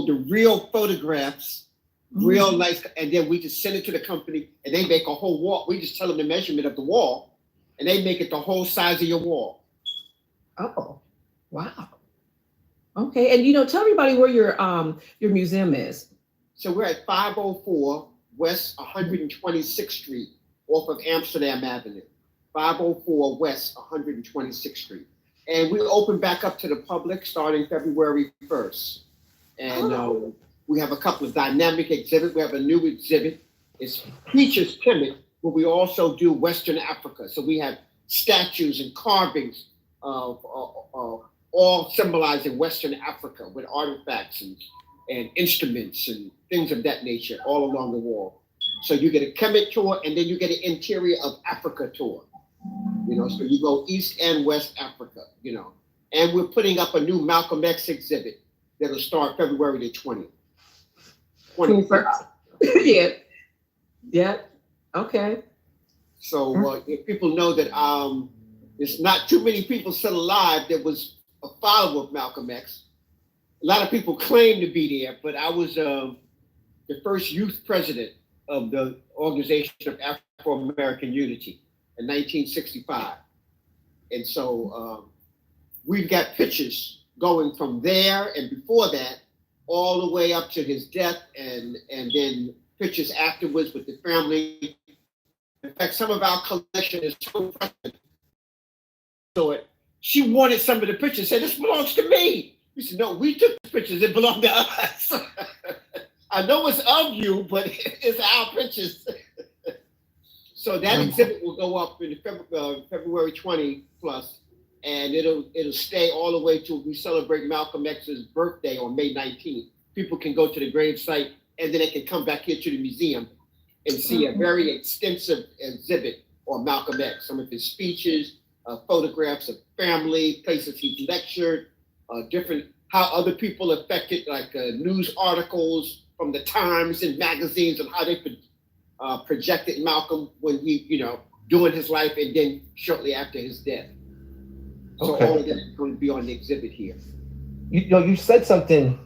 the real photographs, real nice, and then we just send it to the company, and they make a whole wall. We just tell them the measurement of the wall, and they make it the whole size of your wall. Oh, wow. Okay, and tell everybody where your museum is. So we're at 504 West 126th Street, off of Amsterdam Avenue. 504 West 126th Street. And we open back up to the public starting February 1st. And we have a couple of dynamic exhibits. We have a new exhibit. It's features Kemet, but we also do Western Africa. So we have statues and carvings of all symbolizing Western Africa with artifacts and instruments and things of that nature all along the wall. So you get a Kemet tour, and then you get an interior of Africa tour. So you go East and West Africa, And we're putting up a new Malcolm X exhibit that'll start February the 20th. 21st. Yeah. Okay. So if people know that there's not too many people still alive that was a follower of Malcolm X. A lot of people claim to be there, but I was the first youth president of the Organization of Afro-American Unity in 1965. And so we've got pictures going from there and before that, all the way up to his death, and then pictures afterwards with the family. In fact, some of our collection is so impressive. So she wanted some of the pictures, said, "This belongs to me." We said, "No, we took the pictures, it belonged to us." I know it's of you, but it's our pictures. So that exhibit will go up in February 20 plus, and it'll stay all the way till we celebrate Malcolm X's birthday on May 19th. People can go to the grave site, and then they can come back here to the museum and see a very extensive exhibit on Malcolm X. Some of his speeches, photographs of family, places he lectured, how other people affected, like news articles from the Times and magazines, and how they projected Malcolm when he, during his life and then shortly after his death. So all of that is going to be on the exhibit here. You said something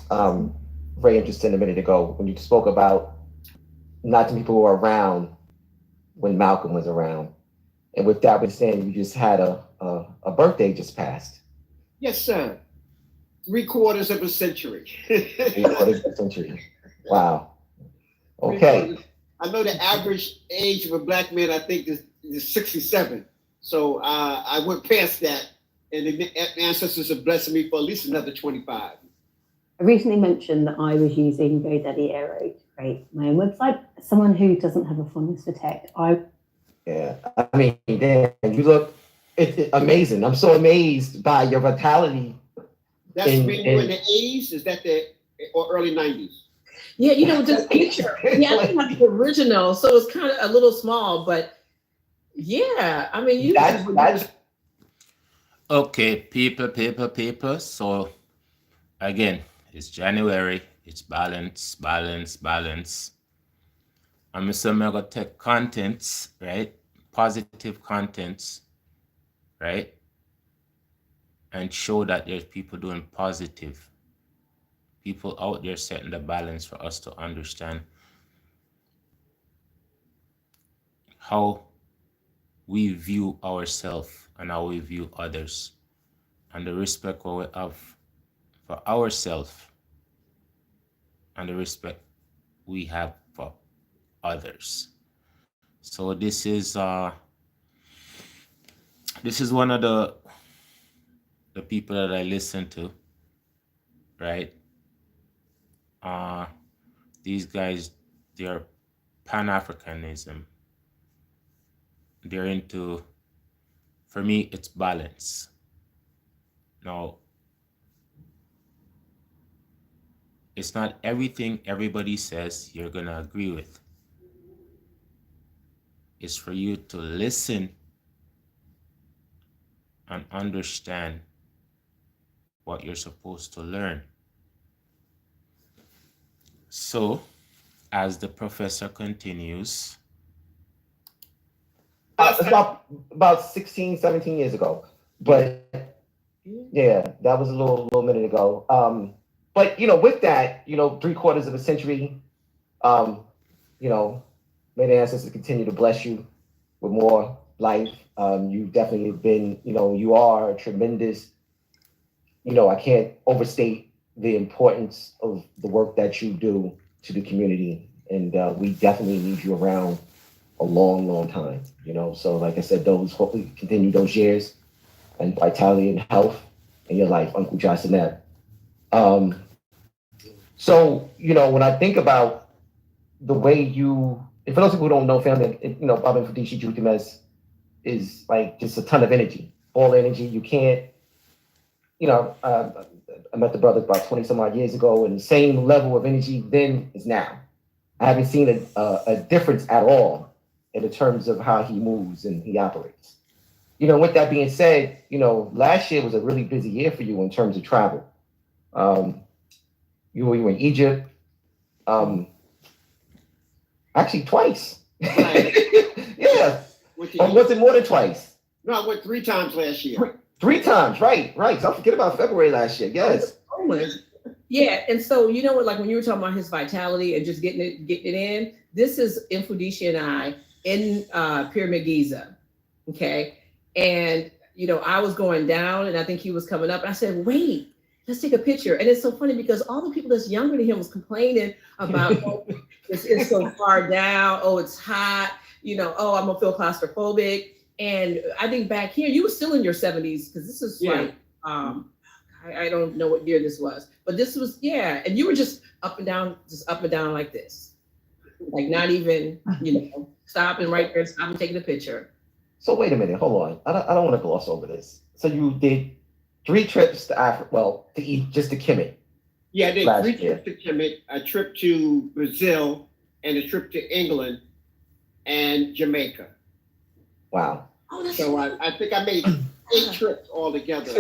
very interesting a minute ago when you spoke about not the people who were around when Malcolm was around. And with that being said, you just had a birthday just passed. Yes, sir. 3/4 of a century. 3/4 of a century. Wow. Okay. I know the average age of a Black man, I think, is 67. So I went past that, and the ancestors have blessed me for at least another 25. I recently mentioned that I was using D-IEASYJERK to create my own website. As someone who doesn't have a fondness for tech, damn, you look it's amazing. I'm so amazed by your vitality. That's when you were in the 80s? Is that or early 90s? Yeah, this picture. Yeah, I think that's the original, so it's kind of a little small, but yeah, I mean, that's okay, people. So again, it's January. It's balance. I'm gonna take contents, right? Positive contents, right? And show that there's people doing positive. People out there setting the balance for us to understand how we view ourselves and how we view others, and the respect we have for ourselves and the respect we have for others. So this is one of the people that I listen to, right? These guys, they're Pan-Africanism. They're into, for me, it's balance. Now, it's not everything everybody says you're gonna agree with. It's for you to listen and understand what you're supposed to learn. So, as the professor continues, it's about 16, 17 years ago. But yeah, that was a little minute ago. But with that, 3/4 of a century, you know, may the ancestors continue to bless you with more life. You've definitely been, you are a tremendous, I can't overstate the importance of the work that you do to the community. And we definitely need you around a long, long time, So like I said, hopefully continue those years and vitality and health in your life, Uncle Jocelyn. So, when I think about the way and for those people who don't know, family, Baba Fadishi Jutimes is like just a ton of energy, all energy. You can't, I met the brother about 20 some odd years ago, and the same level of energy then is now. I haven't seen a difference at all in terms of how he moves and he operates. With that being said, last year was a really busy year for you in terms of travel. You were in Egypt, actually twice. Right. Yeah. Or was it more than twice? No, I went 3 times last year. Three times, right. So I forget about February last year. Yes. Yeah, and so you know what, like when you were talking about his vitality and just getting it in, this is Infudisha and I in Pyramid Giza. Okay. And I was going down and I think he was coming up. And I said, wait, let's take a picture. And it's so funny because all the people that's younger than him was complaining about, oh, it's so far down. Oh, it's hot. Oh, I'm gonna feel claustrophobic. And I think back here, you were still in your 70s because this is like, I don't know what year this was, but this was, and you were just up and down like this. Like not even, stopping right there, stopping, taking a picture. So wait a minute, hold on. I don't want to gloss over this. So you did 3 trips to Africa, just to Kemet. Yeah, I did 3 trips to Kemet, a trip to Brazil, and a trip to England and Jamaica. Wow. Oh, so I think I made 8 trips altogether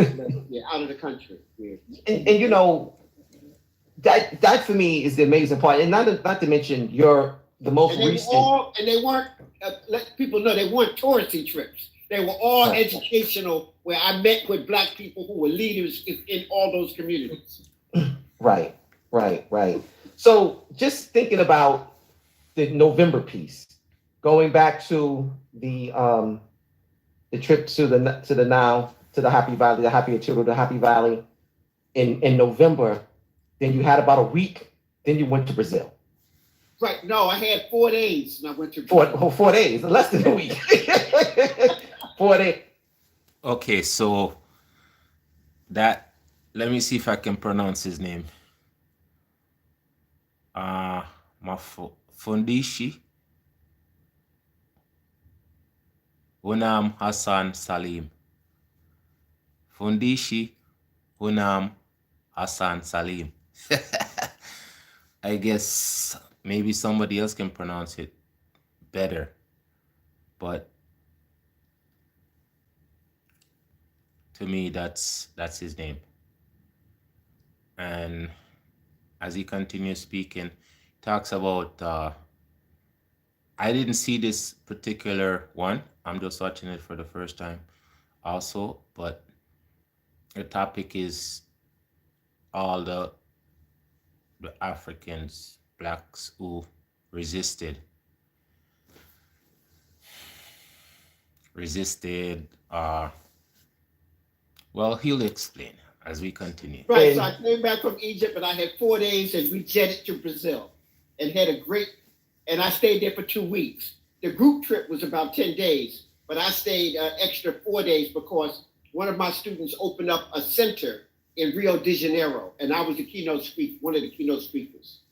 out of the country. Yeah. And that for me is the amazing part. And not to mention the most recent. They weren't, let people know, they weren't touristy trips. They were all educational, where I met with Black people who were leaders in all those communities. Right. So just thinking about the November piece, going back to the trip to the Nile, to the Happy Valley, the Happy Aturo, the Happy Valley in November, then you had about a week, then you went to Brazil. Right. No, I had 4 days and I went to Brazil. 4 days, less than a week. 4 days. Okay, so let me see if I can pronounce his name. Fundishi Unam Hassan Salim. Fundishi Unam Hassan Salim. I guess maybe somebody else can pronounce it better, but to me, that's his name. And as he continues speaking, talks about, I didn't see this particular one. I'm just watching it for the first time also, but the topic is all the Africans, Blacks who resisted, well, he'll explain as we continue. Right, so I came back from Egypt and I had 4 days and we jetted to Brazil and had and I stayed there for 2 weeks. The group trip was about 10 days, but I stayed extra 4 days because one of my students opened up a center in Rio de Janeiro and I was one of the keynote speakers.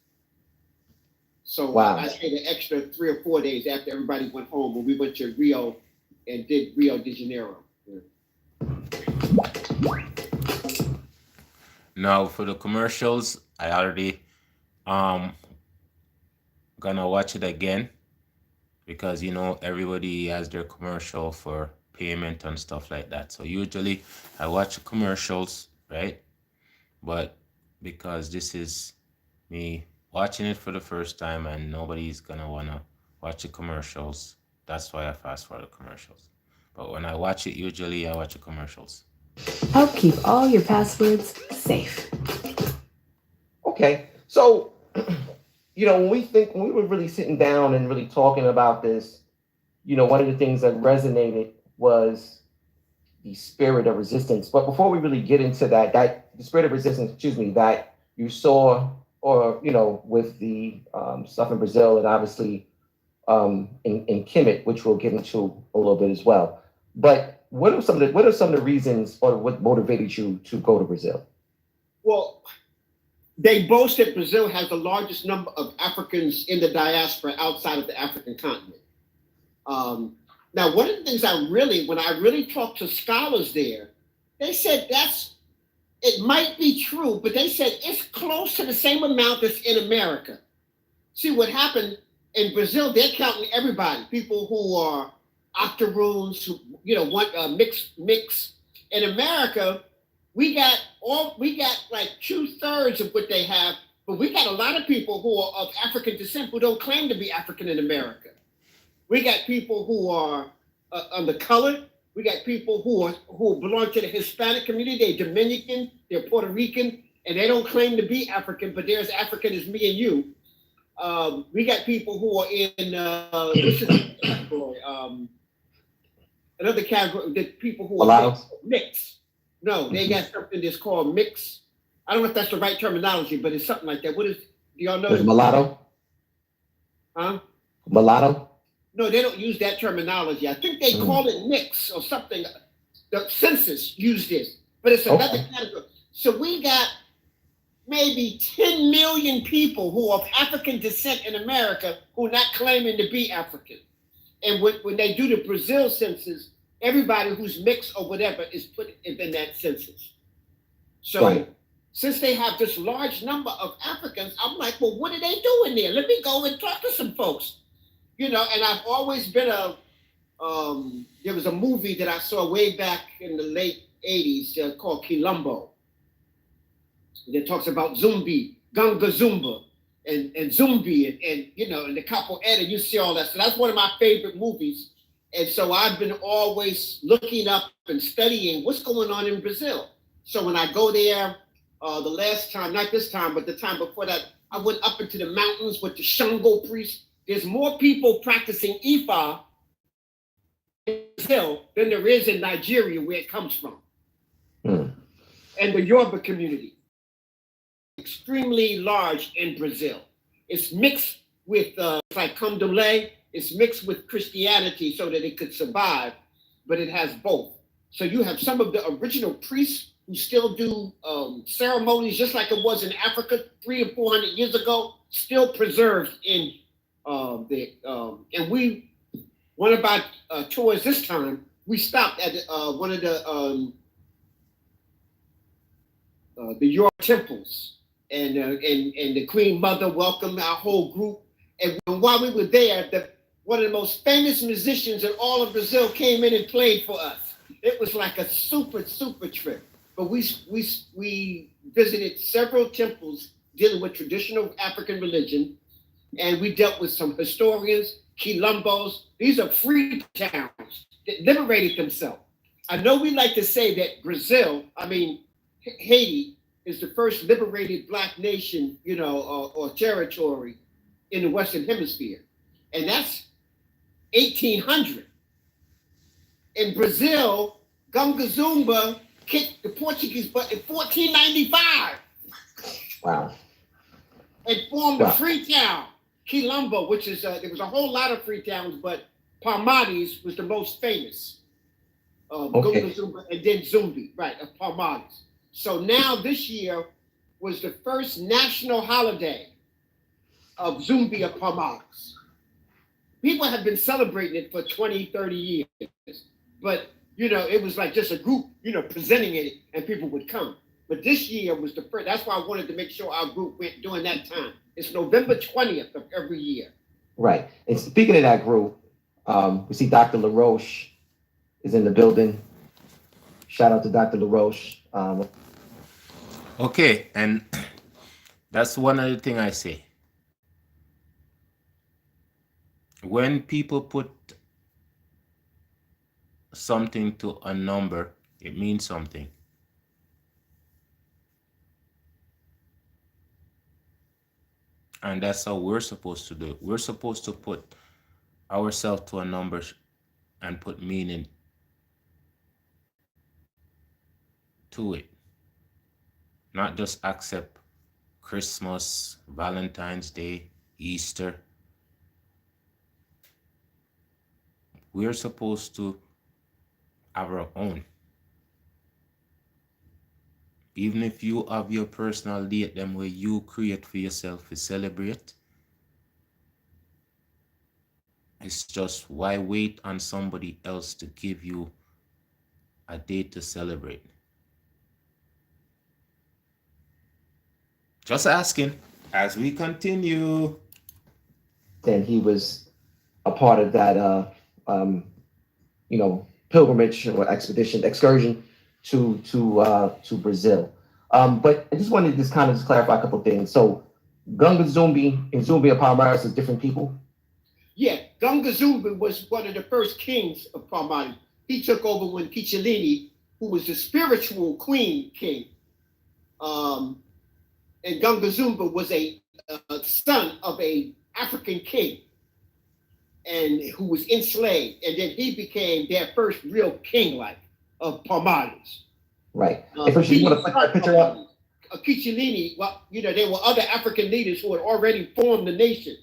So wow. I stayed an extra 3 or 4 days after everybody went home when we went to Rio and did Rio de Janeiro. Yeah. Now for the commercials, I already gonna watch it again because everybody has their commercial for payment and stuff like that. So usually I watch the commercials, right? But because this is me watching it for the first time and nobody's gonna wanna watch the commercials, that's why I fast forward the commercials. But when I watch it, usually I watch the commercials. Help keep all your passwords safe. Okay. So, when we were really sitting down and really talking about this, one of the things that resonated was the spirit of resistance. But before we really get into that the spirit of resistance, that you saw, or, with the stuff in Brazil, and obviously in Kemet, which we'll get into a little bit as well. But what are some of the reasons, or what motivated you to go to Brazil? Well, they boast that Brazil has the largest number of Africans in the diaspora outside of the African continent. Now, one of the things when I really talked to scholars there, they said it might be true, but they said it's close to the same amount that's in America. See, what happened in Brazil, they're counting everybody, people who are octoroons, who, want mix. In America, we got like 2/3 of what they have, but we got a lot of people who are of African descent who don't claim to be African in America. We got people who are colored. We got people who belong to the Hispanic community. They're Dominican, they're Puerto Rican, and they don't claim to be African, but they're as African as me and you. We got people who are in another category. The people who are mixed. No, they got something that's called mix. I don't know if that's the right terminology, but it's something like that. Do y'all know? Mulatto? Huh? Mulatto? No, they don't use that terminology. I think they call it mix or something. The census used this, but it's another category. So we got maybe 10 million people who are of African descent in America who are not claiming to be African. And when they do the Brazil census, everybody who's mixed or whatever is put in that census. So since they have this large number of Africans, I'm like, well, what are they doing there? Let me go and talk to some folks. And I've always been there was a movie that I saw way back in the late 80s called Quilombo. That talks about Zumbi, Ganga Zumba, and Zumbi, and the capoeira, you see all that. So that's one of my favorite movies. And so I've been always looking up and studying what's going on in Brazil. So when I go there, the last time, not this time, but the time before that, I went up into the mountains with the Shango priest. There's more people practicing Ifa in Brazil than there is in Nigeria, where it comes from. And the Yoruba community, extremely large in Brazil. It's mixed with, like Kundalé, it's mixed with Christianity so that it could survive, but it has both. So you have some of the original priests who still do ceremonies just like it was in Africa 300 or 400 years ago, still preserved in and one of our tours this time, we stopped at one of the York temples, and the Queen Mother welcomed our whole group. And while we were there, one of the most famous musicians in all of Brazil came in and played for us. It was like a super trip. But we visited several temples dealing with traditional African religion, and we dealt with some historians, quilombos. These are free towns that liberated themselves. I know we like to say that Haiti is the first liberated Black nation, or territory in the Western Hemisphere. And that's 1800. In Brazil, Gunga Zumba kicked the Portuguese butt in 1495. Wow. And formed a free town, Quilombo, which is, there was a whole lot of free towns, but Palmares was the most famous. Gunga Zumba, and then Zumbi, of Palmares. So now this year was the first national holiday of Zumbi of Palmares. People have been celebrating it for 20, 30 years. But, it was like just a group, presenting it, and people would come. But this year was the first. That's why I wanted to make sure our group went during that time. It's November 20th of every year. Right. And speaking of that group, we see Dr. LaRoche is in the building. Shout out to Dr. LaRoche. Okay, and that's one other thing I say. When people put something to a number, it means something. And that's how we're supposed to do it. We're supposed to put ourselves to a number and put meaning to it. Not just accept Christmas, Valentine's Day, Easter. We're supposed to have our own. Even if you have your personal date, them where you create for yourself to celebrate, it's just why wait on somebody else to give you a date to celebrate? Just asking as we continue. Then he was a part of that, pilgrimage or excursion to Brazil. But I just wanted to just kind of clarify a couple of things. So Gunga Zumbi and Zumbi of Palmares are different people? Yeah, Gunga Zumbi was one of the first kings of Palmares. He took over when Kichalini, who was the spiritual king. And Gunga Zumba was a son of a African king, and who was enslaved, and then he became their first real king, like of Palmares. Right. And so you want to put that picture up? Kichalini, well, there were other African leaders who had already formed the nation,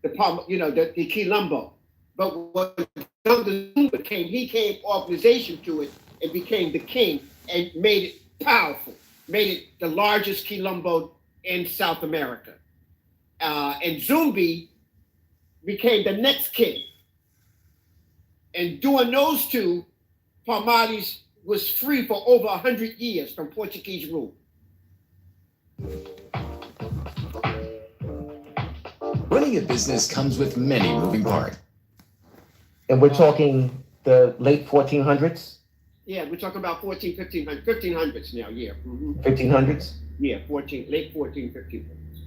the Quilombo. But when Gunga Zumba came, he gave organization to it and became the king and made it powerful, made it the largest Quilombo in South America. And Zumbi became the next king. And during those two, Palmares was free for over 100 years from Portuguese rule. Running a business comes with many moving parts. And we're talking the late 1400s? Yeah, we're talking about 1500s now, yeah. Mm-hmm. 1500s? Yeah, late 1500s.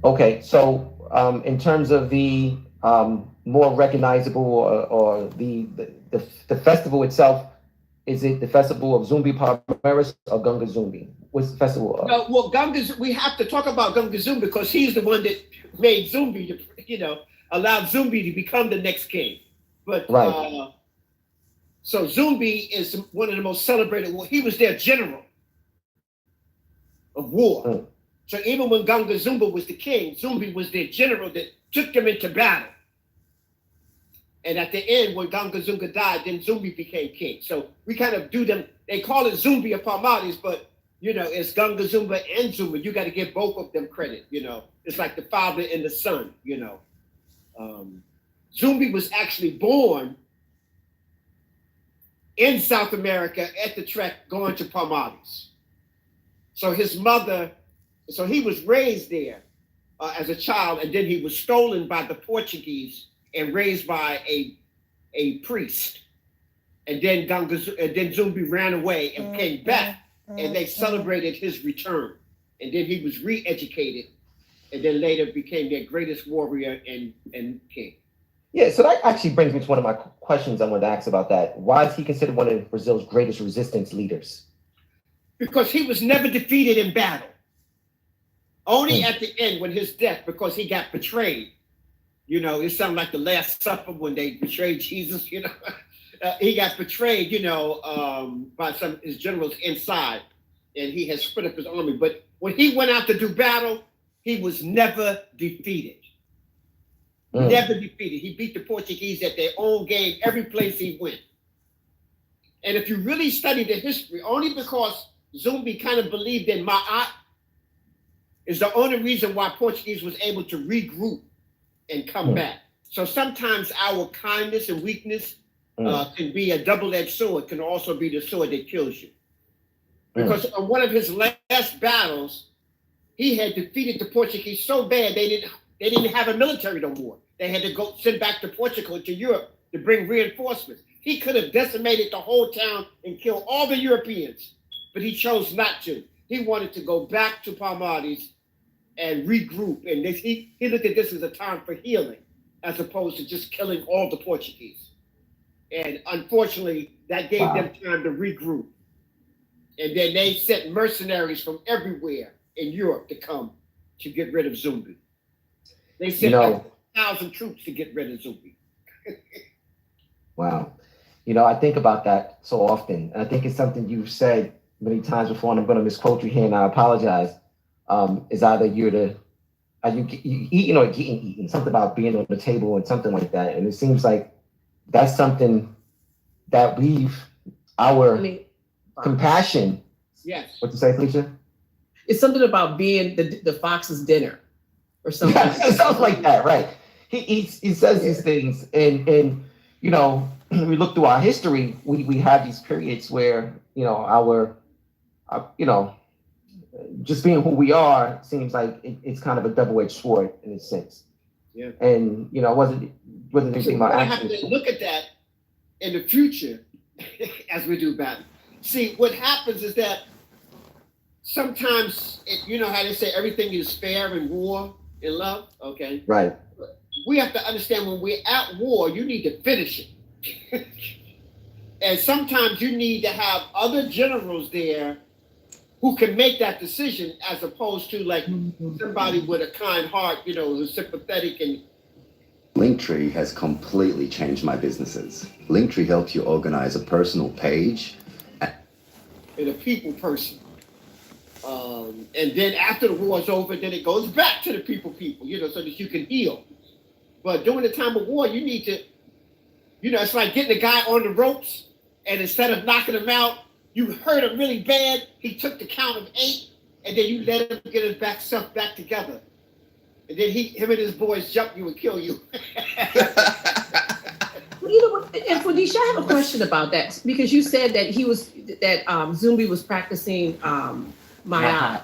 Okay, so in terms of the more recognizable or the festival itself, is it the festival of Zumbi Palmares or Gunga Zumbi? What's the festival of? No, well, we have to talk about Gunga Zumbi because he's the one that made Zumbi, allowed Zumbi to become the next king. But right. So Zumbi is one of the most celebrated. Well, he was their general of war. Mm. So even when Gunga Zumba was the king, Zumbi was their general that took them into battle. And at the end, when Gunga Zumba died, then Zumbi became king. So we kind of do them. They call it Zumbi of Palmares, but it's Gunga Zumba and Zumba. You got to give both of them credit. It's like the father and the son. Zumbi was actually born in South America at the trek going to Palmares. So his mother, so he was raised there as a child, and then he was stolen by the Portuguese and raised by a priest. And then Zumbi ran away and came back, and they celebrated his return. And then he was re-educated, and then later became their greatest warrior and king. Yeah, so that actually brings me to one of my questions I wanted to ask about that. Why is he considered one of Brazil's greatest resistance leaders? Because he was never defeated in battle. Only at the end, when his death, because he got betrayed. It sounded like the Last Supper when they betrayed Jesus, he got betrayed, by some of his generals inside, and he had split up his army. But when he went out to do battle, he was never defeated. Never defeated. He beat the Portuguese at their own game every place he went. And if you really study the history, only because Zumbi kind of believed in Ma'at is the only reason why Portuguese was able to regroup and come back. So sometimes our kindness and weakness can be a double-edged sword, can also be the sword that kills you. Because on one of his last battles, he had defeated the Portuguese so bad they didn't have a military no more. They had to go send back to Portugal, to Europe, to bring reinforcements. He could have decimated the whole town and killed all the Europeans, but he chose not to. He wanted to go back to Palmares and regroup. And he looked at this as a time for healing, as opposed to just killing all the Portuguese. And unfortunately, that gave them time to regroup. And then they sent mercenaries from everywhere in Europe to come to get rid of Zumbi. They sent know, like 1,000 troops to get rid of Zumbi. wow. I think about that so often. And I think it's something you've said many times before, and I'm going to misquote you here, and I apologize. Is either are you eating or getting eaten? Something about being on the table and something like that. And it seems like that's something that our compassion. Yes. What you say, Felicia? It's something about being the fox's dinner or something. Yeah, something like that, right? He says these things, and we look through our history, we have these periods where our just being who we are seems like it's kind of a double-edged sword in a sense. Yeah. And wasn't anything about I action. have to look at that in the future as we do battle. See, what happens is that sometimes, you know how they say everything is fair in war, in love? Okay. Right. We have to understand when we're at war, you need to finish it. And sometimes you need to have other generals there who can make that decision as opposed to like somebody with a kind heart, who's sympathetic and. Linktree has completely changed my businesses. Linktree helps you organize a personal page. And a people person. And then after the war is over, then it goes back to the people, so that you can heal. But during the time of war, you need to, it's like getting a guy on the ropes, and instead of knocking him out, you hurt him really bad. He took the count of 8, and then you let him get his stuff back together. And then him and his boys jump you and kill you. Well, you know what, and Felicia, I have a question about that, because you said that Zumbi was practicing Ma'at.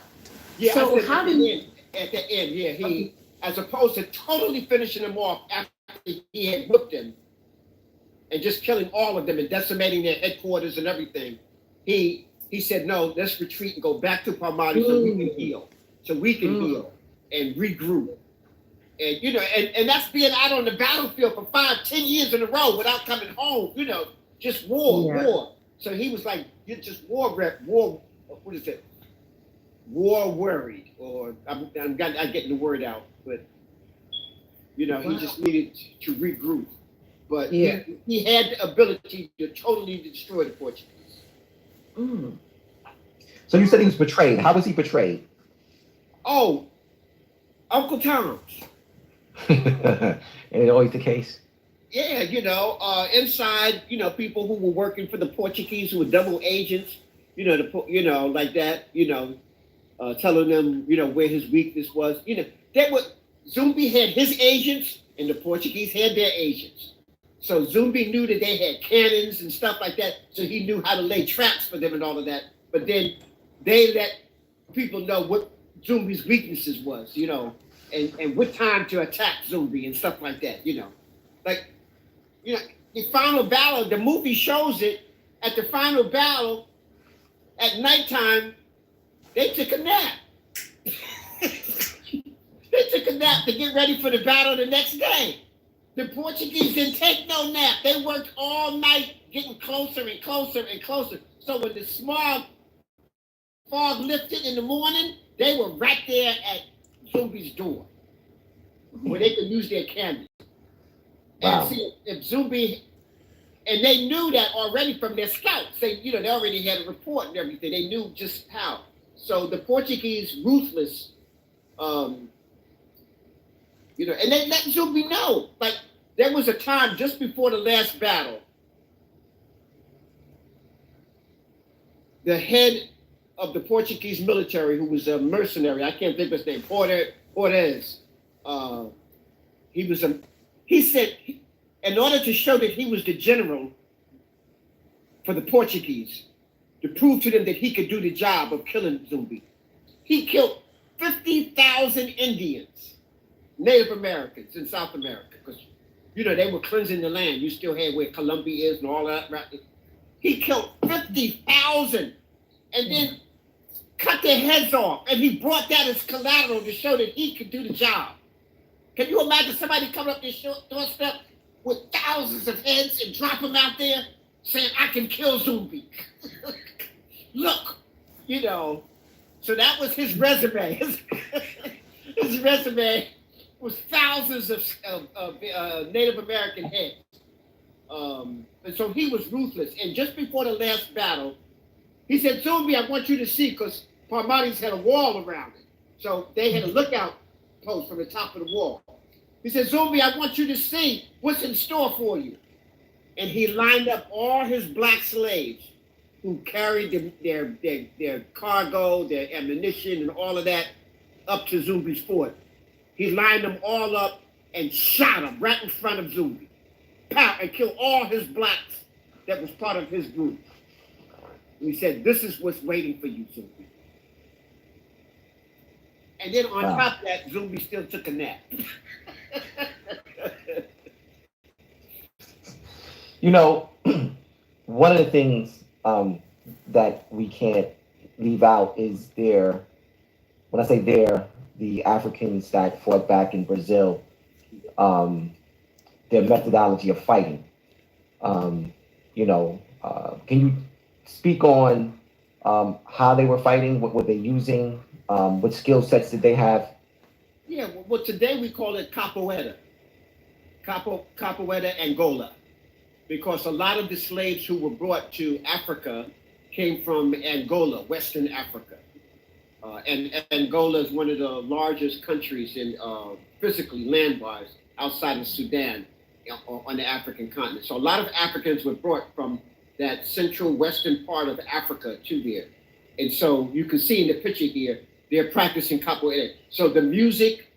Yeah, so at the end, yeah, he, as opposed to totally finishing him off after he had whipped him and just killing all of them and decimating their headquarters and everything, he said, no, let's retreat and go back to Palmati so we can heal. So we can heal and regroup. And, and that's being out on the battlefield for 5-10 years in a row without coming home, just war. So he was like, you're just war, what is it? War worried, or I'm getting the word out, but he just needed to regroup. But he had the ability to totally destroy the Portuguese. So you said he was betrayed. How was he betrayed? Oh, Uncle Tom's. And it's always the case. Yeah, inside, people who were working for the Portuguese who were double agents, like that, telling them, where his weakness was. Zumbi had his agents and the Portuguese had their agents. So Zumbi knew that they had cannons and stuff like that, so he knew how to lay traps for them and all of that. But then they let people know what Zumbi's weaknesses was, and what time to attack Zumbi and stuff like that, the final battle, the movie shows it, at the final battle, at nighttime, they took a nap. They took a nap to get ready for the battle the next day. The Portuguese didn't take no nap. They worked all night, getting closer and closer and closer. So when the fog lifted in the morning, they were right there at Zumbi's door, where they could use their candles. Wow. And see, if Zumbi, and they knew that already from their scouts. They already had a report and everything. They knew just how. So the Portuguese, ruthless, and they let Zumbi know. Like, there was a time just before the last battle, the head of the Portuguese military, who was a mercenary, I can't think of his name, Portes. He said, in order to show that he was the general for the Portuguese, to prove to them that he could do the job of killing Zumbi, he killed 50,000 Indians, Native Americans in South America, because, they were cleansing the land. You still had where Colombia is and all that. Right? He killed 50,000 and then cut their heads off. And he brought that as collateral to show that he could do the job. Can you imagine somebody coming up this doorstep with thousands of heads and drop them out there saying, I can kill Zumbi? Look, So that was his resume. His resume was thousands of Native American heads. And so he was ruthless. And just before the last battle, he said, Zumbi, I want you to see, because Parmati's had a wall around it. So they had a lookout post from the top of the wall. He said, Zumbi, I want you to see what's in store for you. And he lined up all his black slaves who carried their cargo, their ammunition, and all of that up to Zumbi's fort. He lined them all up and shot them right in front of Zumbi. Pow, and killed all his blacks that was part of his group. And he said, this is what's waiting for you, Zumbi. And then on top of that, Zumbi still took a nap. You know, one of the things that we can't leave out is when I say the Africans that fought back in Brazil, their methodology of fighting. Can you speak on how they were fighting? What were they using? What skill sets did they have? Yeah, well, today we call it capoeira. Capoeira Angola. Because a lot of the slaves who were brought to Africa came from Angola, Western Africa. And Angola is one of the largest countries in physically, land-wise, outside of Sudan on the African continent. So a lot of Africans were brought from that central western part of Africa to there. And so you can see in the picture here, they're practicing capoeira. So the music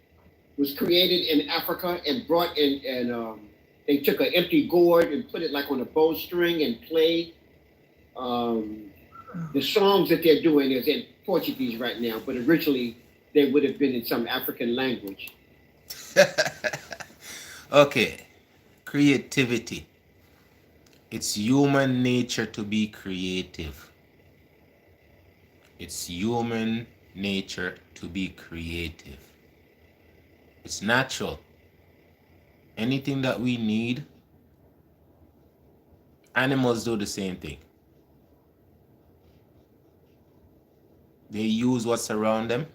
was created in Africa and brought in, and they took an empty gourd and put it like on a bowstring and played. The songs that they're doing is in Portuguese right now, but originally they would have been in some African language. Okay, creativity. It's human nature to be creative. It's human nature to be creative. It's natural. Anything that we need, animals do the same thing. They use what's around them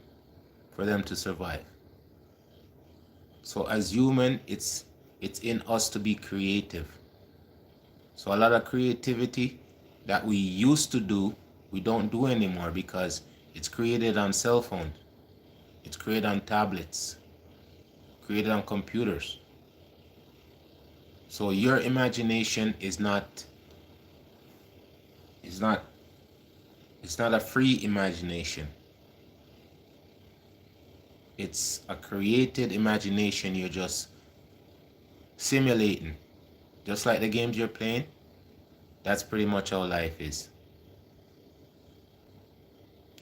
for them to survive. So as human, it's in us to be creative. So a lot of creativity that we used to do, we don't do anymore because it's created on cell phones. It's created on tablets, created on computers. So your imagination is not a free imagination. It's a created imagination you're just simulating. Just like the games you're playing, that's pretty much how life is.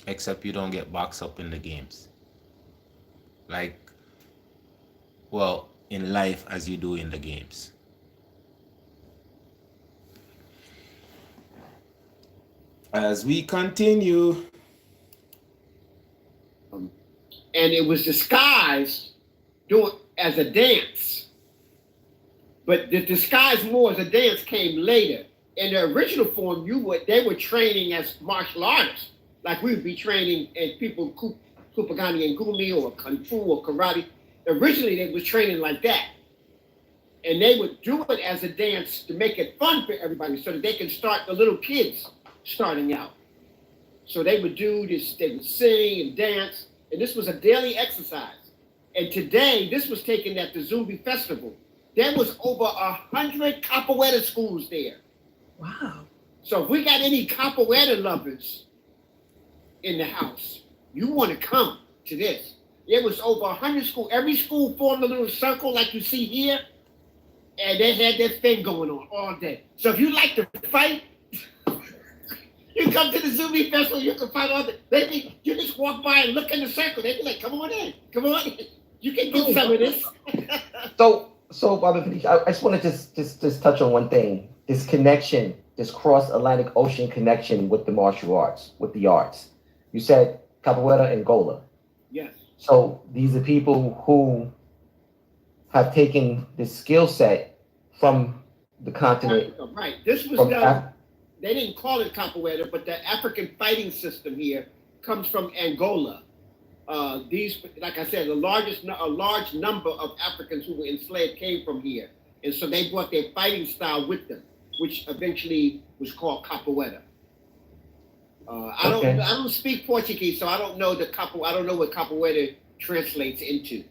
Except you don't get boxed up in the games. In life as you do in the games. As we continue. And it was disguised as a dance. But the disguise more as a dance came later. In the original form, they were training as martial artists. Like we would be training as people, Kupagani and Gumi or Kung Fu or Karate. Originally, they was training like that. And they would do it as a dance to make it fun for everybody so that they can start the little kids starting out. So they would do this, they would sing and dance, and this was a daily exercise. And today, this was taken at the Zumbi Festival. There was over 100 capoeira schools there. Wow. So if we got any capoeira lovers in the house, you want to come to this. There was over 100 schools. Every school formed a little circle like you see here, and they had their thing going on all day. So if you like to fight, you come to the Zumbi Festival, you can fight all day. You just walk by and look in the circle. They be like, come on in, come on in. You can get some of this. So Bobby Felicia, I just want to just touch on one thing. This connection, this cross-Atlantic Ocean connection with the martial arts, with the arts. You said Capoeira Angola. Yes. So these are people who have taken this skill set from the continent. Right. This was done. They didn't call it capoeira, but the African fighting system here comes from Angola. these, like I said, a large number of Africans who were enslaved came from here, and so they brought their fighting style with them, which eventually was called capoeira. I don't speak Portuguese, so I don't know I don't know what capoeira translates into.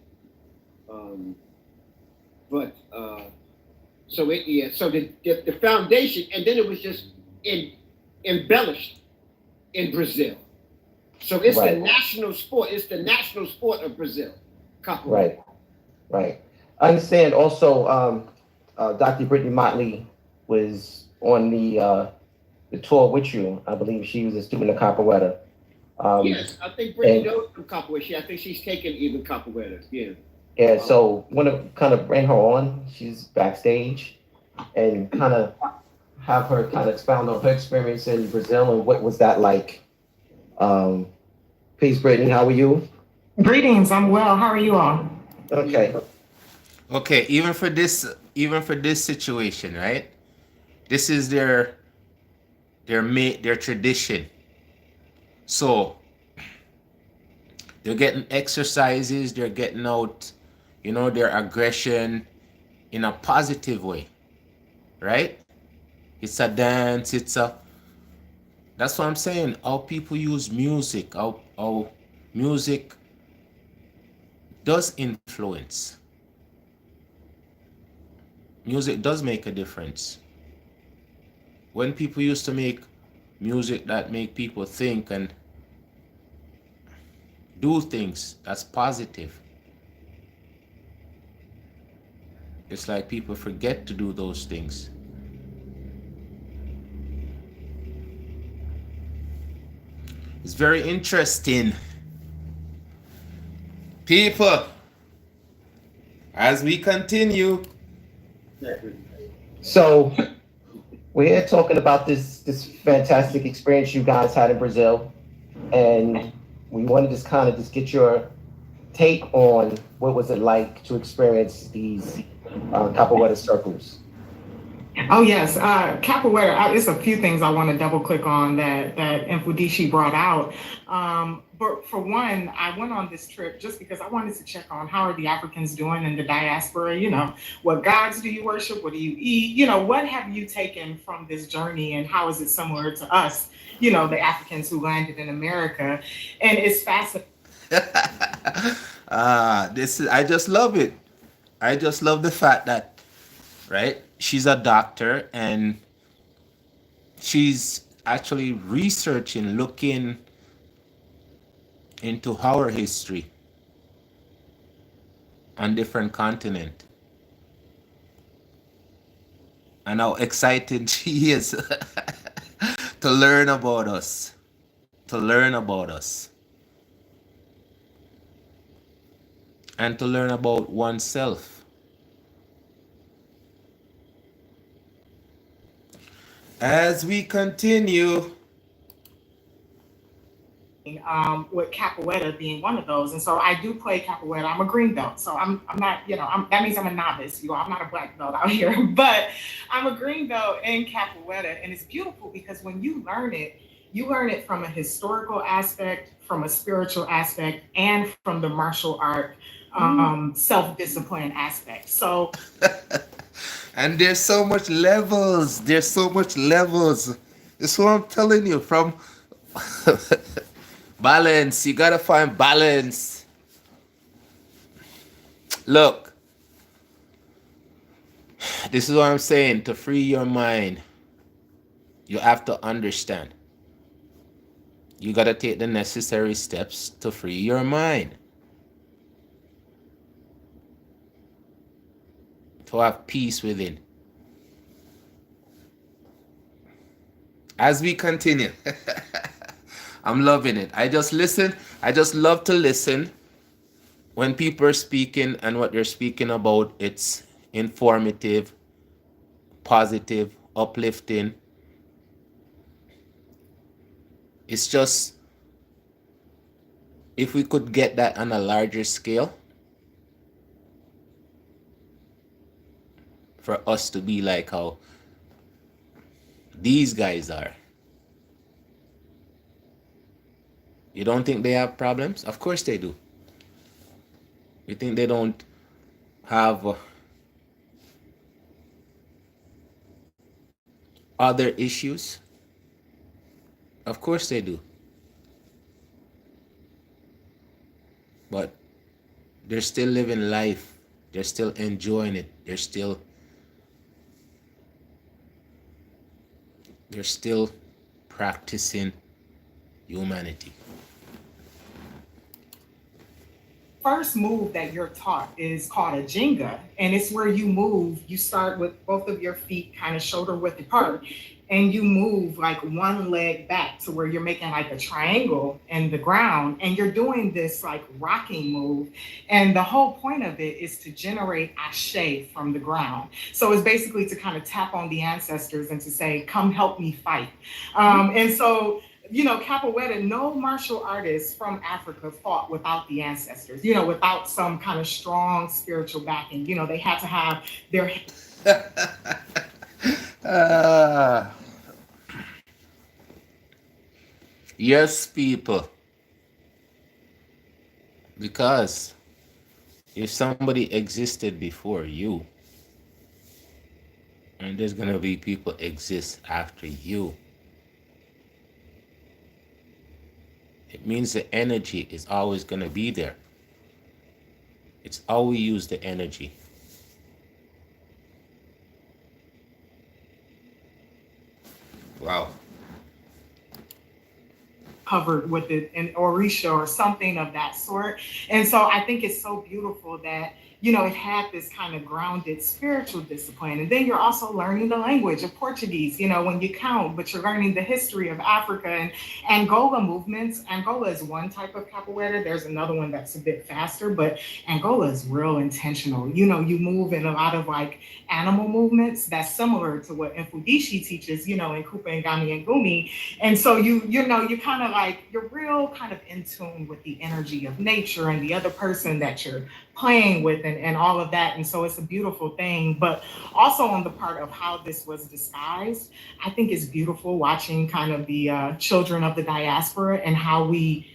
So the foundation, and then it was just embellished in Brazil. So it's the national sport. It's the national sport of Brazil, capoeira. Right. I understand. Also, Dr. Brittany Motley was on the tour with you. I believe she was a student of capoeira. Yes, I think Brittany knows from capoeira. I think she's taken even capoeira. Yeah. Yeah. So want to kind of bring her on. She's backstage, and kind of have her kind of expound on her experience in Brazil and what was that like. Peace, Brittany. How are you? Greetings. I'm well. How are you all? Okay. Even for this situation, right? This is their tradition. So they're getting exercises. They're getting out, their aggression in a positive way, right? It's a dance. That's what I'm saying. How people use music, how music does influence. Music does make a difference. When people used to make music that make people think and do things that's positive, it's like people forget to do those things. It's very interesting. People, as we continue. So we're here talking about this fantastic experience you guys had in Brazil, and we wanted to kind of just get your take on what was it like to experience these capoeira circles. Oh yes, capoeira. It's a few things I want to double click on that Mfudishi brought out. But for one, I went on this trip just because I wanted to check on how are the Africans doing in the diaspora. What gods do you worship? What do you eat? What have you taken from this journey, and how is it similar to us? The Africans who landed in America, and it's fascinating. I just love it. I just love the fact that, right? She's a doctor and she's actually researching, looking into our history on different continents. And how excited she is to learn about us. And to learn about oneself. As we continue, with capoeira being one of those, and so I do play capoeira. I'm a green belt, so I'm not, that means I'm a novice. I'm not a black belt out here, but I'm a green belt in capoeira, and it's beautiful because when you learn it from a historical aspect, from a spiritual aspect, and from the martial art self-discipline aspect. So. And there's so much levels. That's what I'm telling you. From balance, you gotta find balance. Look, this is what I'm saying. To free your mind, you have to understand. You gotta take the necessary steps to free your mind. To have peace within. As we continue, I'm loving it. I just love to listen when people are speaking, and what they're speaking about, it's informative, positive, uplifting. It's just, if we could get that on a larger scale, for us to be like how these guys are. You don't think they have problems? Of course they do. You think they don't have other issues? Of course they do. But they're still living life. They're still enjoying it. They're still practicing humanity. First move that you're taught is called a Jenga, and it's where you move. You start with both of your feet kind of shoulder width apart, and you move like one leg back to where you're making like a triangle in the ground, and you're doing this like rocking move. And the whole point of it is to generate ashe from the ground. So it's basically to kind of tap on the ancestors and to say, come help me fight. And so, you know, capoeira, no martial artist from Africa fought without the ancestors, you know, without some kind of strong spiritual backing. You know, they had to have their... Yes, people. Because if somebody existed before you, and there's gonna be people exist after you, it means the energy is always gonna be there. It's how we use the energy. Wow. Covered with it in Orisha or something of that sort. And so I think it's so beautiful that, you know, it had this kind of grounded spiritual discipline. And then you're also learning the language of Portuguese, you know, when you count, but you're learning the history of Africa and Angola movements. Angola is one type of capoeira. There's another one that's a bit faster, but Angola is real intentional. You know, you move in a lot of like animal movements that's similar to what Mfudishi teaches, you know, in Kupa and Gami and Gumi. And so you know, you're kind of like, you're real kind of in tune with the energy of nature and the other person that you're playing with and all of that. And so it's a beautiful thing. But also on the part of how this was disguised, I think it's beautiful watching kind of the children of the diaspora and how we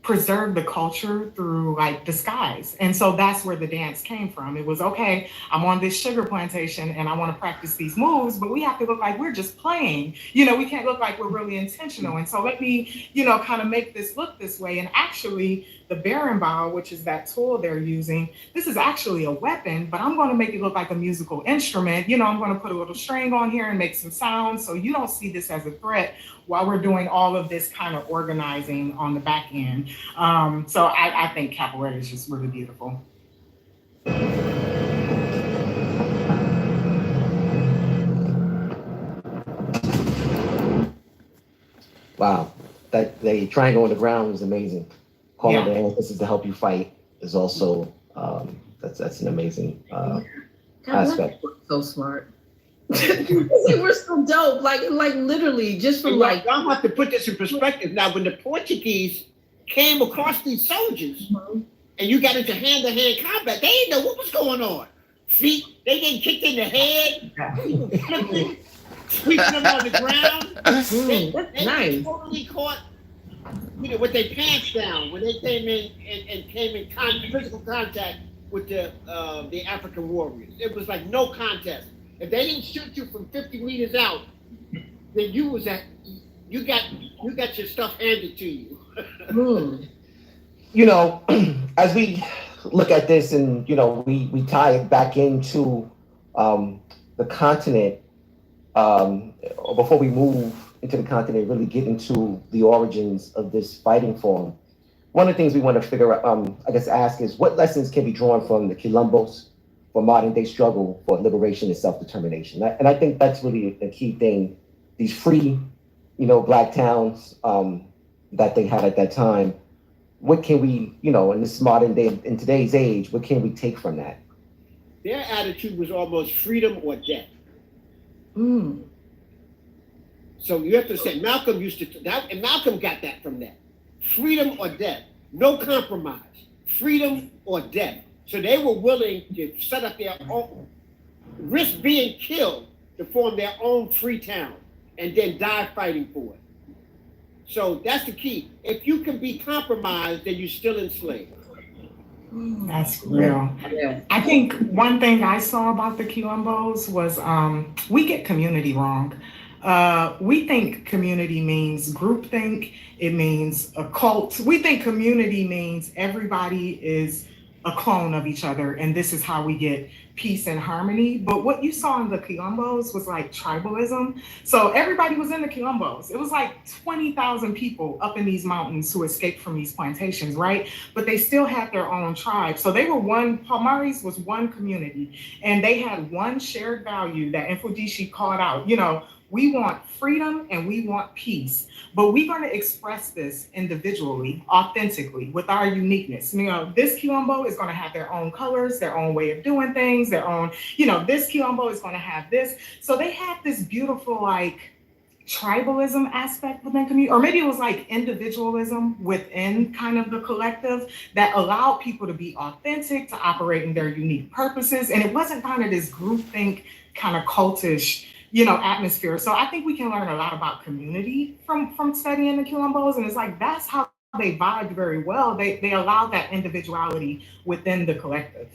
preserve the culture through like disguise. And so that's where the dance came from. It was, okay, I'm on this sugar plantation and I want to practice these moves, but we have to look like we're just playing. You know, we can't look like we're really intentional. And so let me, you know, kind of make this look this way. And actually the berimbau, which is that tool they're using, this is actually a weapon, but I'm going to make it look like a musical instrument. You know, I'm going to put a little string on here and make some sounds. So you don't see this as a threat while we're doing all of this kind of organizing on the back end. So I think capoeira is just really beautiful. Wow, that the triangle on the ground was amazing. Calling Yeah. the ancestors to help you fight is also that's an amazing aspect. We're so smart. We're so dope. Like literally, just from like. Y'all have to put this in perspective. Now, when the Portuguese came across these soldiers, and you got into hand-to-hand combat, they didn't know what was going on. Feet, they getting kicked in the head, people flipping, sweeping them on the ground. That's They nice. totally caught, you know, with their pants down when they came in and came in physical contact with the African warriors. It was like no contest. If they didn't shoot you from 50 meters out, then you got your stuff handed to you. You know, as we look at this and, you know, we tie it back into the continent, before we move into the continent, really get into the origins of this fighting form. One of the things we want to figure out, I guess, ask is what lessons can be drawn from the Quilombos for modern day struggle for liberation and self-determination? And I think that's really a key thing. These free, you know, Black towns that they had at that time. What can we, you know, in this modern day, in today's age, what can we take from that? Their attitude was almost freedom or death. So you have to say, Malcolm used to, and Malcolm got that from that. Freedom or death, no compromise, freedom or death. So they were willing to set up their own, risk being killed to form their own free town and then die fighting for it. So that's the key. If you can be compromised, then you're still enslaved. That's real. Yeah. I think one thing I saw about the Quilombos was we get community wrong. We think community means groupthink, it means a cult. We think community means everybody is a clone of each other, and this is how we get peace and harmony. But what you saw in the Quilombos was like tribalism. So everybody was in the Quilombos. It was like 20,000 people up in these mountains who escaped from these plantations, right? But they still had their own tribe. So they were one, Palmares was one community, and they had one shared value that Mfudishi called out. You know, we want freedom and we want peace, but we're going to express this individually, authentically, with our uniqueness. You know, this Quilombo is going to have their own colors, their own way of doing things, their own, you know, this Quilombo is going to have this. So they have this beautiful, like, tribalism aspect within community, or maybe it was like individualism within kind of the collective that allowed people to be authentic, to operate in their unique purposes. And it wasn't kind of this groupthink, kind of cultish, you know, atmosphere. So I think we can learn a lot about community from studying the Quilombos. And it's like, that's how they vibed very well. They allowed that individuality within the collective.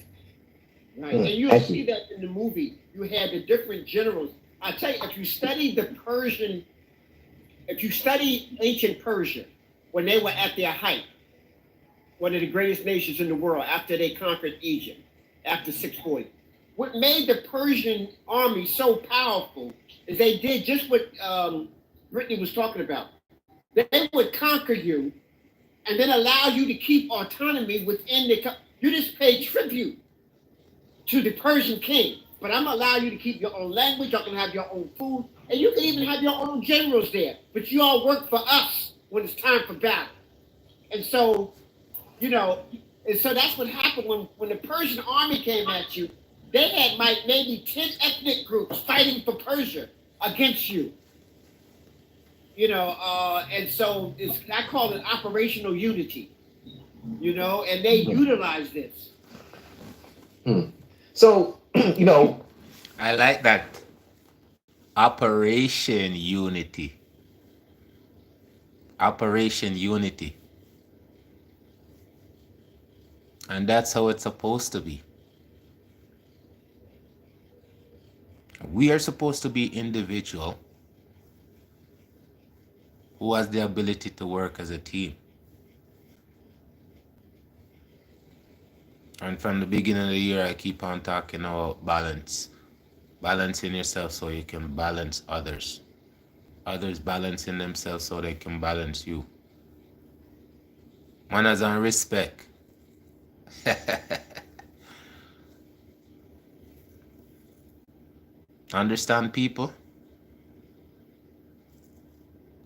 Right. And you'll see that in the movie. You had the different generals. I tell you, if you study ancient Persia, when they were at their height, one of the greatest nations in the world after they conquered Egypt, after 640, what made the Persian army so powerful is they did just what Brittany was talking about. They would conquer you and then allow you to keep autonomy within you just pay tribute to the Persian king, but I'm gonna allow you to keep your own language, y'all can have your own food, and you can even have your own generals there, but you all work for us when it's time for battle. And so, you know, and so that's what happened when the Persian army came at you. They had maybe 10 ethnic groups fighting for Persia against you. You know, and so I call it operational unity, you know, and they utilize this. So, you know, I like that. Operation Unity. Operation Unity. And that's how it's supposed to be. We are supposed to be individual who has the ability to work as a team. And from the beginning of the year, I keep on talking about balance. Balancing yourself so you can balance others. Others balancing themselves so they can balance you. Manners and respect. Understand people?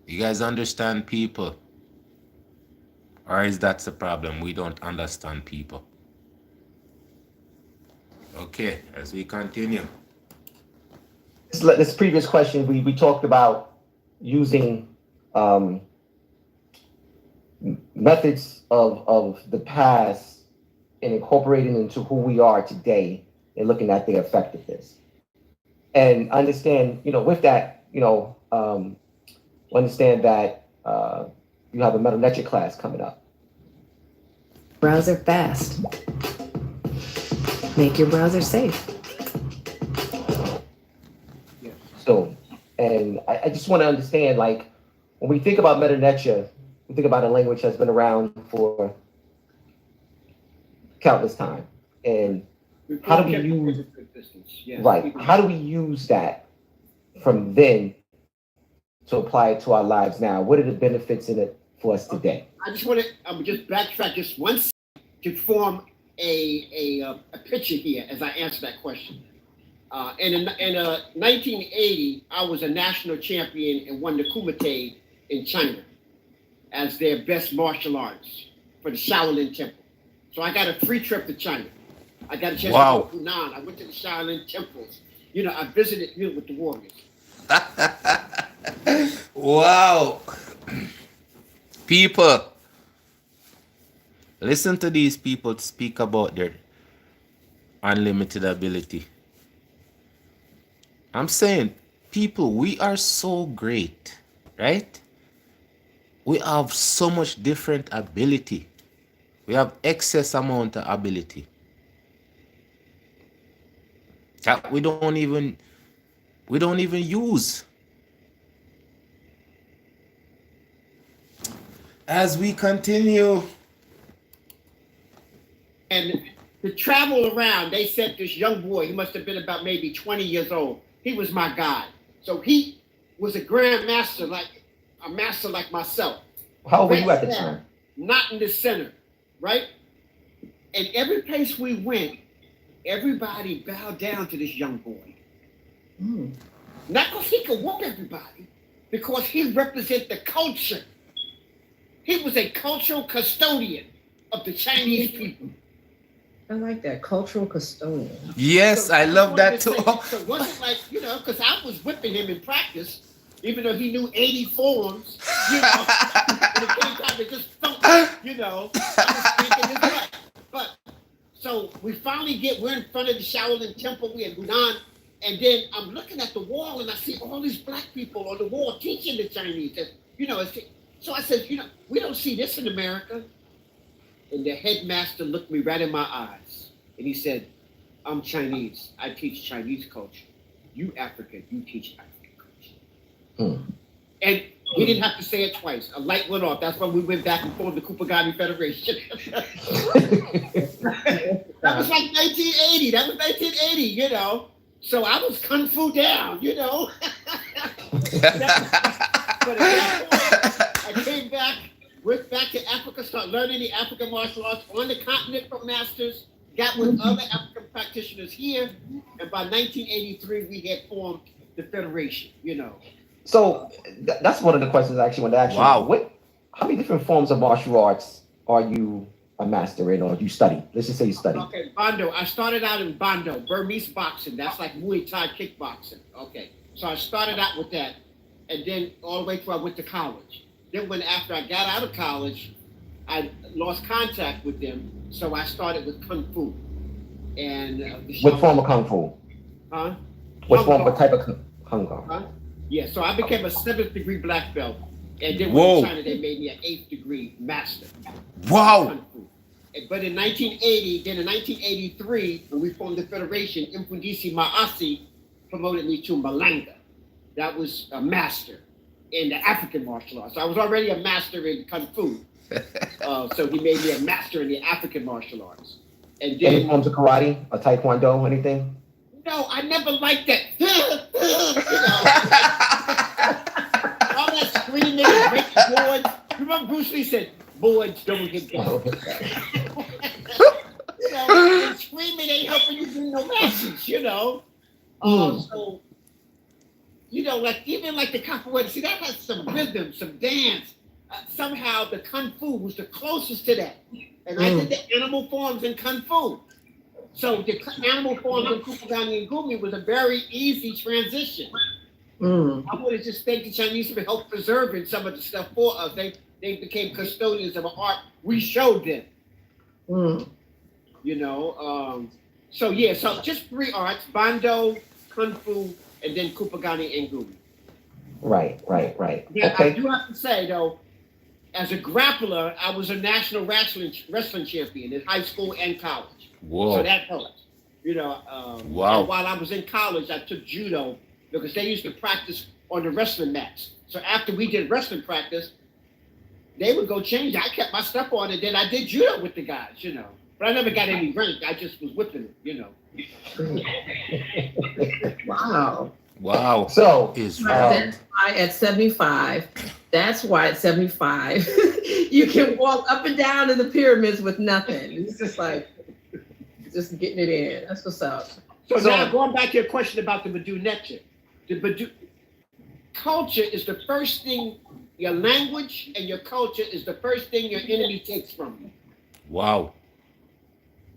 You guys understand people? Or is that the problem? We don't understand people. Okay, as we continue. This previous question, we talked about using methods of the past and incorporating into who we are today and looking at their effectiveness. And understand, you know, with that, you know, understand that you have a Metal Lecture class coming up. Browser fast. Make your browser safe. So, and I just want to understand, like, when we think about Meta Lecture, we think about a language that's been around for countless time. And how do we use, right, how do we use that from then to apply it to our lives now? What are the benefits in it for us today? I just want to just backtrack just one second to form a picture here as I answer that question. In 1980, I was a national champion and won the Kumite in China as their best martial arts for the Shaolin Temple. So I got a free trip to China. I got a chance to go to Hunan. I went to the Shaolin temples. You know, I visited with the warriors. Wow. People, listen to these people speak about their unlimited ability. I'm saying, people, we are so great, right? we have so much different ability. We have excess amount of ability that we don't even use. As we continue, And to travel around, they said this young boy, he must have been about maybe 20 years old. He was my guide. So he was a grand master, like a master like myself. How old were you at the time? Not in the center, right? And every place we went, everybody bowed down to this young boy. Not because he could whoop everybody, because he represented the culture. He was a cultural custodian of the Chinese people. I like that, cultural custodian. yes, So I love that too. So it wasn't like, because I was whipping him in practice, even though he knew 80 forms, when it came time to just thump, I was thinking his butt. But, so we finally we're in front of the Shaolin Temple, we're in Hunan, and then I'm looking at the wall and I see all these black people on the wall teaching the Chinese. So I said, we don't see this in America. And the headmaster looked me right in my eyes and he said, I'm Chinese. I teach Chinese culture. You African, you teach African culture. And he didn't have to say it twice. A light went off. That's when we went back and formed the Kupagani Federation. That was like 1980. That was 1980, So I was kung fu down, But at that point, I came back, went back to Africa, started learning the African martial arts on the continent from masters, got with other African practitioners here, and by 1983, we had formed the Federation, So that's one of the questions I actually wanted to ask you. Wow. How many different forms of martial arts are you a master in, or you study? Let's just say you study. Okay, Bando. I started out in Bando, Burmese boxing. That's like Muay Thai kickboxing. Okay, so I started out with that, and then all the way through I went to college. Then after I got out of college, I lost contact with them, so I started with Kung Fu. And What form of Kung Fu? Huh? What type of Kung Fu? Huh? Yeah, so I became a 7th degree black belt, and then Whoa. in China they made me an 8th degree master. Wow. Kung Fu. But in 1980, then in 1983, when we formed the Federation, Mfundisi Maasi promoted me to Malanga. That was a master in the African martial arts. So I was already a master in Kung Fu. So he made me a master in the African martial arts. And then, Any forms of karate or taekwondo, anything? No, I never liked that. All that screaming and breaking boards. Remember Bruce Lee said, boards don't get down. And screaming ain't helping you do no message, So, even like the capoeira, see, that has some rhythm, some dance. Somehow the Kung Fu was the closest to that. And I did the animal forms in Kung Fu. So the animal forms in Kupagani and Gumi was a very easy transition. I would have just thanked the Chinese for help preserving some of the stuff for us. They became custodians of an art we showed them. So just 3 arts: Bando, Kung Fu, and then Kupagani and Gumi. Right. Yeah, Okay. I do have to say though, as a grappler, I was a national wrestling champion in high school and college. Whoa. So that helped. Wow. And while I was in college, I took judo because they used to practice on the wrestling mats. So after we did wrestling practice, they would go change. I kept my stuff on, and then I did judo with the guys, But I never got any rank. I just was whipping them, Wow. So Is That's why at 75, that's why at 75, you can walk up and down in the pyramids with nothing. It's just like, just getting it in. That's what's up. So now going back to your question about the Badu Netche. The Badu culture is the first thing, your language and your culture is the first thing your enemy takes from you. wow.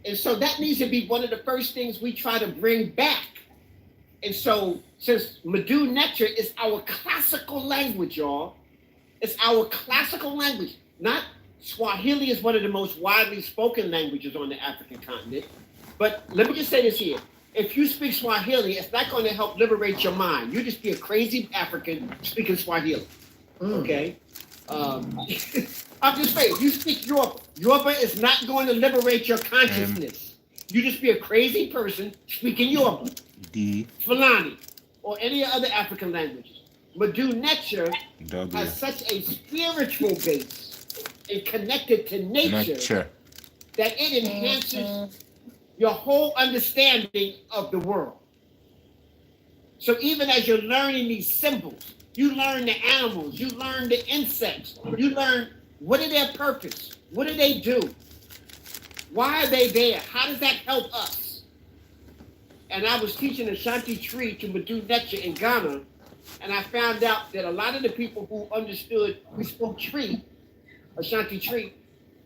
And so that needs to be one of the first things we try to bring back. And so since Badu Netche is our classical language, y'all, it's our classical language. Not Swahili is one of the most widely spoken languages on the African continent. But let me just say this here. If you speak Swahili, it's not going to help liberate your mind. You just be a crazy African speaking Swahili. Okay? I'm just saying, you speak Yoruba is not going to liberate your consciousness. You just be a crazy person speaking Yoruba, Fulani, or any other African languages. Madu Nature has such a spiritual base and connected to nature that it enhances your whole understanding of the world. So even as you're learning these symbols, you learn the animals, you learn the insects, you learn what are their purpose, what do they do, why are they there, how does that help us? And I was teaching Ashanti Tree to Madu Nature in Ghana, and I found out that a lot of the people who understood, who spoke Tree, Ashanti Tree,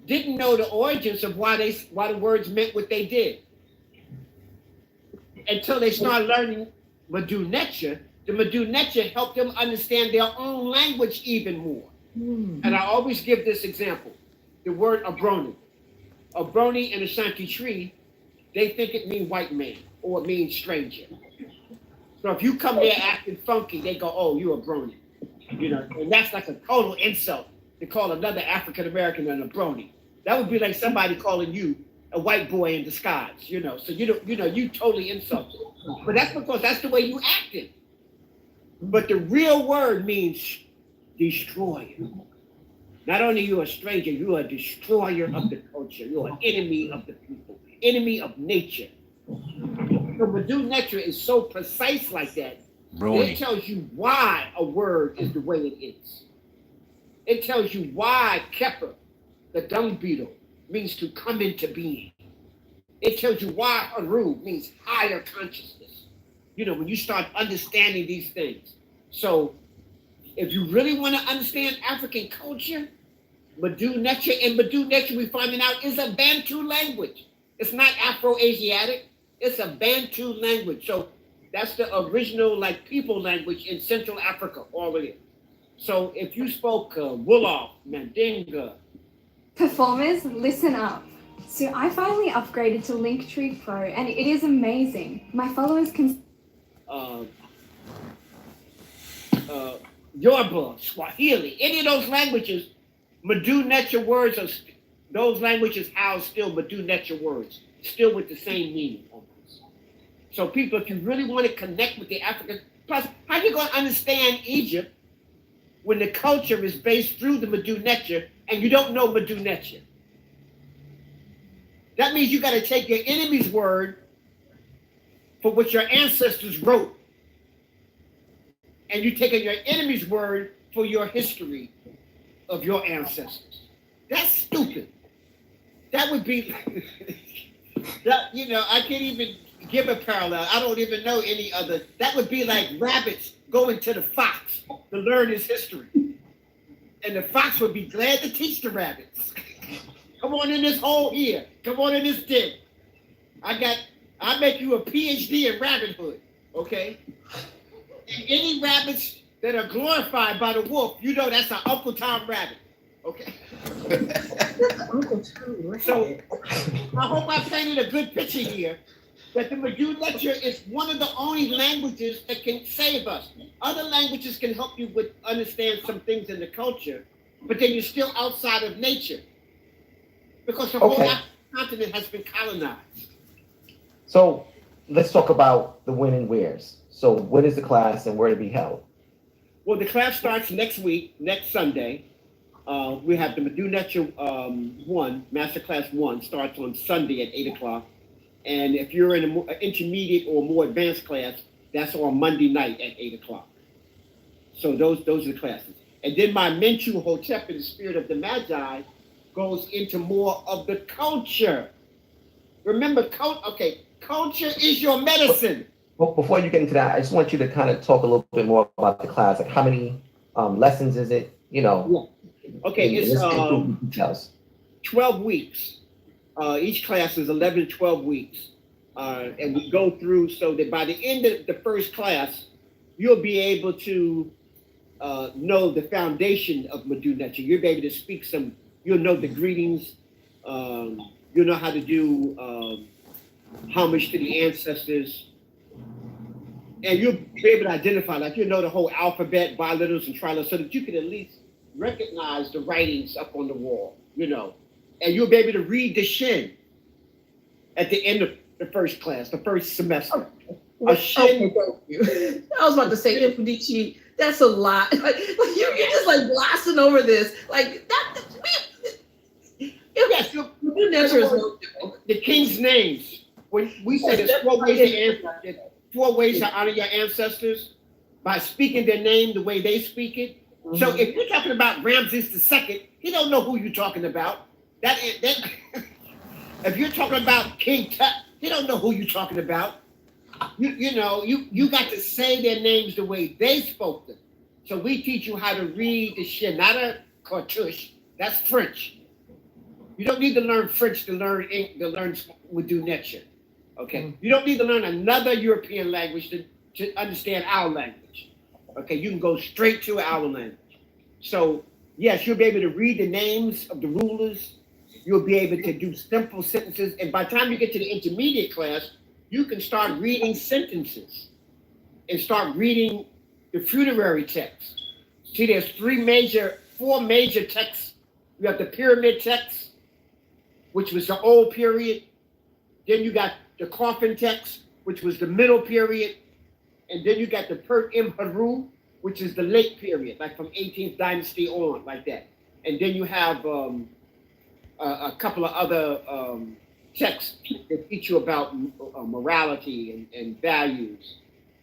didn't know the origins of why the words meant what they did. Until they started learning Madu Nature, the Madu Nature helped them understand their own language even more. And I always give this example, the word Abroni. Abroni in Ashanti Tree, they think it means white man or it means stranger. So if you come there acting funky, they go, oh, you a brony. You know, and that's like a total insult to call another African American an Abroni. That would be like somebody calling you a white boy in disguise, you know. So you totally insulted. But that's because that's the way you acted. But the real word means destroyer. Not only you a stranger, you are a destroyer of the culture. You're an enemy of the people, enemy of nature. So Madu Nature is so precise like that. It tells you why a word is the way it is. It tells you why Kepper, the dung beetle, means to come into being. It tells you why Haru means higher consciousness. You know, when you start understanding these things. So if you really want to understand African culture, Madu Nature, and Madu Nature we're finding out is a Bantu language. It's not Afro-Asiatic, it's a Bantu language. So that's the original like people language in Central Africa, all of it. So if you spoke Wolof, Mandinga. Performers, listen up. So I finally upgraded to Linktree Pro and it is amazing. My followers can... Yoruba, Swahili, any of those languages, Madu Nature words are, those languages house still Madu Nature words, still with the same meaning almost. So people, if you really want to connect with the African, plus how you going to understand Egypt when the culture is based through the Madu Nature and you don't know Madu Nature? That means you got to take your enemy's word for what your ancestors wrote. And you're taking your enemy's word for your history of your ancestors. That's stupid. That would be, that, you know, I can't even give a parallel. I don't even know any other. That would be like rabbits going to the fox to learn his history. And the fox would be glad to teach the rabbits. Come on in this hole here. Come on in this den. I make you a PhD in rabbithood, okay? And any rabbits that are glorified by the wolf, you know that's an Uncle Tom rabbit, okay? Uncle Tom rabbit. So I hope I painted a good picture here that the Madu Nature is one of the only languages that can save us. Other languages can help you with understand some things in the culture, but then you're still outside of nature because the whole continent has been colonized. So let's talk about the when and wheres. So when is the class and where to be held? Well, the class starts next week, next Sunday. We have the Madu Nature 1, Master Class 1, starts on Sunday at 8 o'clock. And if you're in an intermediate or more advanced class, that's on Monday night at 8 o'clock. So those are the classes. And then my Menchu Hotep in the Spirit of the Magi goes into more of the culture. Remember, culture is your medicine. Well, before you get into that, I just want you to kind of talk a little bit more about the class. Like how many lessons is it? You know. Yeah. Okay, it's 12 weeks. Each class is 11 to 12 weeks. And we go through so that by the end of the first class, you'll be able to know the foundation of Madu Nature. You'll be able to speak you'll know the greetings. You'll know how to do homage to the ancestors. And you'll be able to identify, like, you know the whole alphabet, bilitters and trilers, so that you can at least recognize the writings up on the wall, and you'll be able to read the shin at the end of the first class, the first semester. A shin. Okay, thank you. I was about to say Infudici. That's a lot. Like, you're just like glossing over this. Like that. Yes, the king's names. When we say there's 4 ways to honor your ancestors by speaking their name the way they speak it. Mm-hmm. So if you're talking about Ramses II, he don't know who you're talking about. That if you're talking about King Tut, he don't know who you're talking about. You got to say their names the way they spoke them. So we teach you how to read the shin, not a cartouche. That's French. You don't need to learn French to learn Wudu Netcher. Okay. Mm-hmm. You don't need to learn another European language to understand our language. Okay. You can go straight to our language. So yes, you'll be able to read the names of the rulers. You'll be able to do simple sentences. And by the time you get to the intermediate class, you can start reading sentences and start reading the funerary text. See, there's 4 major texts. You have the pyramid text, which was the old period. Then you got the coffin text, which was the middle period. And then you got the Pert Imheru, which is the late period, like from 18th dynasty on, like that. And then you have a couple of other texts that teach you about morality and values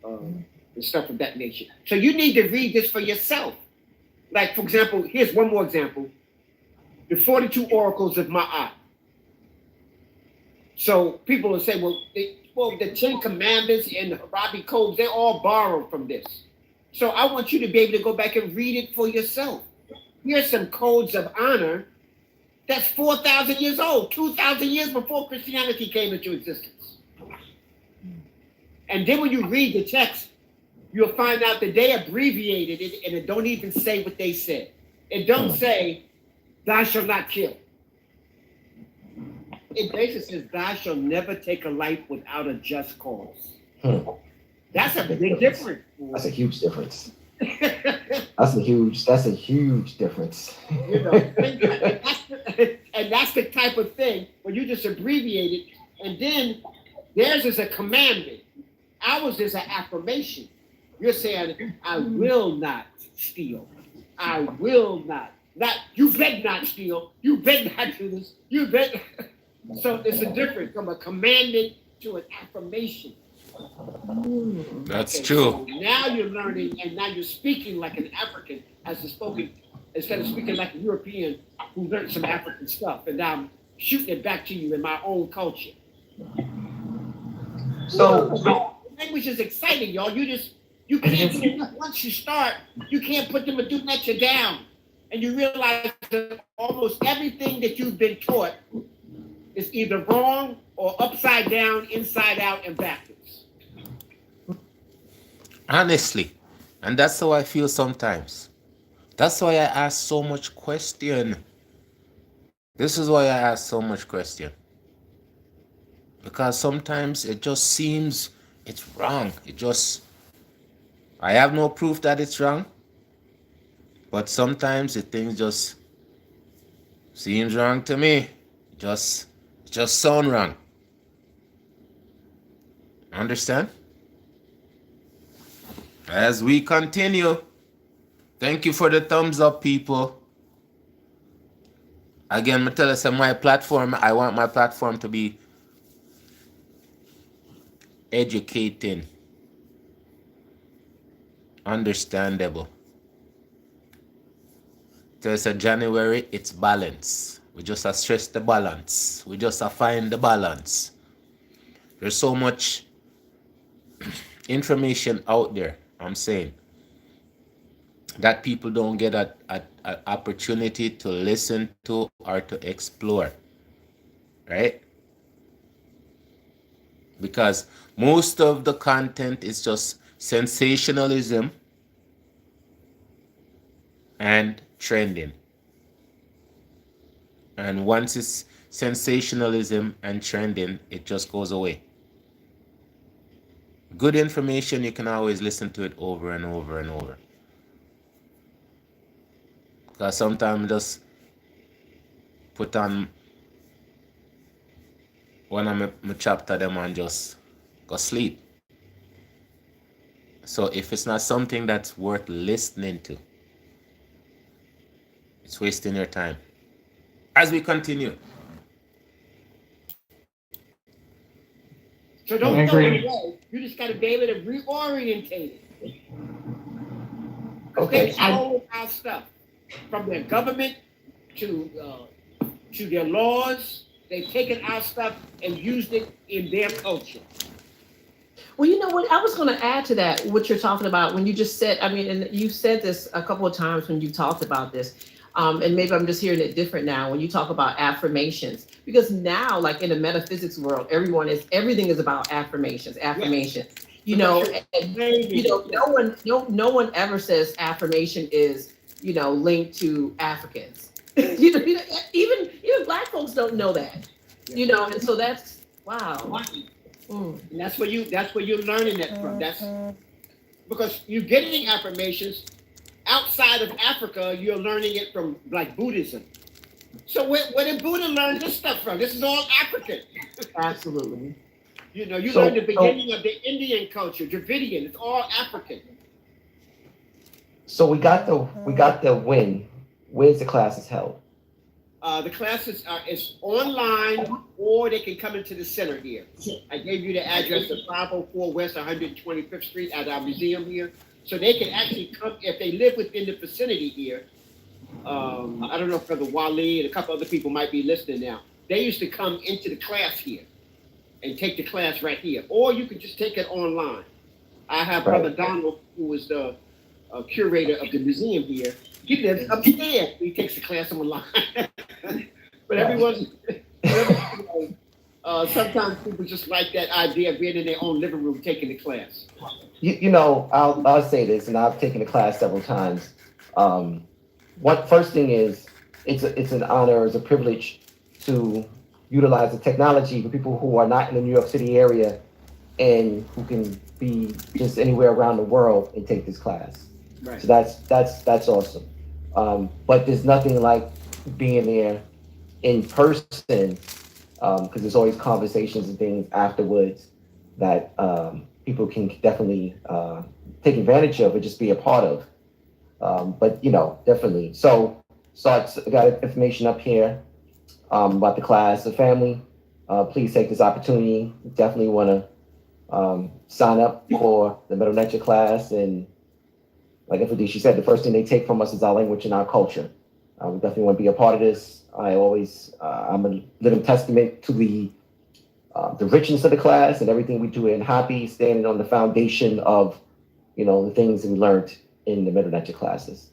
and stuff of that nature. So you need to read this for yourself. Like, for example, here's one more example. The 42 oracles of Ma'at. So people will say, well, the 10 Commandments and the Arabic codes, they all borrowed from this. So I want you to be able to go back and read it for yourself. Here's some codes of honor that's 4,000 years old, 2,000 years before Christianity came into existence. And then when you read the text, you'll find out that they abbreviated it and it don't even say what they said. It don't say, thou shalt not kill. It basically says, thou shalt never take a life without a just cause. That's a big difference. That's a huge difference. That's a huge difference. And that's the type of thing where you just abbreviate it, and then theirs is a commandment. Ours is an affirmation. You're saying, I will not steal. I will not. You better not steal. You better not do this. You better. So it's a difference from a commandment to an affirmation. That's true. So now you're learning, and now you're speaking like an African instead of speaking like a European who learned some African stuff, and now I'm shooting it back to you in my own culture. So language is exciting, y'all. You can't once you start, you can't put the Wudu Netcher down, and you realize that almost everything that you've been taught is either wrong or upside down, inside out, and backwards. Honestly, and that's how I feel sometimes. That's why I ask so much question. This is why I ask so much question. Because sometimes it just seems it's wrong. I have no proof that it's wrong. But sometimes the thing just seems wrong to me. Just sound wrong. Understand? As we continue, thank you for the thumbs up, people. Again, I tell us my platform, I want my platform to be educating, understandable. So it's a January, it's balance. We just stress the balance. We just find the balance. There's so much information out there, I'm saying, that people don't get an opportunity to listen to or to explore, right? Because most of the content is just sensationalism and trending. And once it's sensationalism and trending, it just goes away. Good information, you can always listen to it over and over and over. Because sometimes just put on one of my chapter them and just go sleep. So if it's not something that's worth listening to, it's wasting your time. As we continue. So don't throw it away. You just got to be able to reorientate it. Okay. They stole our stuff from their government to their laws. They've taken our stuff and used it in their culture. Well, you know what? I was going to add to that what you're talking about when you just said, I mean, and you said this a couple of times when you talked about this. And maybe I'm just hearing it different now when you talk about affirmations, because now, like in the metaphysics world, everything is about affirmations. Yes. You know, and, you know, no one ever says affirmation is, you know, linked to Africans. you know, even Black folks don't know that, you know, and so that's wow. And that's where you're learning that from. That's because you're getting affirmations outside of Africa. You're learning it from like Buddhism. So where did Buddha learn this stuff from? This is all African. Absolutely. You know, you learn the beginning of the Indian culture, Dravidian. It's all African. So we got the win. Where's the classes held? The classes is online, or they can come into the center here. I gave you the address of 504 West 125th Street at our museum here. So they can actually come if they live within the vicinity here. I don't know if Brother Wally and a couple other people might be listening now. They used to come into the class here and take the class right here, or you can just take it online. I have Brother Donald, who was the curator of the museum here. He lives upstairs. He takes the class online. But everyone, sometimes people just like that idea of being in their own living room taking the class. You know, I'll say this, and I've taken the class several times. First thing is, it's an honor, it's a privilege to utilize the technology for people who are not in the New York City area and who can be just anywhere around the world and take this class. Right. So that's awesome. But there's nothing like being there in person, because there's always conversations and things afterwards that people can definitely take advantage of or just be a part of. But you know, definitely. So I got information up here about the class, the family. Please take this opportunity. Definitely want to sign up for the Middle Lecture class. And like Infodishi said, the first thing they take from us is our language and our culture. We definitely want to be a part of this. I'm a living testament to the richness of the class and everything we do in Happy, standing on the foundation of, you know, the things that we learned in the Middle Lecture classes.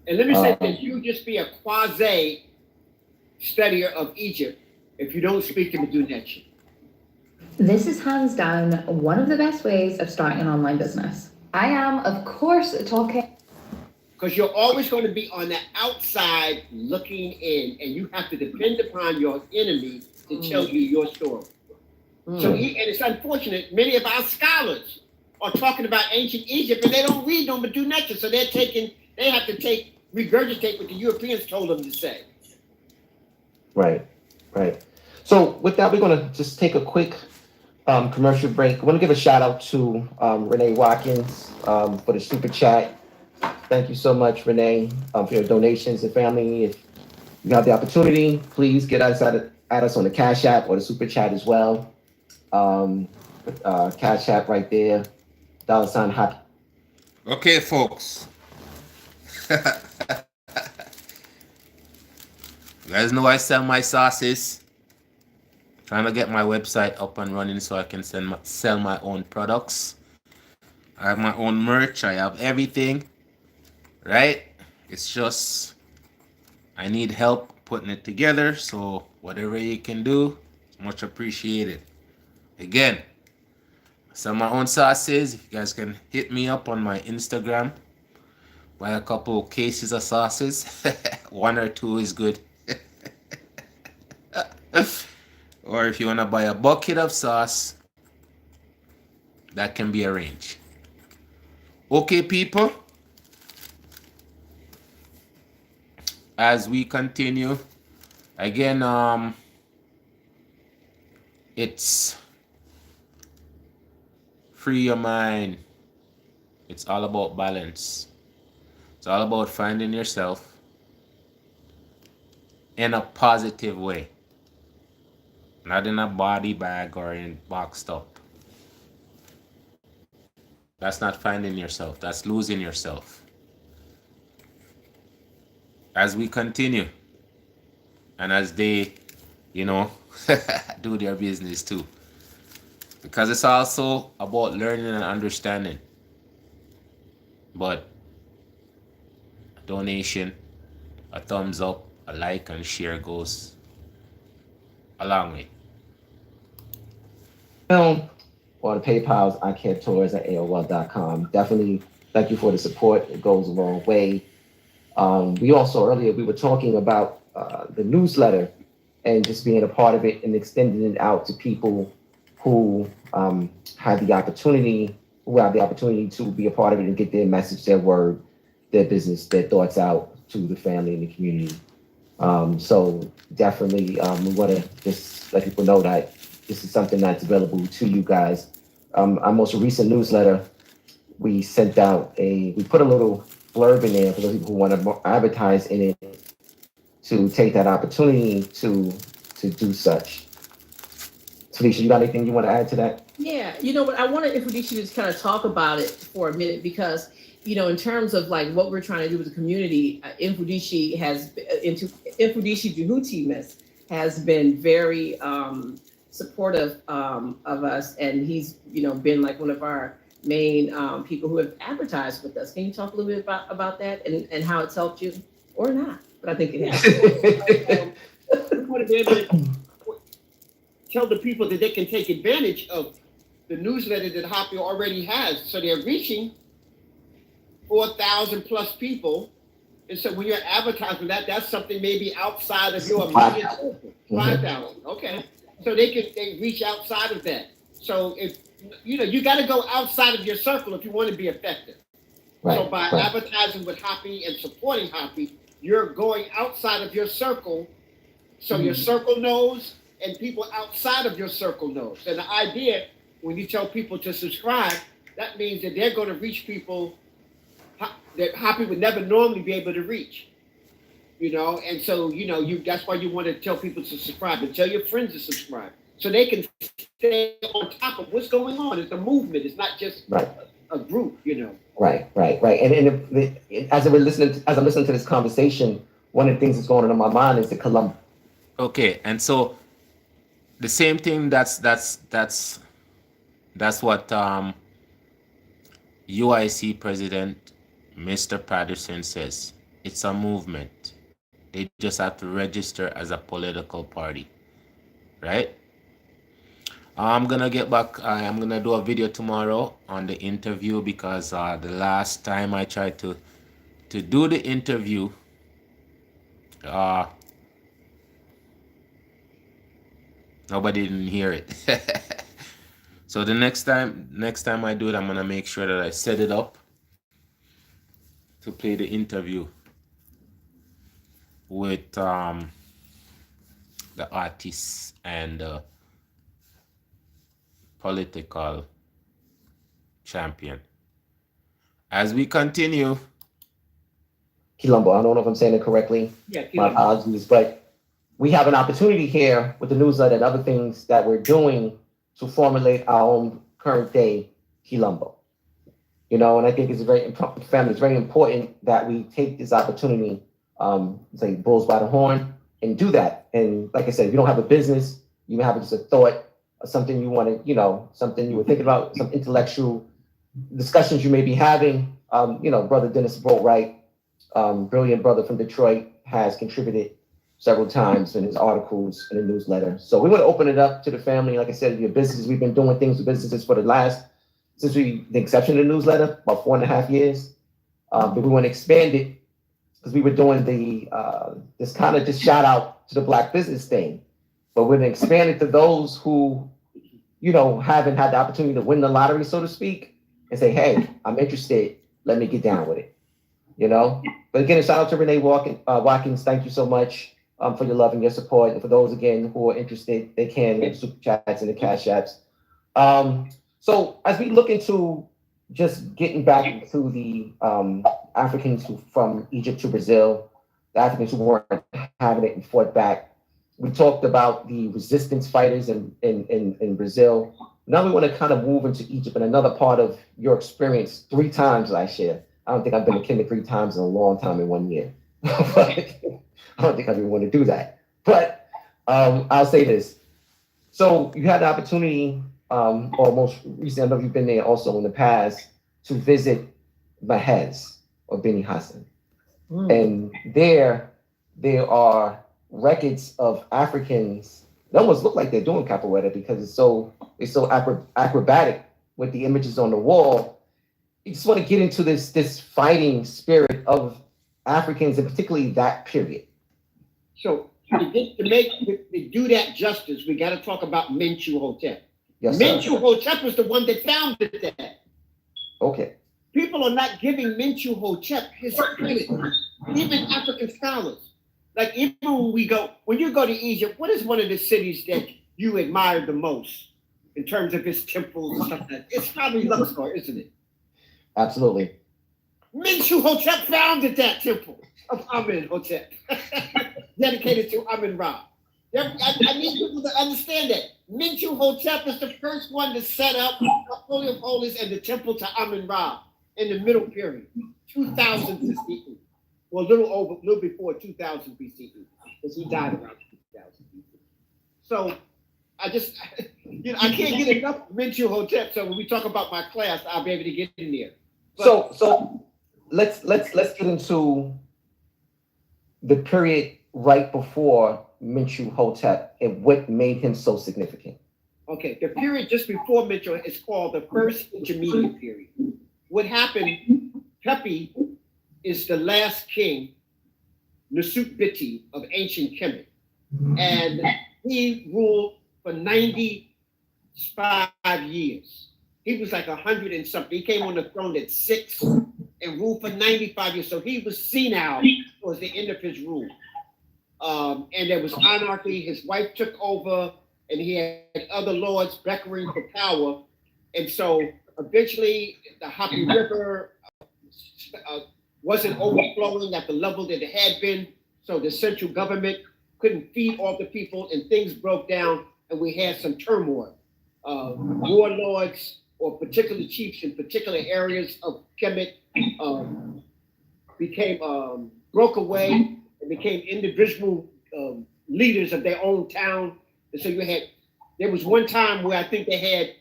And let me say that you just be a quasi studier of Egypt if you don't speak the Medu Neter. This is hands down one of the best ways of starting an online business. I am, of course, talking. Because you're always going to be on the outside looking in, and you have to depend upon your enemy to tell you your story. So, and it's unfortunate, many of our scholars are talking about ancient Egypt, and they don't read no Medu Neter, so they have to regurgitate what the Europeans told them to say. Right. So with that, we're going to just take a quick commercial break. I want to give a shout out to Renee Watkins for the super chat. Thank you so much, Renee, for your donations and family. If you have the opportunity, please get us at us on the Cash App or the super chat as well. Cash App right there, $ Happy. Okay, folks. You guys know I sell my sauces. Trying to get my website up and running so I can sell my own products. I have my own merch. I have everything. Right? It's just I need help putting it together. So whatever you can do, it's much appreciated. Again, I sell my own sauces. If you guys can hit me up on my Instagram, buy a couple cases of sauces. 1 or 2 is good. Or if you want to buy a bucket of sauce, that can be arranged. Okay, people. as we continue, again, it's free your mind. It's all about balance. It's all about finding yourself in a positive way, not in a body bag or in boxed up. That's not finding yourself. That's losing yourself. As we continue, and as they, do their business too. Because it's also about learning and understanding. But a donation, a thumbs up, a like, and share goes a long way. Film or the PayPal's iCareTours@AOL.com. Definitely thank you for the support. It goes a long way. We also earlier we were talking about the newsletter and just being a part of it and extending it out to people who have the opportunity to be a part of it and get their message, their word, their business, their thoughts out to the family and the community. So definitely we want to just let people know that this is something that's available to you guys. Our most recent newsletter, we put a little blurb in there for those people who want to advertise in it to take that opportunity to do such. Felicia, you got anything you want to add to that? Yeah, you know what, I want to introduce you to just kind of talk about it for a minute because, in terms of like what we're trying to do with the community, Mfudishi Juhutimus has been very supportive of us, and he's, been like one of our main people who have advertised with us. Can you talk a little bit about that and how it's helped you or not? But I think it has. We want to be able to tell the people that they can take advantage of the newsletter that Happy already has. So they're reaching 4,000 plus people. And so when you're advertising that's something maybe outside of your immediate circle. 5,000, okay. So they reach outside of that. So if, you got to go outside of your circle if you want to be effective. Right, so by advertising with Happy and supporting Happy, you're going outside of your circle. So your circle knows and people outside of your circle knows. And the idea, when you tell people to subscribe, that means that they're going to reach people that Happy would never normally be able to reach. And so, that's why you want to tell people to subscribe and tell your friends to subscribe so they can stay on top of what's going on. It's a movement. It's not just a group, Right. And as I'm listening to this conversation, one of the things that's going on in my mind is the Columbus. Okay, and so the same thing. That's what UIC President Mr. Patterson says. It's a movement. They just have to register as a political party, right? I'm gonna get back. I'm gonna do a video tomorrow on the interview because the last time I tried to do the interview, nobody didn't hear it. So the next time I do it, I'm gonna make sure that I set it up to play the interview with the artists and political champion. As we continue, Quilombo, I don't know if I'm saying it correctly. Yeah, my apologies, but we have an opportunity here with the newsletter and other things that we're doing to formulate our own current day Quilombo. And I think it's very important, family. It's very important that we take this opportunity, say bulls by the horn, and do that. And like I said, if you don't have a business, you have just a thought, or something you want to, something you were thinking about, some intellectual discussions you may be having. Brother Dennis Boatwright, brilliant brother from Detroit, has contributed several times in his articles in the newsletter. So we want to open it up to the family. Like I said, your businesses, we've been doing things with businesses for since the inception of the newsletter, about 4.5 years. But we want to expand it because we were doing this kind of just shout out to the Black business thing. But we're going to expand it to those who, haven't had the opportunity to win the lottery, so to speak, and say, hey, I'm interested. Let me get down with it. you know. But again, shout out to Renee Watkins. Thank you so much for your love and your support. And for those, again, who are interested, they can get the super chats and the cash apps. So as we look into just getting back to the Africans from Egypt to Brazil, the Africans who weren't having it and fought back, we talked about the resistance fighters in Brazil. Now we want to kind of move into Egypt and another part of your experience 3 times last year. I don't think I've been to Kenya 3 times in a long time in 1 year. But I don't think I even want to do that. But I'll say this. So you had the opportunity, or most recently, I know you've been there also in the past, to visit Mahez or Beni Hassan. And there are records of Africans. They almost look like they're doing capoeira because it's so acrobatic with the images on the wall. You just want to get into this fighting spirit of Africans, and particularly that period. So to do that justice, we got to talk about Menchu Hotep. Yes, sir. Menchu Hotep was the one that founded that. Okay. People are not giving Menchu Hotep his credit. Even African scholars. Like even when you go to Egypt, what is one of the cities that you admire the most in terms of its temples and stuff like that? It's probably Luxor, isn't it? Absolutely. Menchu Hotep founded that temple of Amen Hotep, dedicated to Amen Ra. I need people to understand that. Menchu Hotep is the first one to set up the Holy of Holies and the temple to Amen Ra in the middle period, 2000 BCE. Well, a little before 2000 BCE, because he died around 2000 BCE. So I can't get enough Menchu Hotep. So when we talk about my class, I'll be able to get in there. But, so let's get into the period right before Menchu Hotep and what made him so significant. Okay, the period just before Menchu is called the first intermediate period. What happened, Pepi is the last king, Nusut Biti of ancient Kemet. And he ruled for 95 years. He was like 100 and something. He came on the throne at 6 and ruled for 95 years. So he was senile towards the end of his rule. And there was anarchy. His wife took over and he had other lords beckoning for power. And so eventually the Happy River wasn't overflowing at the level that it had been. So the central government couldn't feed all the people and things broke down and we had some turmoil. Warlords or particular chiefs in particular areas of Kemet broke away and became individual leaders of their own town. And so there was one time where I think they had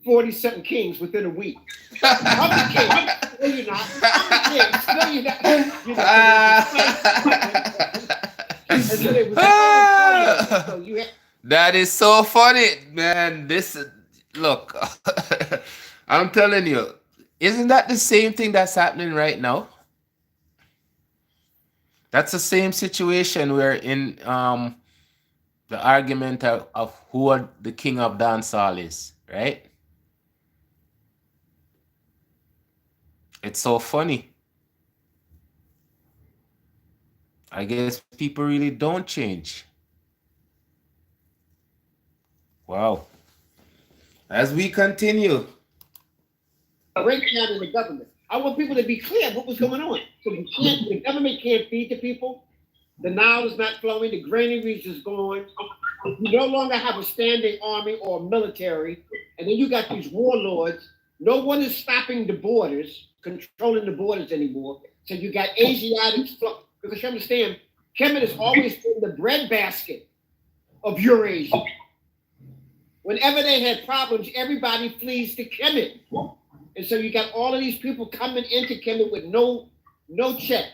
40-something kings within a week. I'm the king. No, you're not. I'm the king. No, you're not. That is so funny, man. Look, I'm telling you, isn't that the same thing that's happening right now? That's the same situation where in the argument of who the king of dancehall is, right? It's so funny. I guess people really don't change. Wow. As we continue. Breakdown in the government. I want people to be clear what was going on. So the government can't feed the people. The Nile is not flowing. The granaries is gone. You no longer have a standing army or military. And then you got these warlords. No one is stopping the borders, controlling the borders anymore. So you got Asiatics. Because you understand, Kemet has always been the breadbasket of Eurasia. Whenever they had problems, everybody flees to Kemet. And so you got all of these people coming into Kemet with no check.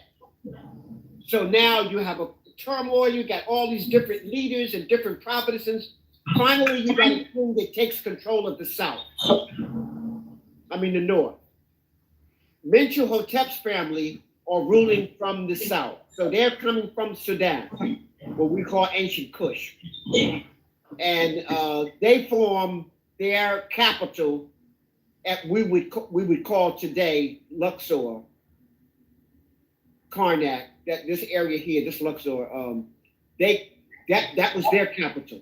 So now you have a turmoil, you got all these different leaders and different provinces. Finally, you got a king that takes control of the south. The north. Menchu Hotep's family are ruling from the south. So they're coming from Sudan, what we call ancient Kush. And they form their capital at we would call today Luxor. Karnak, that this area here, this Luxor, that was their capital.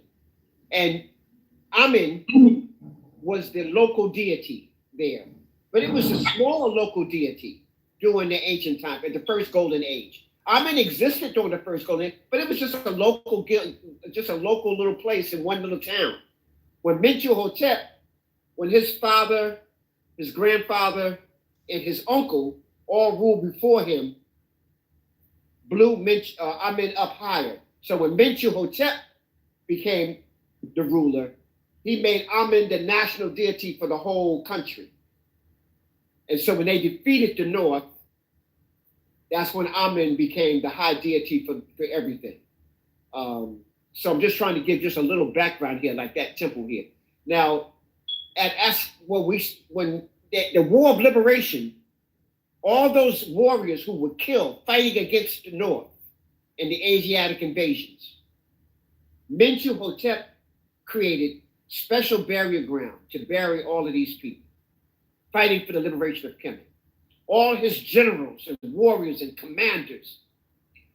And Amen was the local deity there. But it was a smaller local deity during the ancient time, at the first golden age. Amen existed during the first golden age, but it was just a local little place in one little town. When Mentuhotep, when his father, his grandfather, and his uncle all ruled before him, blew Amen up higher. So when Mentuhotep became the ruler, he made Amen the national deity for the whole country. And so when they defeated the North, that's when Amen became the high deity for everything. So I'm just trying to give just a little background here, like that temple here. Now, when the War of Liberation, all those warriors who were killed fighting against the North in the Asiatic invasions, Mentuhotep created special burial ground to bury all of these people fighting for the liberation of Kemet. All his generals and warriors and commanders,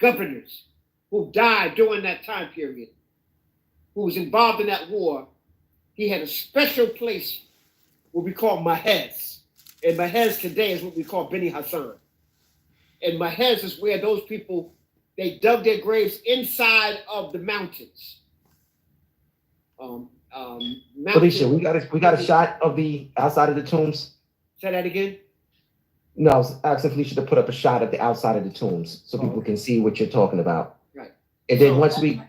governors who died during that time period, who was involved in that war, he had a special place, what we call Mahez. And Mahez today is what we call Beni Hassan. And Mahez is where those people, they dug their graves inside of the mountains. Felicia, we got a shot of the outside of the tombs. Say that again? No, I was asking Felicia to put up a shot of the outside of the tombs so people can see what you're talking about. Right. And then once we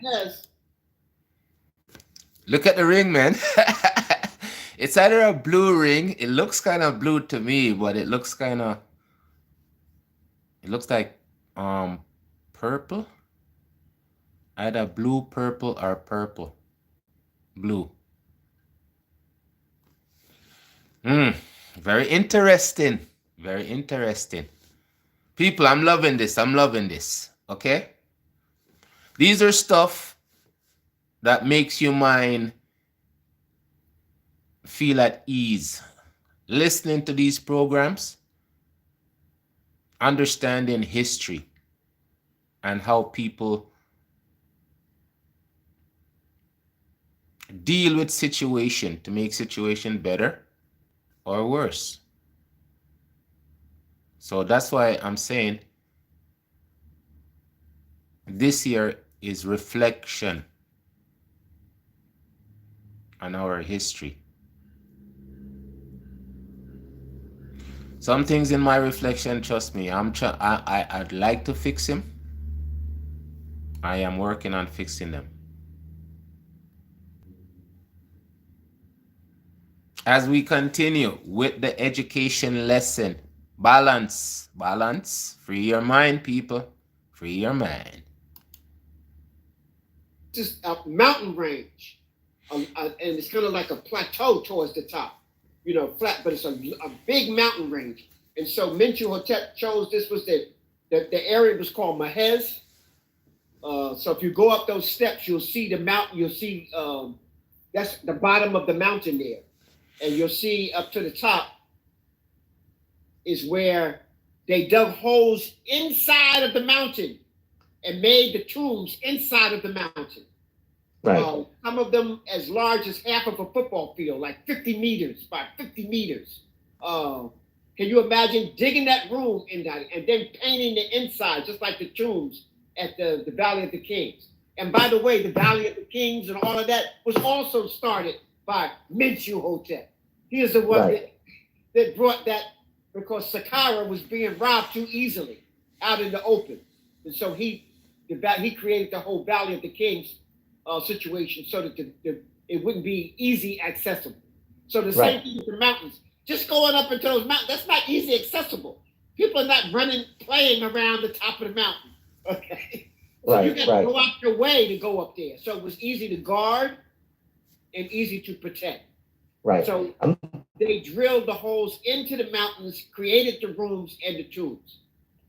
look at the ring, man. It's either a blue ring. It looks kind of blue to me, but it looks like purple. Either blue, purple, or purple. Blue. Very interesting. Very interesting. People, I'm loving this. I'm loving this. Okay? These are stuff that makes your mind feel at ease. Listening to these programs, understanding history and how people deal with situation to make situation better or worse. So that's why I'm saying this year is reflection on our history. Some things in my reflection, trust me, I'd like to fix them. I am working on fixing them. As we continue with the education lesson, balance, free your mind, people, free your mind. Just a mountain range, and it's kind of like a plateau towards the top, flat, but it's a big mountain range. And so Mentuhotep chose, this was the area was called Mahez. So if you go up those steps, you'll see the mountain, you'll see, that's the bottom of the mountain there. And you'll see up to the top is where they dug holes inside of the mountain and made the tombs inside of the mountain. Right. Some of them as large as half of a football field, like 50 meters by 50 meters. Can you imagine digging that room in that and then painting the inside, just like the tombs at the Valley of the Kings? And by the way, the Valley of the Kings and all of that was also started by Mentuhotep. He is the one that brought that, because Saqqara was being robbed too easily out in the open. And so he created the whole Valley of the Kings situation so that it wouldn't be easy accessible. So the same thing with the mountains. Just going up into those mountains, that's not easy accessible. People are not playing around the top of the mountain. Okay. So you got to go out your way to go up there. So it was easy to guard and easy to protect. Right. So they drilled the holes into the mountains, created the rooms and the tombs.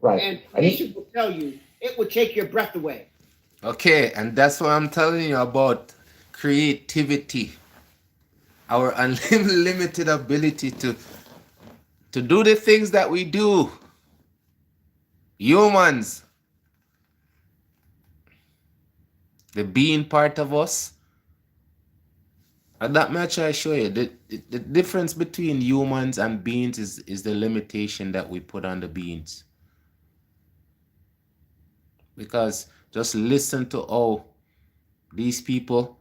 Right. And Felicia will tell you, it will take your breath away. Okay, and that's what I'm telling you about creativity. Our unlimited ability to do the things that we do. Humans, the being part of us. And that much I show you. The difference between humans and beings is the limitation that we put on the beings. Because just listen to how these people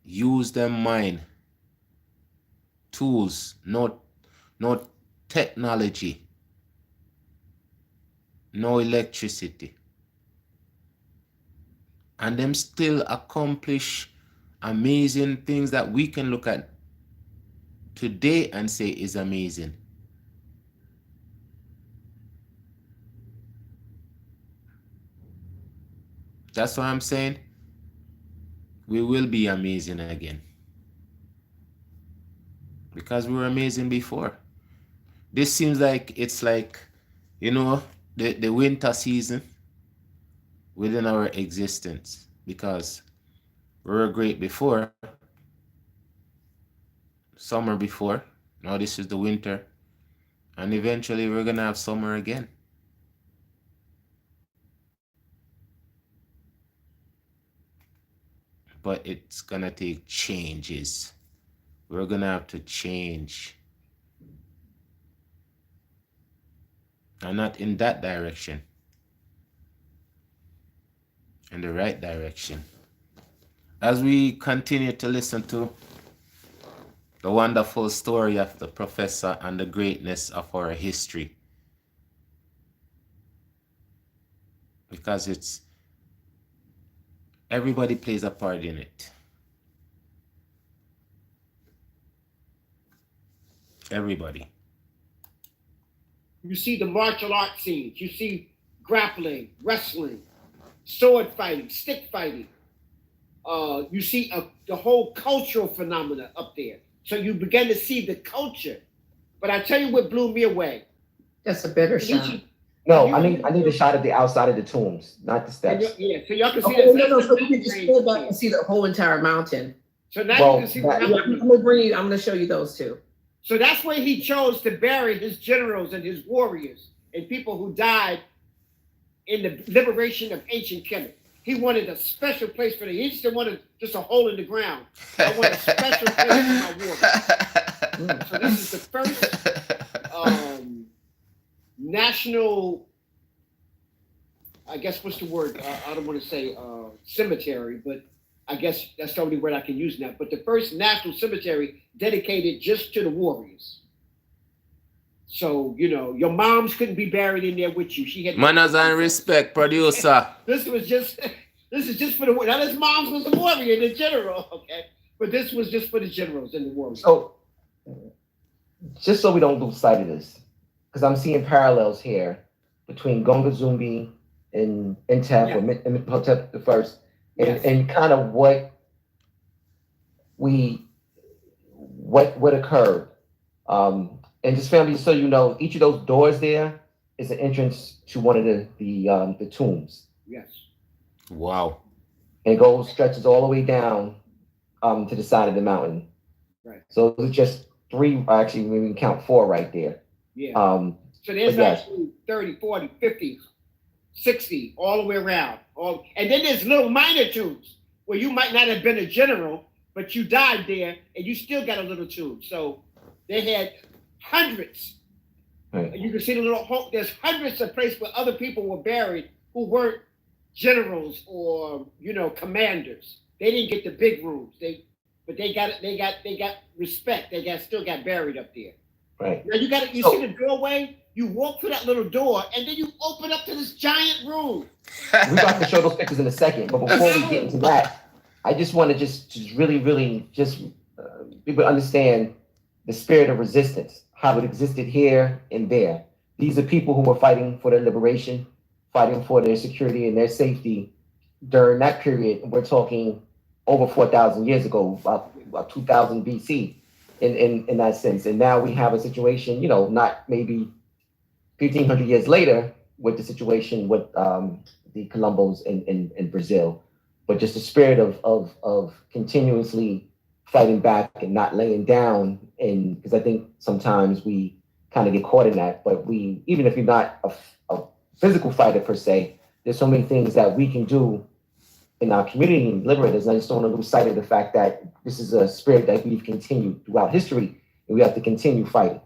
use their mind, tools, no technology, no electricity, and them still accomplish amazing things that we can look at today and say is amazing. That's why I'm saying we will be amazing again, because we were amazing before. This seems like it's like, you know, the winter season within our existence, because we were great before, summer before, now this is the winter, and eventually we're gonna have summer again. But it's gonna take changes. We're gonna have to change, and not in that direction, in the right direction. As we continue to listen to the wonderful story of the professor and the greatness of our history, because it's everybody plays a part in it. Everybody. You see the martial art scenes. You see grappling, wrestling, sword fighting, stick fighting. You see the whole cultural phenomena up there. So you begin to see the culture. But I tell you what blew me away. That's a better shot. No, I need a shot of the outside of the tombs, not the steps. Yeah, so y'all can see Okay, no, so you can just pull back and see the whole entire mountain. So now you can see I'm gonna show you those two. So that's where he chose to bury his generals and his warriors and people who died in the liberation of ancient Kemet. He wanted a special place for them. He just didn't want just a hole in the ground. I want a special place for my warriors. So this is the first national, I guess, what's the word? I don't want to say cemetery, but I guess that's the only word I can use now. But the first national cemetery dedicated just to the warriors. So, you know, your moms couldn't be buried in there with you. She had manners and respect, producer. This is just for the, now this moms was the warrior, the general, okay? But this was just for the generals and the warriors. So, just so we don't lose sight of this, because I'm seeing parallels here between Gonga Zumbi and Intef or Imhotep the First, and kind of what occurred. And just family, so you know, each of those doors there is an entrance to one of the tombs. Yes. Wow. And it stretches all the way down to the side of the mountain. Right. So it's just three, actually we can count four right there. Yeah. So there's actually 30, 40, 50, 60, all the way around. And then there's little minor tombs where you might not have been a general, but you died there and you still got a little tomb. So they had hundreds. Right. You can see the little hole. There's hundreds of places where other people were buried who weren't generals or, you know, commanders. They didn't get the big rooms. But they got respect. They still got buried up there. Right. Now you see the doorway. You walk through that little door, and then you open up to this giant room. We're about to show those pictures in a second, but before we get into that, I just want to just really people understand the spirit of resistance, how it existed here and there. These are people who were fighting for their liberation, fighting for their security and their safety during that period. We're talking over 4,000 years ago, about 2000 BC in that sense. And now we have a situation, you know, not maybe 1,500 years later with the situation with the Colombos in Brazil, but just the spirit of continuously fighting back and not laying down. And because I think sometimes we kind of get caught in that. But we, even if you're not a physical fighter per se, there's so many things that we can do in our community and liberate us. And I just don't want to lose sight of the fact that this is a spirit that we've continued throughout history, and we have to continue fighting.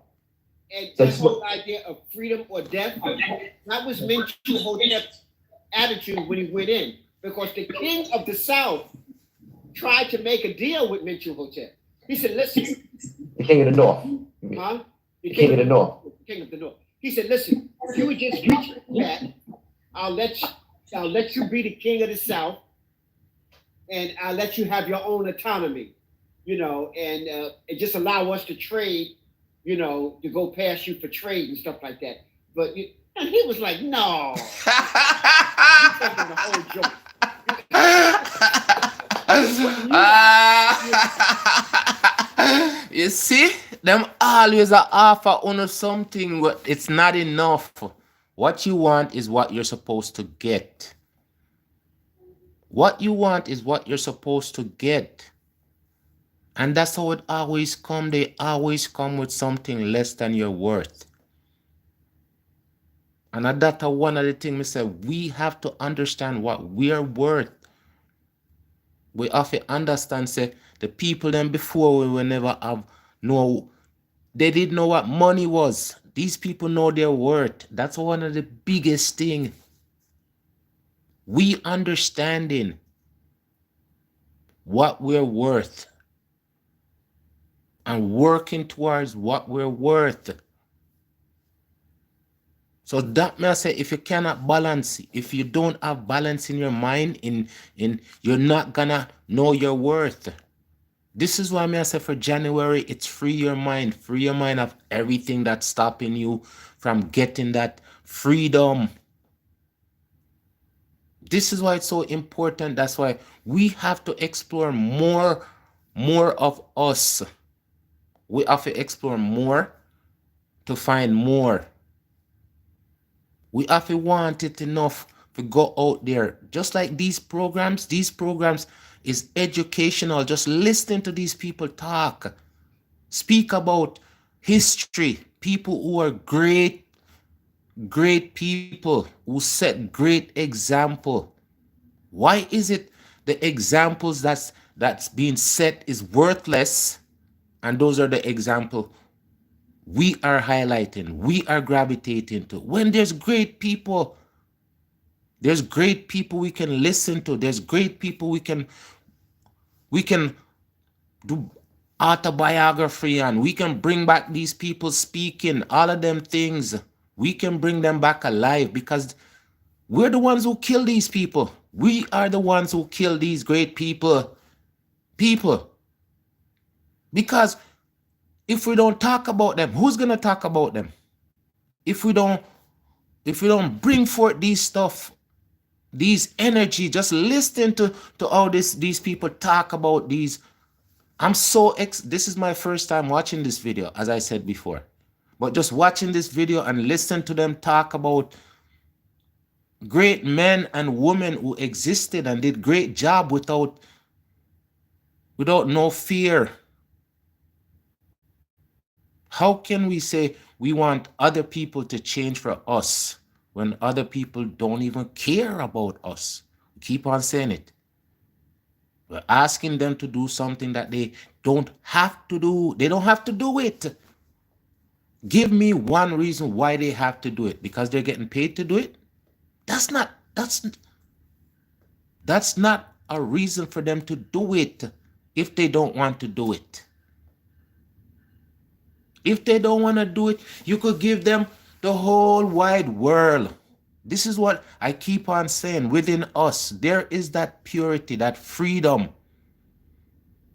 And the whole idea of freedom or death, that was Mentuhotep's attitude when he went in, because the king of the South tried to make a deal with Mentuhotep. He said, listen. The king of the North. Huh? The king of the North. King of the North. He said, listen, if you would just reach that, I'll let you be the king of the South, and I'll let you have your own autonomy, and just allow us to trade, to go past you for trade and stuff like that. But and he was like, no. He's taking the whole joke. You see, them always are offer on something, but it's not enough. What you want is what you're supposed to get. What you want is what you're supposed to get. And that's how it always come. They always come with something less than your worth. And that's one of the things we said, we have to understand what we're worth. We have to understand, say, the people then before we will never have they didn't know what money was. These people know their worth. That's one of the biggest things. We understanding what we're worth and working towards what we're worth. So that may say, if you cannot balance, if you don't have balance in your mind, you're not gonna know your worth. This is why I say for January, it's free your mind of everything that's stopping you from getting that freedom. This is why it's so important. That's why we have to explore more of us. We have to explore more to find more. We have to want it enough to go out there. Just like these programs is educational. Just listening to these people talk. Speak about history. People who are great people who set great example. Why is it the examples that's being set is worthless, and those are the example we are highlighting, we are gravitating to? When there's great people we can listen to, there's great people we can do autobiography and we can bring back these people speaking, all of them things. We can bring them back alive because we're the ones who kill these people. We are the ones who kill these great people. Because if we don't talk about them, who's gonna talk about them? If we don't bring forth these stuff, these energy, just listening to all these people talk about these. This is my first time watching this video, as I said before. But just watching this video and listen to them talk about great men and women who existed and did great job without no fear. How can we say we want other people to change for us when other people don't even care about us? We keep on saying it. We're asking them to do something that they don't have to do. They don't have to do it. Give me one reason why they have to do it. Because they're getting paid to do it? That's not a reason for them to do it if they don't want to do it. If they don't want to do it, you could give them the whole wide world. This is what I keep on saying. Within us, there is that purity, that freedom.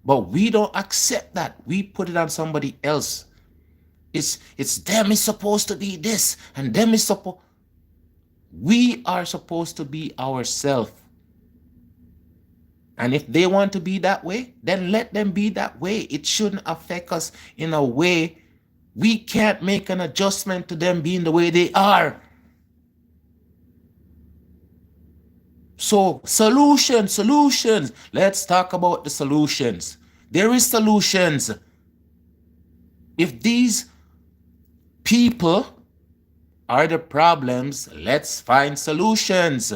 But we don't accept that. We put it on somebody else. It's them is supposed to be this, and them is supposed. We are supposed to be ourselves. And if they want to be that way, then let them be that way. It shouldn't affect us in a way. We can't make an adjustment to them being the way they are. So solutions. Let's talk about the solutions. There is solutions. If these People are the problems. Let's find solutions.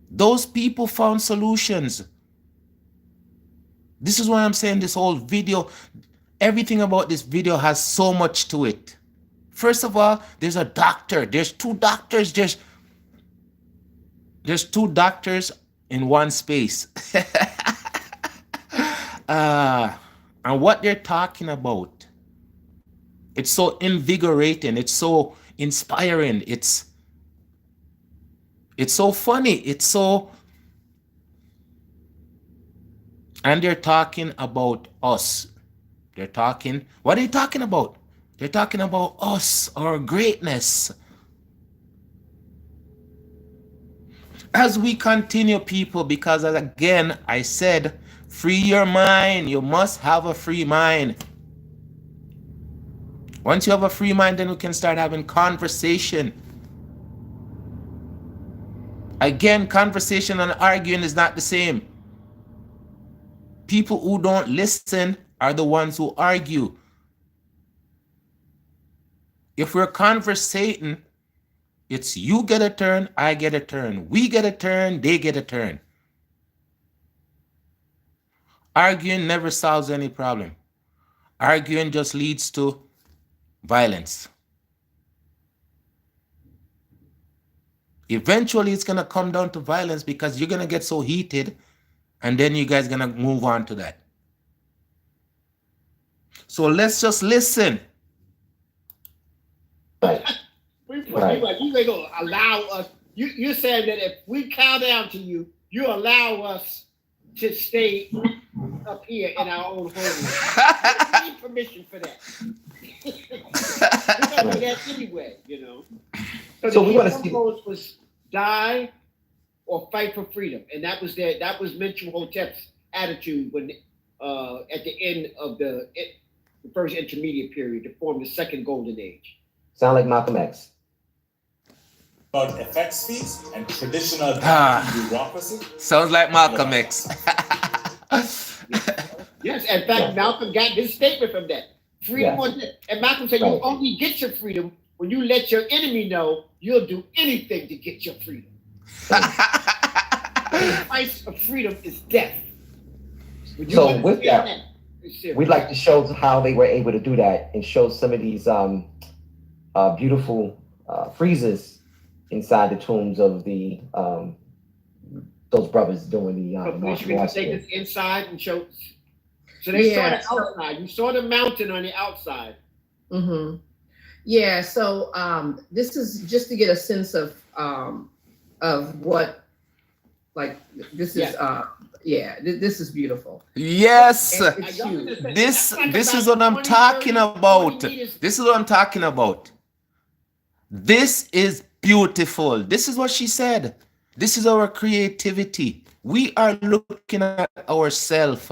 Those people found solutions. This is why I'm saying this whole video, everything about this video has so much to it. First of all, there's a doctor. There's two doctors. There's two doctors in one space. And what they're talking about, it's so invigorating. It's so inspiring. It's so funny. It's so... And they're talking about us. They're talking... What are they talking about? They're talking about us, our greatness. As we continue, people, because again, I said, free your mind. You must have a free mind. Once you have a free mind, then we can start having conversation. Again, conversation and arguing is not the same. People who don't listen are the ones who argue. If we're conversating, it's you get a turn, I get a turn. We get a turn, they get a turn. Arguing never solves any problem. Arguing just leads to violence. Eventually, it's going to come down to violence because you're going to get so heated, and then you guys are going to move on to that. So let's just listen. You're going to allow us. You're saying that if we cow down to you, you allow us to stay up here in our own home. We need permission for that. We don't do that anyway, you know. So we want to see was die or fight for freedom, and that was Menchu Hotep's attitude when at the end of the first intermediate period to form the second golden age. Sound like Malcolm X. About FX fees and traditional bureaucracy. Sounds like Malcolm X. Yes, in fact, Malcolm got his statement from that. Freedom was it. And Malcolm said, you only get your freedom when you let your enemy know you'll do anything to get your freedom. The price of freedom is death. So with that, we'd like to show how they were able to do that and show some of these beautiful friezes inside the tombs of the those brothers doing the you can take this inside and show. So they saw the outside. You saw the mountain on the outside. Mm-hmm. Yeah. So this is just to get a sense of what, like, this is. This is beautiful. Yes, huge. This is what I'm talking about. This is what I'm talking about. This is beautiful. This is what she said. This is our creativity. We are looking at ourselves.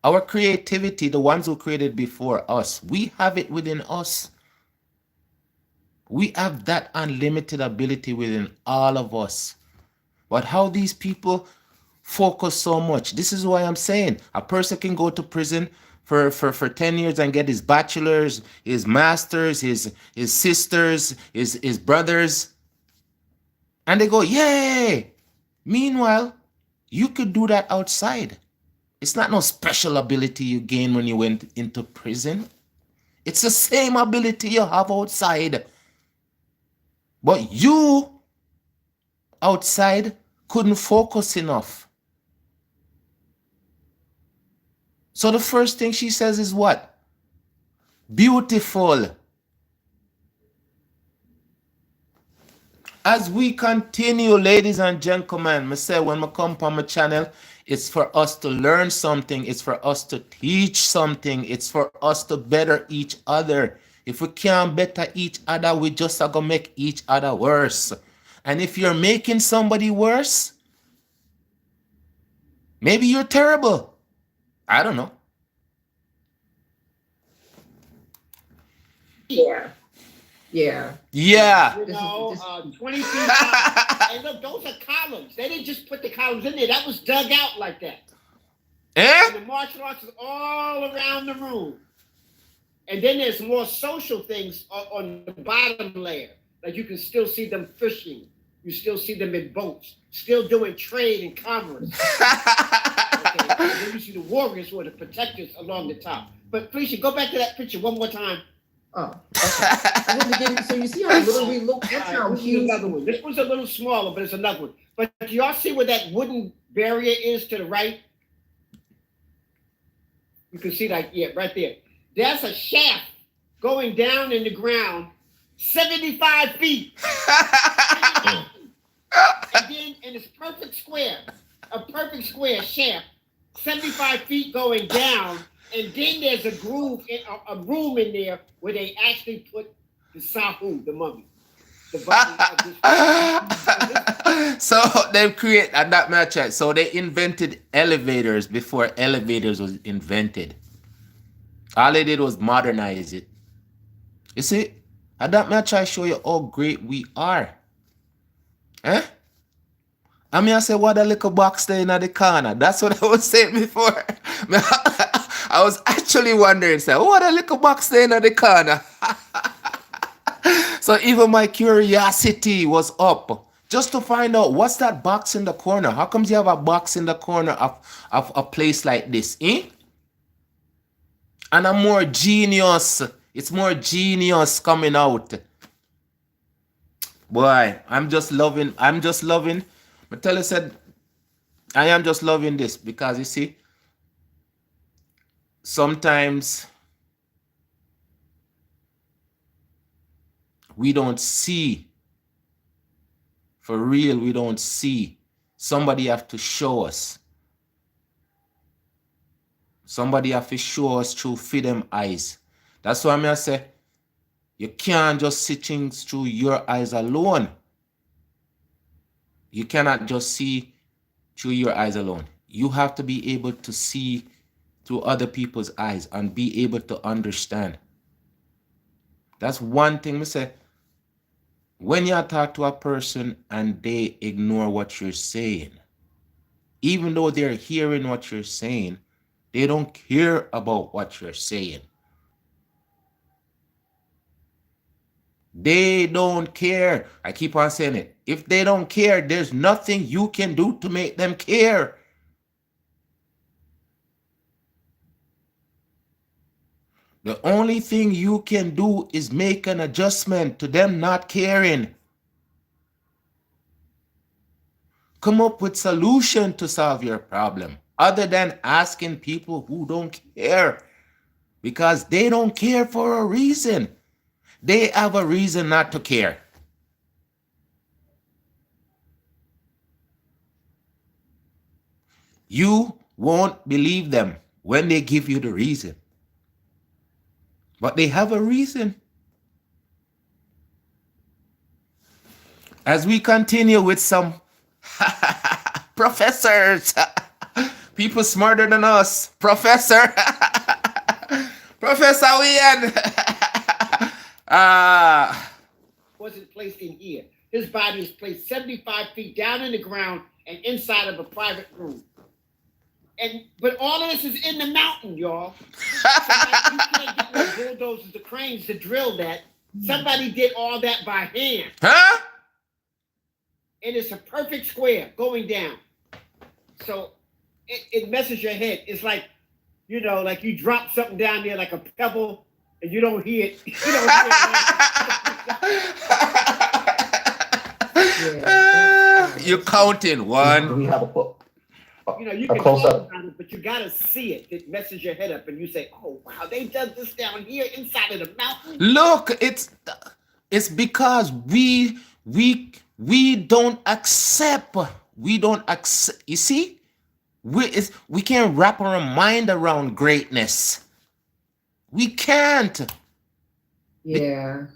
Our creativity, the ones who created before us, we have it within us. We have that unlimited ability within all of us. But how these people focus so much. This is why I'm saying a person can go to prison for 10 years and get his bachelor's, his master's, his sisters, his brothers. And they go, yay! Meanwhile, you could do that outside. It's not no special ability you gain when you went into prison. It's the same ability you have outside. But you outside couldn't focus enough. So the first thing she says is what? Beautiful. As we continue, ladies and gentlemen, I say when I come on my channel, it's for us to learn something. It's for us to teach something. It's for us to better each other. If we can't better each other, we just are going to make each other worse. And if you're making somebody worse, maybe you're terrible. I don't know. Yeah. Yeah. Yeah. You know, 20 feet high. And look, those are columns. They didn't just put the columns in there. That was dug out like that. Eh? And the martial arts is all around the room. And then there's more social things on the bottom layer. Like you can still see them fishing. You still see them in boats, still doing trade and commerce. Okay. And then you see the warriors or the protectors along the top. But Felicia, go back to that picture one more time. Oh, okay. So you see how little we look. That's how huge. Another one. This one's a little smaller, but it's another one. But do y'all see where that wooden barrier is to the right? You can see that, yeah, right there. That's a shaft going down in the ground 75 feet. And then in this perfect square, a perfect square shaft, 75 feet going down. And then there's a groove, a room in there where they actually put the Sahu, the mummy. The body of this. So they create at that match. So they invented elevators before elevators was invented. All they did was modernize it. You see, at that match I show you how great we are. Eh? I mean, I say, what a little box there in the corner. That's what I was saying before. I was actually wondering, say, what a little box there in the corner. So even my curiosity was up just to find out what's that box in the corner. How comes you have a box in the corner of a place like this? Eh? And I'm more genius. It's more genius coming out. Boy, I'm just loving. Matella said, I am just loving this because you see, sometimes we don't see. For real, we don't see. Somebody have to show us. Somebody have to show us through them eyes. That's why I say, you can't just see things through your eyes alone. You cannot just see through your eyes alone. You have to be able to see through other people's eyes and be able to understand. That's one thing I say. When you talk to a person and they ignore what you're saying, even though they're hearing what you're saying, they don't care about what you're saying. They don't care. I keep on saying it. If they don't care, there's nothing you can do to make them care. The only thing you can do is make an adjustment to them not caring. Come up with solution to solve your problem other than asking people who don't care, because they don't care for a reason. They have a reason not to care. You won't believe them when they give you the reason. But they have a reason. As we continue with some professors, people smarter than us, Professor Wian. Wasn't placed in here. His body is placed 75 feet down in the ground and inside of a private room. But all of this is in the mountain, y'all. So like, you can't get no bulldozers, the cranes to drill that. Somebody did all that by hand. Huh? And it's a perfect square going down. So it messes your head. It's like, you know, like you drop something down there like a pebble and you don't hear it. You don't hear it. You're counting one. We have a you know, you can talk about it, but you gotta see it. It messes your head up, and you say, "Oh wow, they done this down here inside of the mountain." Look, it's because we don't accept. We don't accept. You see, we can't wrap our mind around greatness. We can't. Yeah.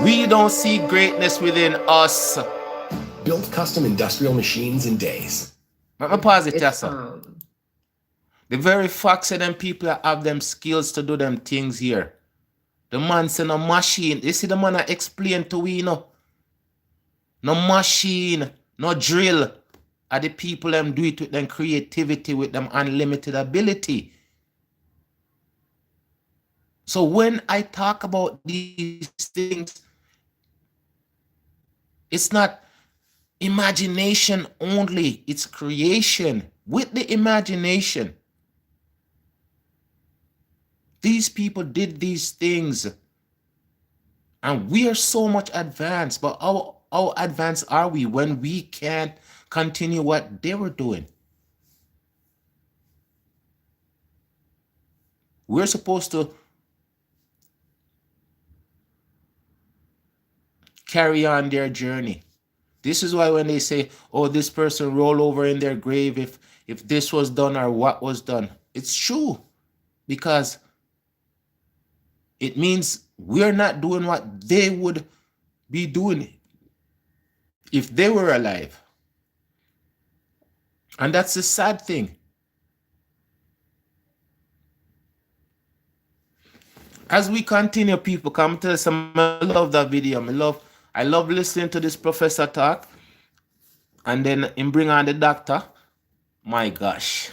We don't see greatness within us. Built custom industrial machines in days. Let me pause it, Tessa. The very fact that them people have them skills to do them things here. The man say no machine. You see the man I explain to we, no machine, no drill. Are the people them do it with them creativity, with them unlimited ability. So when I talk about these things, it's not imagination only, it's creation. With the imagination, these people did these things, and we are so much advanced. But how advanced are we when we can't continue what they were doing? We're supposed to carry on their journey. This is why when they say, oh, this person roll over in their grave if this was done or what was done, it's true, because it means we're not doing what they would be doing if they were alive. And that's the sad thing. As we continue, people come to us. I love that video. I love listening to this professor talk, and then him bring on the doctor. My gosh.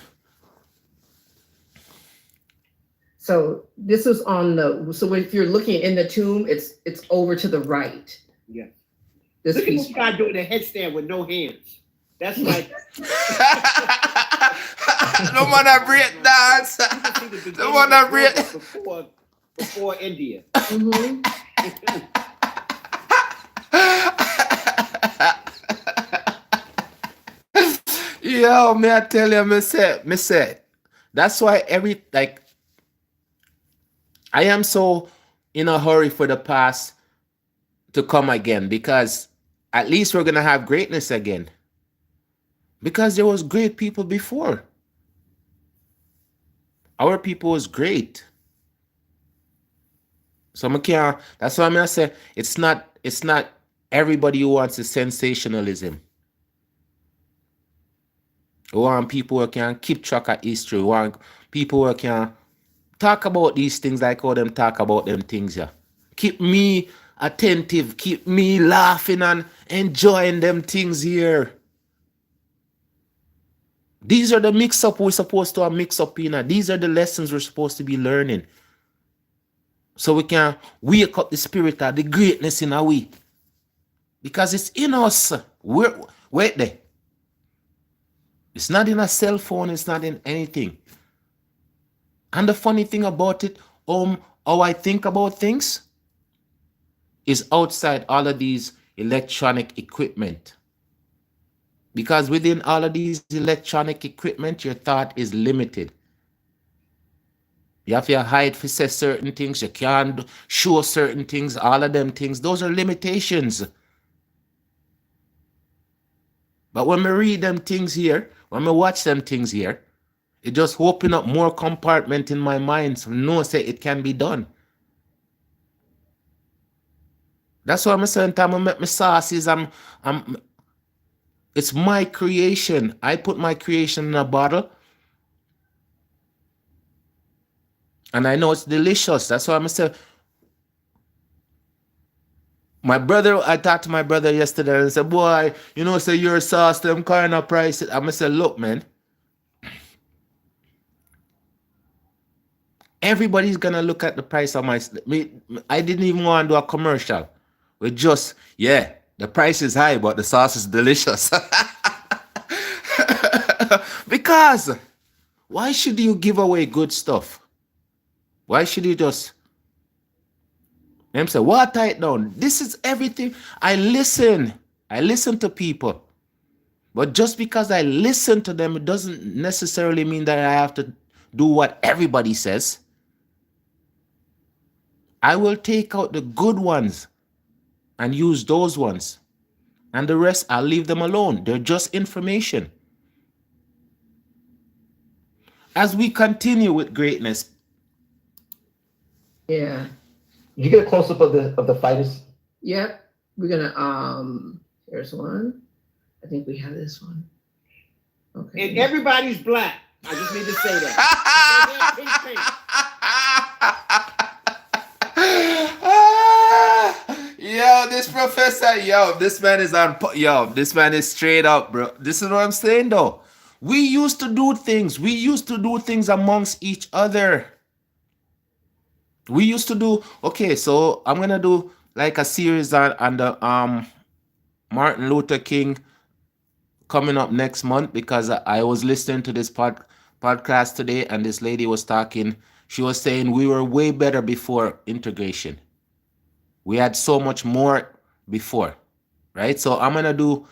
So this is on the, so if you're looking in the tomb, it's over to the right. Yeah. This Look at piece. this guy doing a headstand with no hands. That's like No man a break dance. No man a break. Before India. Yo, may I tell you, me say, that's why I am so in a hurry for the past to come again, because at least we're gonna have greatness again. Because there was great people before. Our people was great. So that's why I say it's not everybody who wants a sensationalism. We want people who can keep track of history. We want people who can talk about these things like how them talk about them things, yeah. Keep me attentive, keep me laughing and enjoying them things here. These are the mix-up we're supposed to have mix up in. These are the lessons we're supposed to be learning. So we can wake up the spirit of the greatness in our way. Because it's in us. Wait there. It's not in a cell phone, it's not in anything. And the funny thing about it, how I think about things is outside all of these electronic equipment. Because within all of these electronic equipment, your thought is limited. You have to hide for say certain things, you can't show certain things, all of them things. Those are limitations. But when we read them things here, when we watch them things here, it just open up more compartment in my mind, so no say it can be done. That's why I'm saying time I make my sauces, it's my creation. I put my creation in a bottle. And I know it's delicious. That's why I'm saying. I talked to my brother yesterday and said, boy, say your sauce, them kind of price. I'm going to say, look, man. Everybody's going to look at the price of I didn't even want to do a commercial. We just, yeah, the price is high, but the sauce is delicious. Because why should you give away good stuff? Why should you just say, water it down? This is everything. I listen to people. But just because I listen to them, it doesn't necessarily mean that I have to do what everybody says. I will take out the good ones and use those ones. And the rest, I'll leave them alone. They're just information. As we continue with greatness. Yeah. You get a close-up of the fighters? Yep. We're gonna here's one. I think we have this one. Okay. And everybody's black. I just need to say that. Yo, this professor, this man is this man is straight up, bro. This is what I'm saying though. We used to do things amongst each other. we used to do, okay, so I'm gonna do like a series on the Martin Luther King coming up next month, because I was listening to this podcast today, and this lady was talking. She was saying we were way better before integration. We had so much more before, right? So I'm gonna do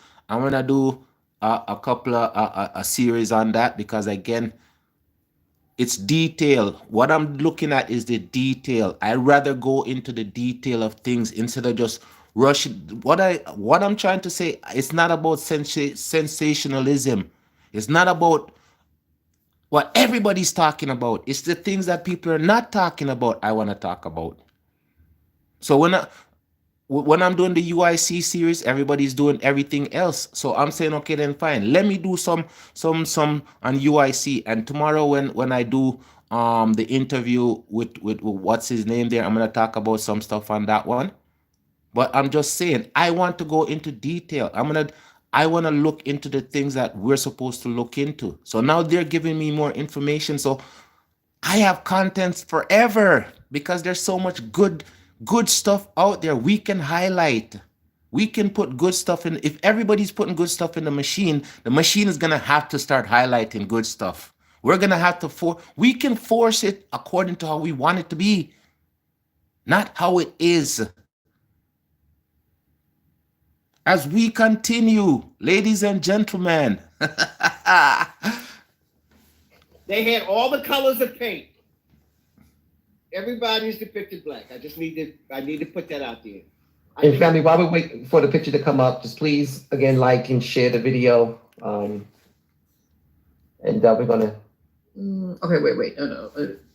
a couple of a series on that, because again, it's detail. What I'm looking at is the detail. I'd rather go into the detail of things instead of just rush. What I'm trying to say, it's not about sensationalism. It's not about what everybody's talking about. It's the things that people are not talking about I want to talk about. So when I'm doing the UIC series, everybody's doing everything else. So I'm saying, okay, then fine. Let me do some on UIC. And tomorrow when I do the interview with what's his name there, I'm gonna talk about some stuff on that one. But I'm just saying, I want to go into detail. I want to look into the things that we're supposed to look into. So now they're giving me more information. So I have contents forever, because there's so much good stuff out there we can highlight. We can put good stuff in. If everybody's putting good stuff in the machine is going to have to start highlighting good stuff. We're going to have to we can force it according to how we want it to be, not how it is. As we continue, ladies and gentlemen. They had all the colors of paint. Everybody's depicted black. I need to put that out there. And family, while we wait for the picture to come up, just please again like and share the video. And we're gonna. Okay, wait. No.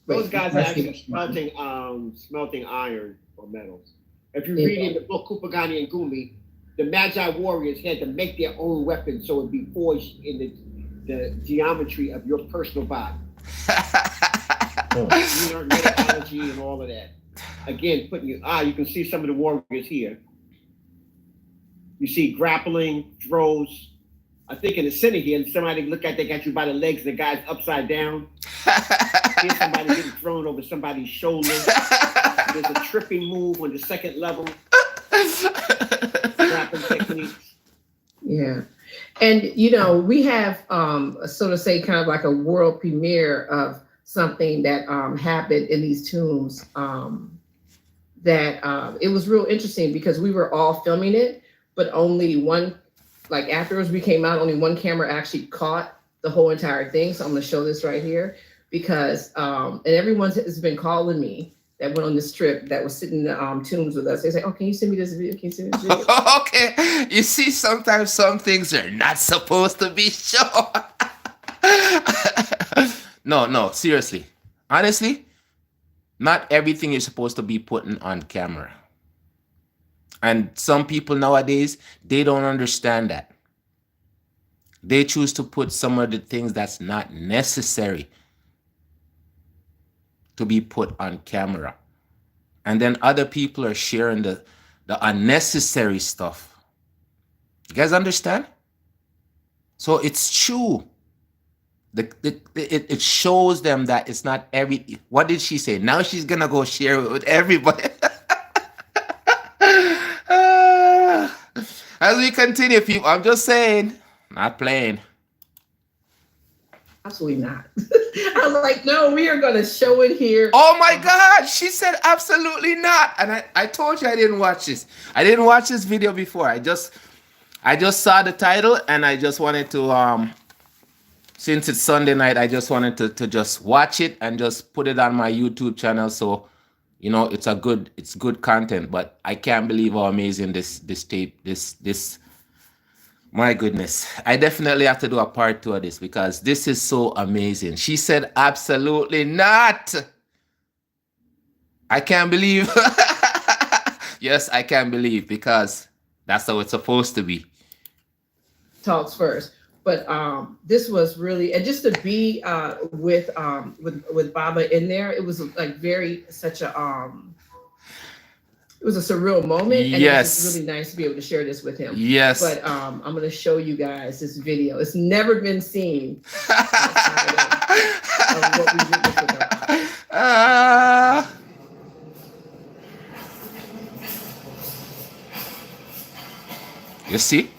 Those guys are actually smelting iron or metals. If you read in the book Kupagani and Gumi, the Magi warriors had to make their own weapons so it'd be forged in the geometry of your personal body. You learn metallurgy and all of that. Again, you can see some of the warriors here. You see grappling, throws. I think in the center here, somebody look like they got you by the legs and the guy's upside down. Here's somebody getting thrown over somebody's shoulder. There's a tripping move on the second level. Grappling techniques. Yeah. And, we have, so to say, kind of like a world premiere of something that happened in these tombs that it was real interesting, because we were all filming it, but only one, like afterwards we came out, only one camera actually caught the whole entire thing. So I'm going to show this right here, because, and everyone has been calling me that went on this trip that was sitting in the tombs with us. They say, oh, can you send me this video? Can you send me this video? Okay. You see, sometimes some things are not supposed to be shown. No, seriously. Honestly, not everything is supposed to be put on camera. And some people nowadays, they don't understand that. They choose to put some of the things that's not necessary to be put on camera. And then other people are sharing the unnecessary stuff. You guys understand? So it's true. It shows them that it's not every. What did she say? Now she's gonna go share it with everybody. As we continue, people, I'm just saying, not playing. Absolutely not. I was like, no, we are gonna show it here. Oh my God, she said absolutely not. And I told you I didn't watch this. I didn't watch this video before. I just saw the title and I just wanted to since it's Sunday night, I just wanted to just watch it and just put it on my YouTube channel. So, it's good content. But I can't believe how amazing this tape, this. My goodness, I definitely have to do a part 2 of this, because this is so amazing. She said absolutely not. I can't believe. Yes, I can't believe, because that's how it's supposed to be. Talks first. But this was really, and just to be with Baba in there, it was like it was a surreal moment. And yes. It was really nice to be able to share this with him. Yes. But I'm going to show you guys this video. It's never been seen. Of what we did with You see?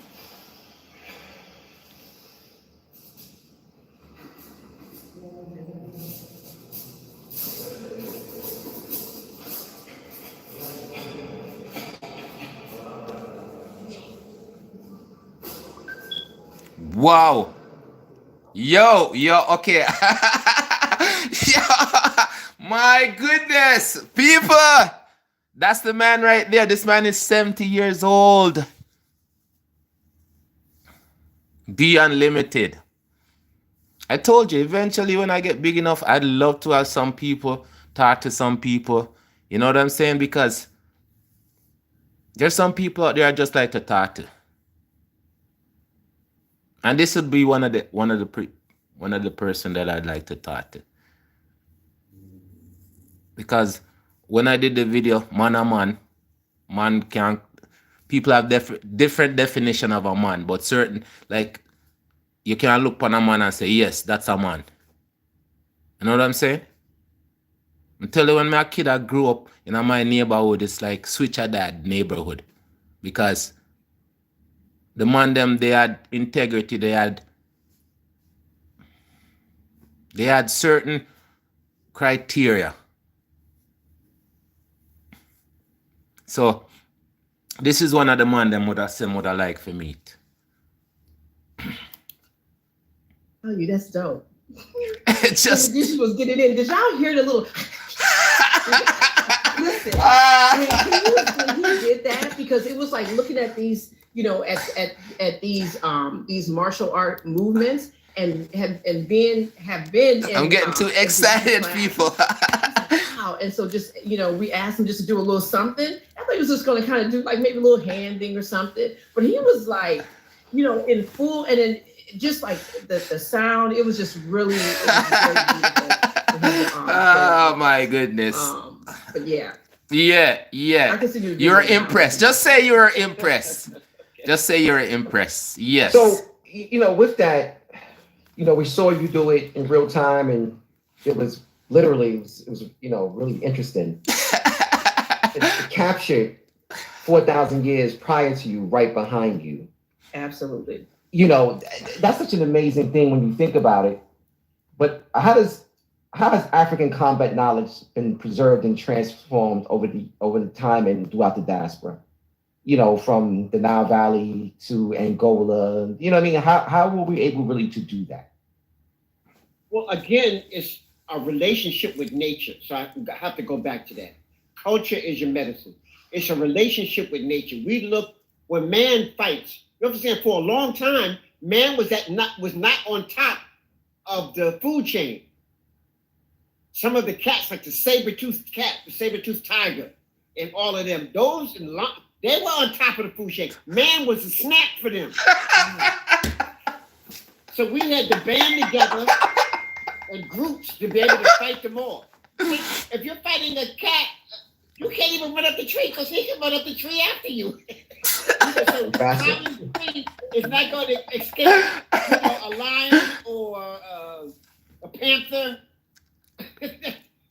Wow. Yo, okay. Yo, my goodness. People, that's the man right there. This man is 70 years old. Be unlimited. I told you, eventually when I get big enough, I'd love to have some people, talk to some people. You know what I'm saying? Because there's some people out there I just like to talk to. And this would be one of the person that I'd like to talk to. Because when I did the video, man can't, people have different definition of a man, but certain, like, you can't look upon a man and say, yes, that's a man. You know what I'm saying? I tell you, when my kid, I grew up in my neighborhood, it's like switch a dad neighborhood. Because the man them, they had integrity, they had certain criteria. So this is one of the man them would have like for meet. Oh, you, that's dope. It's just this was getting in. Did y'all hear the little? Listen, when he did that, because it was like looking at these, you know, at these martial art movements, and have been. I'm getting too excited, people. Wow. And so just, you know, we asked him just to do a little something. I thought he was just going to kind of do like maybe a little hand thing or something, but he was like, you know, in full, and then just like the sound, it was just really beautiful. Oh my goodness. But yeah. Yeah. I can see you're impressed. Just say you're impressed. Just say you're impressed. Yes. So, you know, with that, you know, we saw you do it in real time, and it was literally, it was you know, really interesting. It captured 4,000 years prior to you, right behind you. Absolutely. You know, that's such an amazing thing when you think about it. But how has African combat knowledge been preserved and transformed over the time and throughout the diaspora? You know, from the Nile Valley to Angola. You know what I mean? How were we able really to do that? Well, again, it's a relationship with nature. So I have to go back to that. Culture is your medicine. It's a relationship with nature. We look, when man fights, you understand, for a long time, man was not on top of the food chain. Some of the cats, like the saber-toothed cat, the saber-toothed tiger, and all of them, they were on top of the food chain. Man was a snack for them. So we had to band together in groups to be able to fight them all. If you're fighting a cat, you can't even run up the tree because he can run up the tree after you. So climbing the tree is not going to escape, you know, a lion or a panther.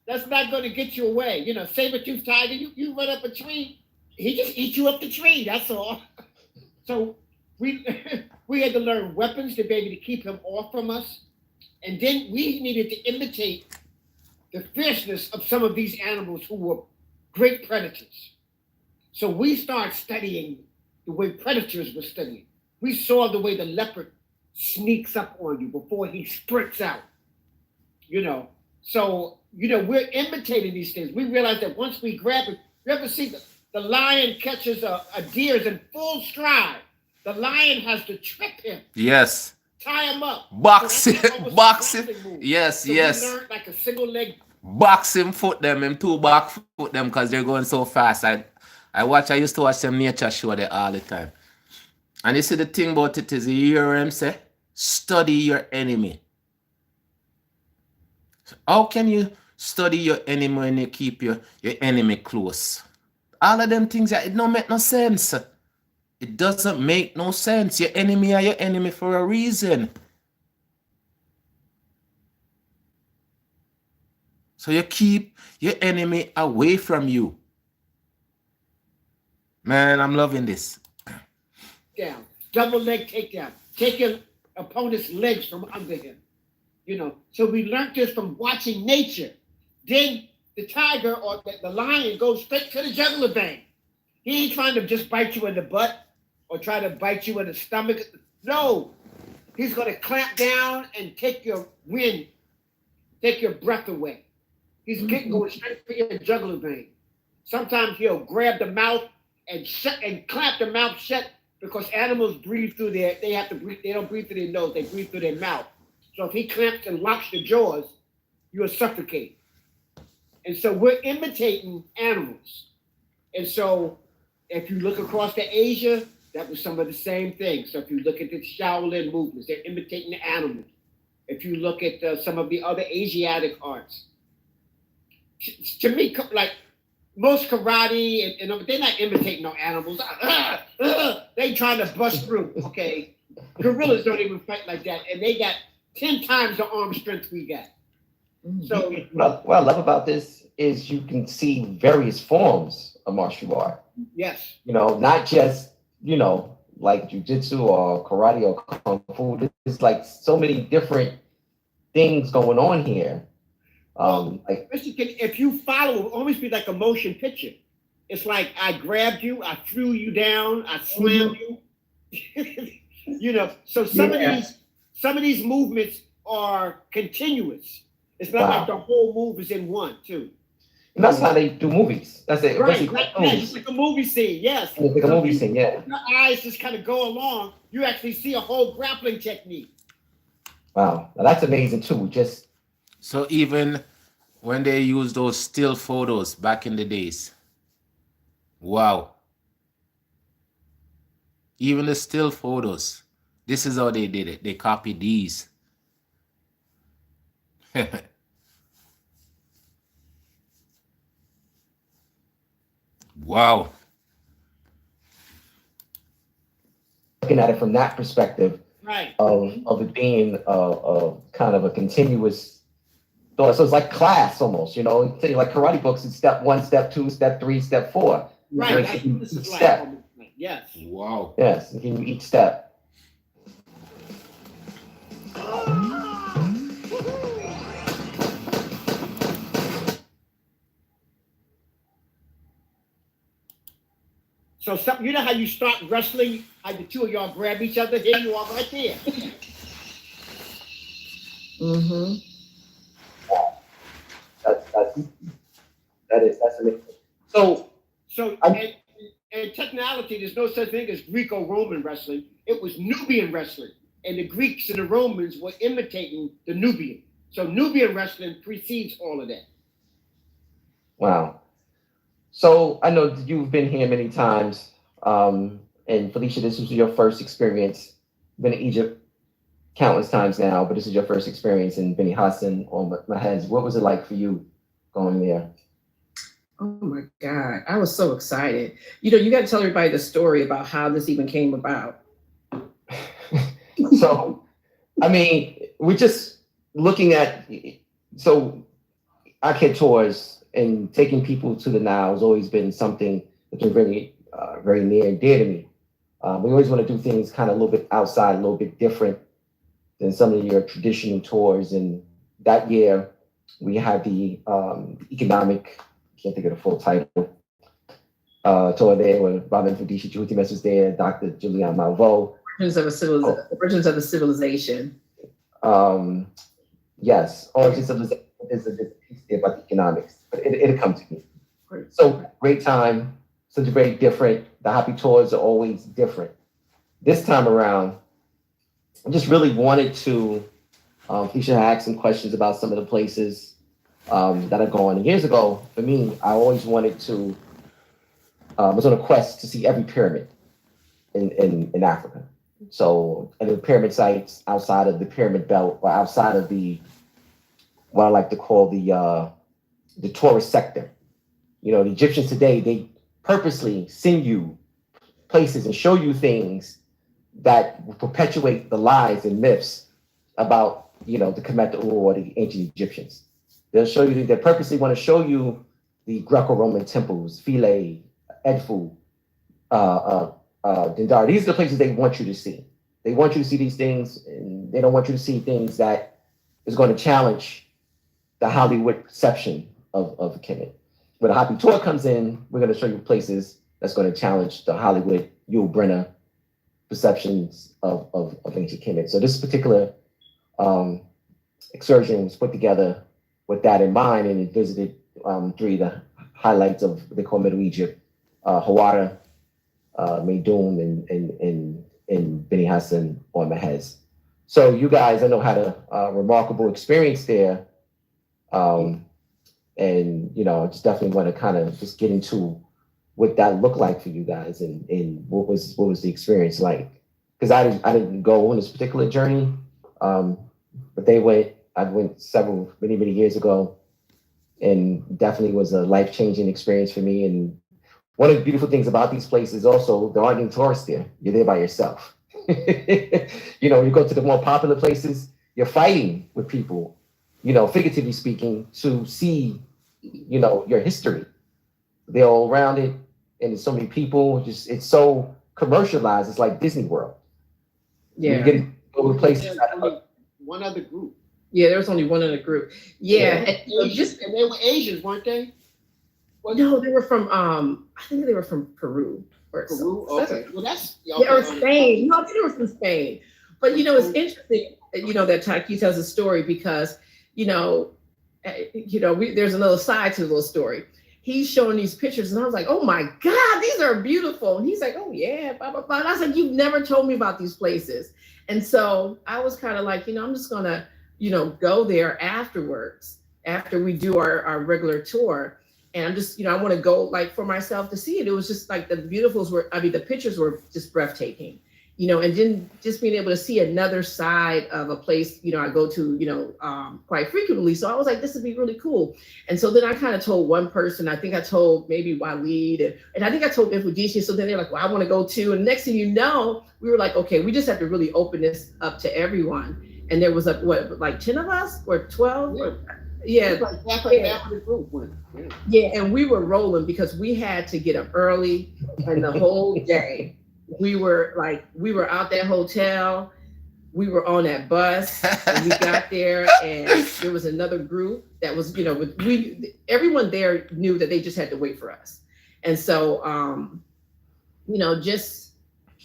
That's not going to get you away. You know, saber-toothed tiger, you run up a tree, he just eats you up the tree. That's all. So we had to learn weapons to be able to keep him off from us, and then we needed to imitate the fierceness of some of these animals who were great predators. So we started studying the way predators were studying. We saw the way the leopard sneaks up on you before he sprints out. You know, so you know we're imitating these things. We realized that once we grab it, you ever see the lion catches a deer in full stride. The lion has to trip him. Yes. Tie him up. Box him. Yes, so yes. We learned like a single leg. Box him, foot them, him two back foot them because they're going so fast. I used to watch them nature show there all the time. And you see the thing about it is, you hear him say, study your enemy. How can you study your enemy when you keep your enemy close? All of them things, it don't make no sense. It doesn't make no sense. Your enemy are your enemy for a reason. So you keep your enemy away from you. Man, I'm loving this. takedown, double leg takedown, take your opponent's legs from under him. You know, so we learned this from watching nature. Then the tiger or the lion goes straight to the jugular vein. He ain't trying to just bite you in the butt or try to bite you in the stomach. No, he's going to clamp down and take your wind, take your breath away. He's going straight for your jugular vein. Sometimes he'll grab the mouth and shut and clamp the mouth shut because animals breathe through they have to breathe, they don't breathe through their nose, they breathe through their mouth. So if he clamps and locks the jaws, you'll suffocate. And so we're imitating animals. And so if you look across to Asia, that was some of the same things. So if you look at the Shaolin movements, they're imitating the animals. If you look at some of the other Asiatic arts, to me, like most karate, and they're not imitating no animals. They trying to bust through, okay? Gorillas don't even fight like that, and they got 10 times the arm strength we got. So what I love about this is you can see various forms of martial art. Yes. You know, not just, you know, like jujitsu or karate or kung fu. There's like so many different things going on here. Like if you follow, it'll always be like a motion picture. It's like I grabbed you, I threw you down, I slammed you. You know, so some of these movements are continuous. It's not like the whole move is in one, too. And that's how they do movies. That's it. Right, it's like a movie scene, yes. It's like a movie scene, yeah. Your eyes just kind of go along. You actually see a whole grappling technique. Wow, now that's amazing too. So even when they use those still photos back in the days, wow. Even the still photos, this is how they did it. They copied these. Wow. Looking at it from that perspective, right, of it being a kind of a continuous thought. So it's like class almost, you know, like karate books, it's step 1, step 2, step 3, step 4. Right. This is step. Yes. Wow. Yes, give you each step. So you know how you start wrestling, how the two of y'all grab each other? Here you are right there. Mm-hmm. That's amazing. So in technology, there's no such thing as Greco-Roman wrestling. It was Nubian wrestling. And the Greeks and the Romans were imitating the Nubian. So Nubian wrestling precedes all of that. Wow. So I know you've been here many times. And Felicia, this was your first experience. Been in Egypt countless times now, but this is your first experience in Beni Hassan or Mahez. What was it like for you going there? Oh my God, I was so excited. You know, you got to tell everybody the story about how this even came about. So, I mean, we're just looking at, so arcade tours and taking people to the Nile has always been something that's been very, very near and dear to me. We always want to do things kind of a little bit outside, a little bit different than some of your traditional tours. And that year, we had the economic, can't think of the full title, tour there where Robin Fudishi Juhutimes was there, Dr. Julian Malvo. Origins of the Civilization. Yes, Origins of the Civilization is a piece there about the economics, but it'll come to me. Great. So great time, such very different. The Happy Tours are always different. This time around, I just really wanted to, Felicia had asked some questions about some of the places that are going. And years ago, for me, I always wanted to, was on a quest to see every pyramid in Africa. So, and the pyramid sites outside of the pyramid belt or outside of the, what I like to call the tourist sector. You know, the Egyptians today, they purposely send you places and show you things that will perpetuate the lies and myths about, you know, the Kemet or the ancient Egyptians. They'll show you, they purposely want to show you the Greco-Roman temples, Philae, Edfu, Dindar, these are the places they want you to see. They want you to see these things, and they don't want you to see things that is going to challenge the Hollywood perception of Kemet. When the Happy Tour comes in, we're going to show you places that's going to challenge the Hollywood Yul Brynner perceptions of ancient Kemet. So this particular excursion was put together with that in mind, and it visited three of the highlights of what they call Middle Egypt, Hawara, Meidum, and Beni Hassan or Mahez. So you guys, I know, had a remarkable experience there. And, you know, I just definitely want to kind of just get into what that looked like for you guys and what was the experience like. Because I didn't go on this particular journey, but they went. I went many years ago, and definitely was a life-changing experience for me. And one of the beautiful things about these places also, there aren't any tourists there. You're there by yourself. You know, you go to the more popular places, you're fighting with people, you know, figuratively speaking, to see, you know, your history. They're all around it, and there's so many people. Just it's so commercialized. It's like Disney World. Yeah. You get over places. One other group. Yeah, there was only one other group. Yeah, And they were Asians, weren't they? No, they were from I think they were from Peru. Or Peru, okay. Well, that's or Spain. No, I think they were from Spain. But you know, it's interesting. You know that Taki tells a story because there's another side to the little story. He's showing these pictures, and I was like, "Oh my God, these are beautiful!" And he's like, "Oh yeah, blah blah blah." And I was like, "You've never told me about these places," and so I was kind of like, I'm just gonna, go there afterwards after we do our regular tour. And I'm just, I want to go like for myself to see it. It was just like the pictures were just breathtaking, and then just being able to see another side of a place, I go to, quite frequently. So I was like, this would be really cool. And so then I kind of told one person, I think I told maybe Waleed, and I think I told Infodici. So then they're like, well, I want to go too. And next thing you know, we were like, okay, we just have to really open this up to everyone. And there was like 10 of us or 12? Yeah. Yeah, and we were rolling because we had to get up early, and the whole day we were out that hotel, we were on that bus, and we got there, and there was another group that was, everyone there knew that they just had to wait for us. And so,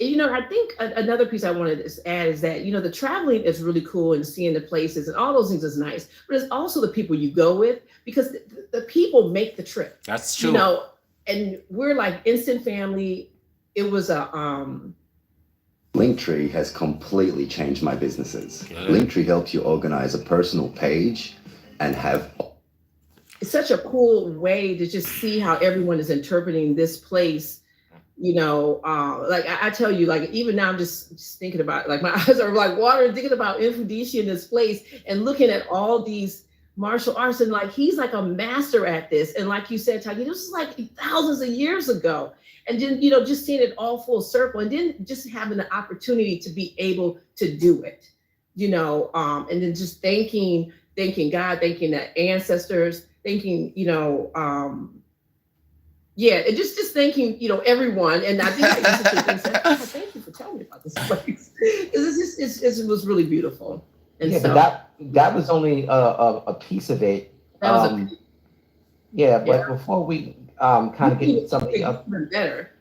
I think another piece I wanted to add is that, the traveling is really cool and seeing the places and all those things is nice, but it's also the people you go with, because the people make the trip. That's true. And we're like instant family. It was Linktree has completely changed my businesses. Linktree helps you organize a personal page and have... It's such a cool way to just see how everyone is interpreting this place. Like I tell you, like even now I'm just thinking about, like my eyes are like watering, thinking about Infodici in this place and looking at all these martial arts, and like he's like a master at this. And like you said, Taki, this was like thousands of years ago. And then, just seeing it all full circle, and then just having the opportunity to be able to do it, and then just thanking God, thanking the ancestors, thanking, and just thanking, everyone. And I think I said, oh, thank you for telling me about this place. It was really beautiful. And so, but that was only a piece of it. That was but before we kind of get something up better.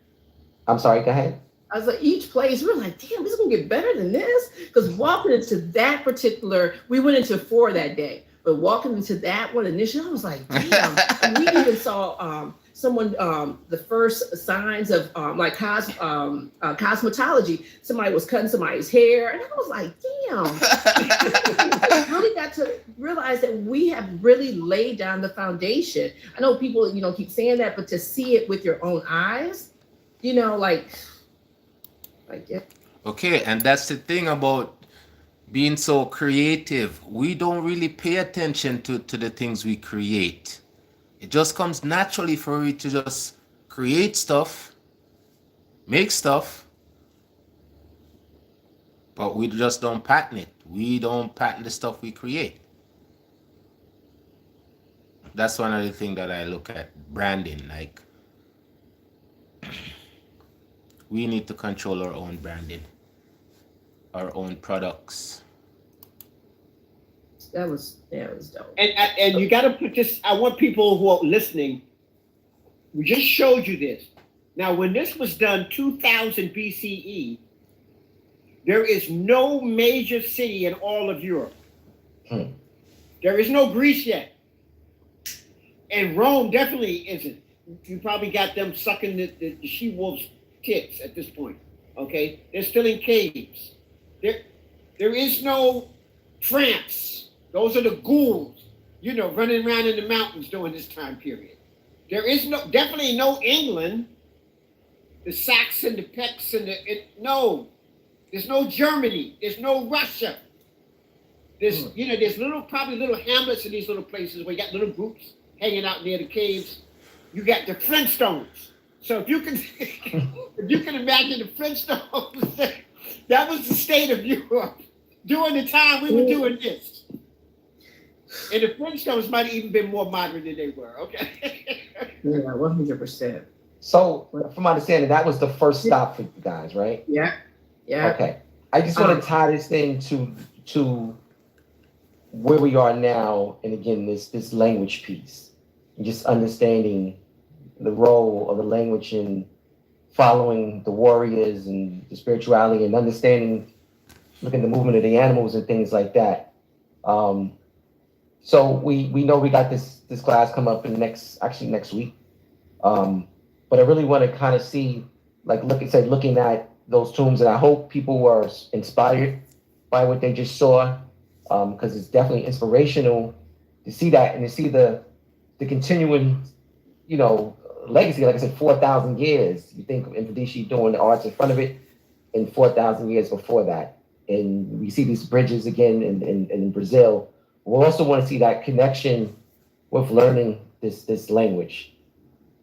I'm sorry, go ahead. I was like, each place, we're like, damn, this is gonna get better than this. Because walking into that particular, we went into 4 that day, but walking into that one initially, I was like, damn. And we even saw someone, the first signs of cosmetology. Somebody was cutting somebody's hair, and I was like, damn. I really got to realize that we have really laid down the foundation. I know people, keep saying that, but to see it with your own eyes, yeah. Okay, and that's the thing about being so creative. We don't really pay attention to the things we create. It just comes naturally for you to just create stuff, make stuff, but we just don't patent it. We don't patent the stuff we create. That's one of the things that I look at branding. Like, we need to control our own branding, our own products. That was dope. And you got to put this. I want people who are listening. We just showed you this. Now, when this was done 2000 BCE, there is no major city in all of Europe. There is no Greece yet. And Rome definitely isn't. You probably got them sucking the she-wolf's tits at this point. Okay? They're still in caves. There is no France. Those are the ghouls, running around in the mountains during this time period. There is definitely no England, the Sacs and the Pecks and no. There's no Germany. There's no Russia. There's probably little hamlets in these little places where you got little groups hanging out near the caves. You got the Flintstones. So if you can imagine the Flintstones, that was the state of Europe during the time we were doing this. And the Flintstones might have even been more modern than they were, okay? Yeah, 100%. So, from my understanding, that was the first stop for you guys, right? Yeah. Yeah. Okay. I just want to tie this thing to where we are now, and again, this language piece, and just understanding the role of the language in following the warriors and the spirituality, and understanding, looking at the movement of the animals and things like that. So we know we got this class come up in next week. But I really want to kind of see, looking at those tombs, and I hope people were inspired by what they just saw, because it's definitely inspirational to see that and to see the continuing, legacy. Like I said, 4,000 years. You think of Mfudishi doing the arts in front of it, and 4,000 years before that, and we see these bridges again in Brazil. We also want to see that connection with learning this language,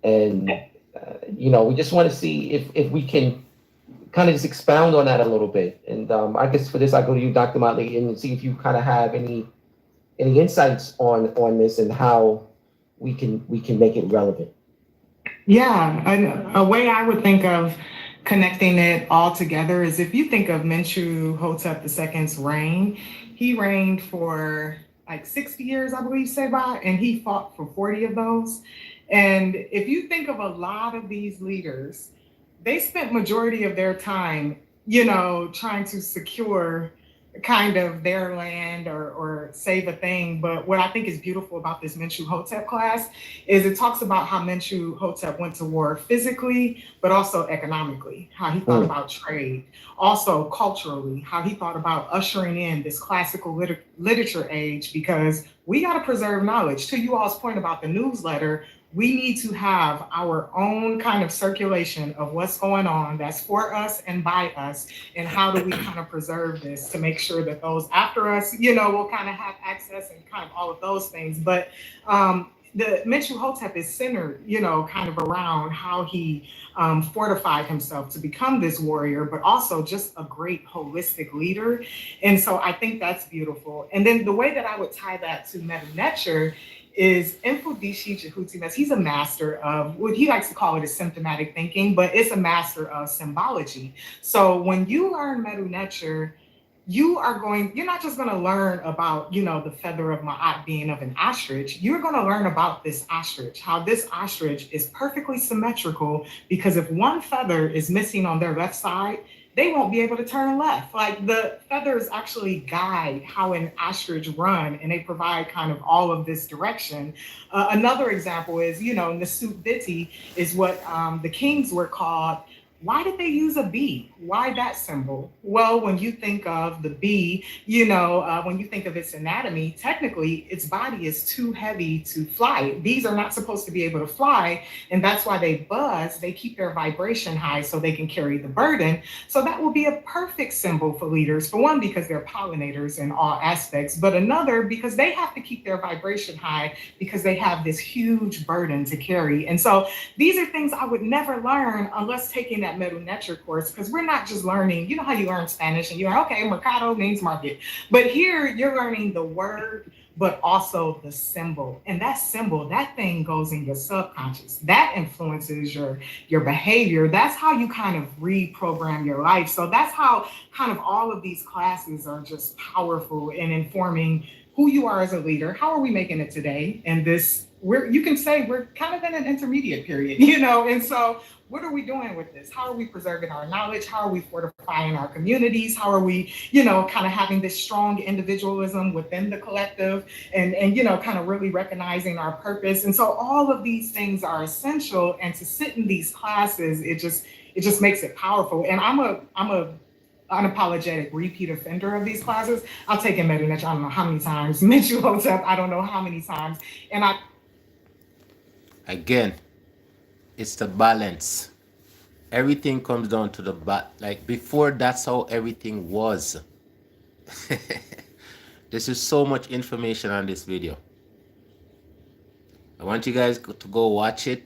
and we just want to see if we can kind of just expound on that a little bit. And I guess for this, I go to you, Dr. Motley, and see if you kind of have any insights on this and how we can make it relevant. Yeah, a way I would think of connecting it all together is if you think of Mentuhotep II's reign, he reigned for like 60 years, I believe, Seba, and he fought for 40 of those. And if you think of a lot of these leaders, they spent majority of their time, trying to secure kind of their land or save a thing. But what I think is beautiful about this Mentuhotep class is it talks about how Mentuhotep went to war physically, but also economically, how he thought about trade, also culturally, how he thought about ushering in this classical literature age, because we got to preserve knowledge. To you all's point about the newsletter, we need to have our own kind of circulation of what's going on that's for us and by us, and how do we kind of preserve this to make sure that those after us, will kind of have access and kind of all of those things. But the Mentuhotep is centered, kind of around how he fortified himself to become this warrior, but also just a great holistic leader. And so I think that's beautiful. And then the way that I would tie that to Medu Neter is Mfudishi Jehutimes. He's a master of what he likes to call it is symptomatic thinking, but it's a master of symbology. So when you learn Medu Neter, you're not just going to learn about, the feather of Ma'at being of an ostrich. You're going to learn about this ostrich, how this ostrich is perfectly symmetrical, because if one feather is missing on their left side, they won't be able to turn left. Like the feathers actually guide how an ostrich run, and they provide kind of all of this direction. Another example is, Nasut Biti is what the kings were called. Why did they use a bee? Why that symbol? Well, when you think of the bee, when you think of its anatomy, technically its body is too heavy to fly. Bees are not supposed to be able to fly, and that's why they buzz. They keep their vibration high so they can carry the burden. So that will be a perfect symbol for leaders. For one, because they're pollinators in all aspects, but another, because they have to keep their vibration high because they have this huge burden to carry. And so these are things I would never learn unless taking that Medu Neter course, because we're not just learning, how you learn Spanish and you're like, okay, mercado means market. But here you're learning the word but also the symbol. And that symbol, that thing goes in your subconscious. That influences your behavior. That's how you kind of reprogram your life. So that's how kind of all of these classes are just powerful in informing who you are as a leader. How are we making it today? And you can say we're kind of in an intermediate period, and so what are we doing with this? How are we preserving our knowledge? How are we fortifying our communities? How are we, kind of having this strong individualism within the collective and kind of really recognizing our purpose? And so all of these things are essential. And to sit in these classes, it just makes it powerful. And I'm a unapologetic repeat offender of these classes. I'll take in Medinich, I don't know how many times, Mitchell Hotep, I don't know how many times. And Again, it's the balance. Everything comes down to like before, that's how everything was. This is so much information on this video. I want you guys to go watch it,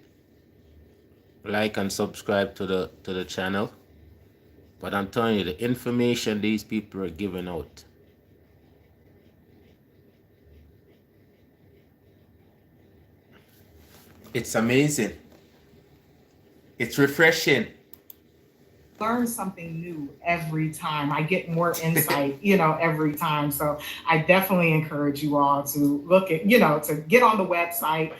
like and subscribe to the channel. But I'm telling you, the information these people are giving out, it's amazing. It's refreshing. Learn something new every time. I get more insight, every time. So I definitely encourage you all to look at, to get on the website,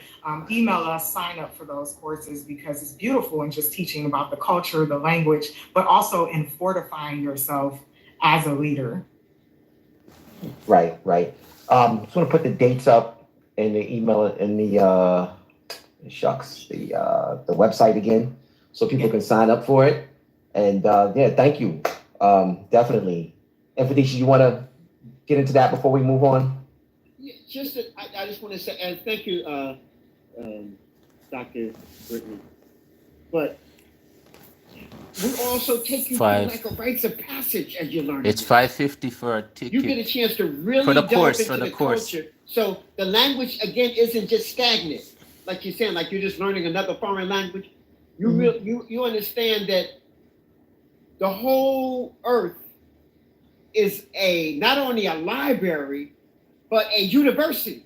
email us, sign up for those courses, because it's beautiful and just teaching about the culture, the language, but also in fortifying yourself as a leader. Right. Just want to put the dates up in the email in the the website again, so people can sign up for it. And thank you. Definitely. Infodisha, you want to get into that before we move on? Yeah, I just want to say, and thank you, Dr. Brittany. But we also take you through like a rites of passage as you learn. It's $5.50 for a ticket. You get a chance to really for the delve course, into for the the course. culture. So the language again isn't just stagnant, like you're saying, like you're just learning another foreign language. You understand that the whole earth is not only a library, but a university.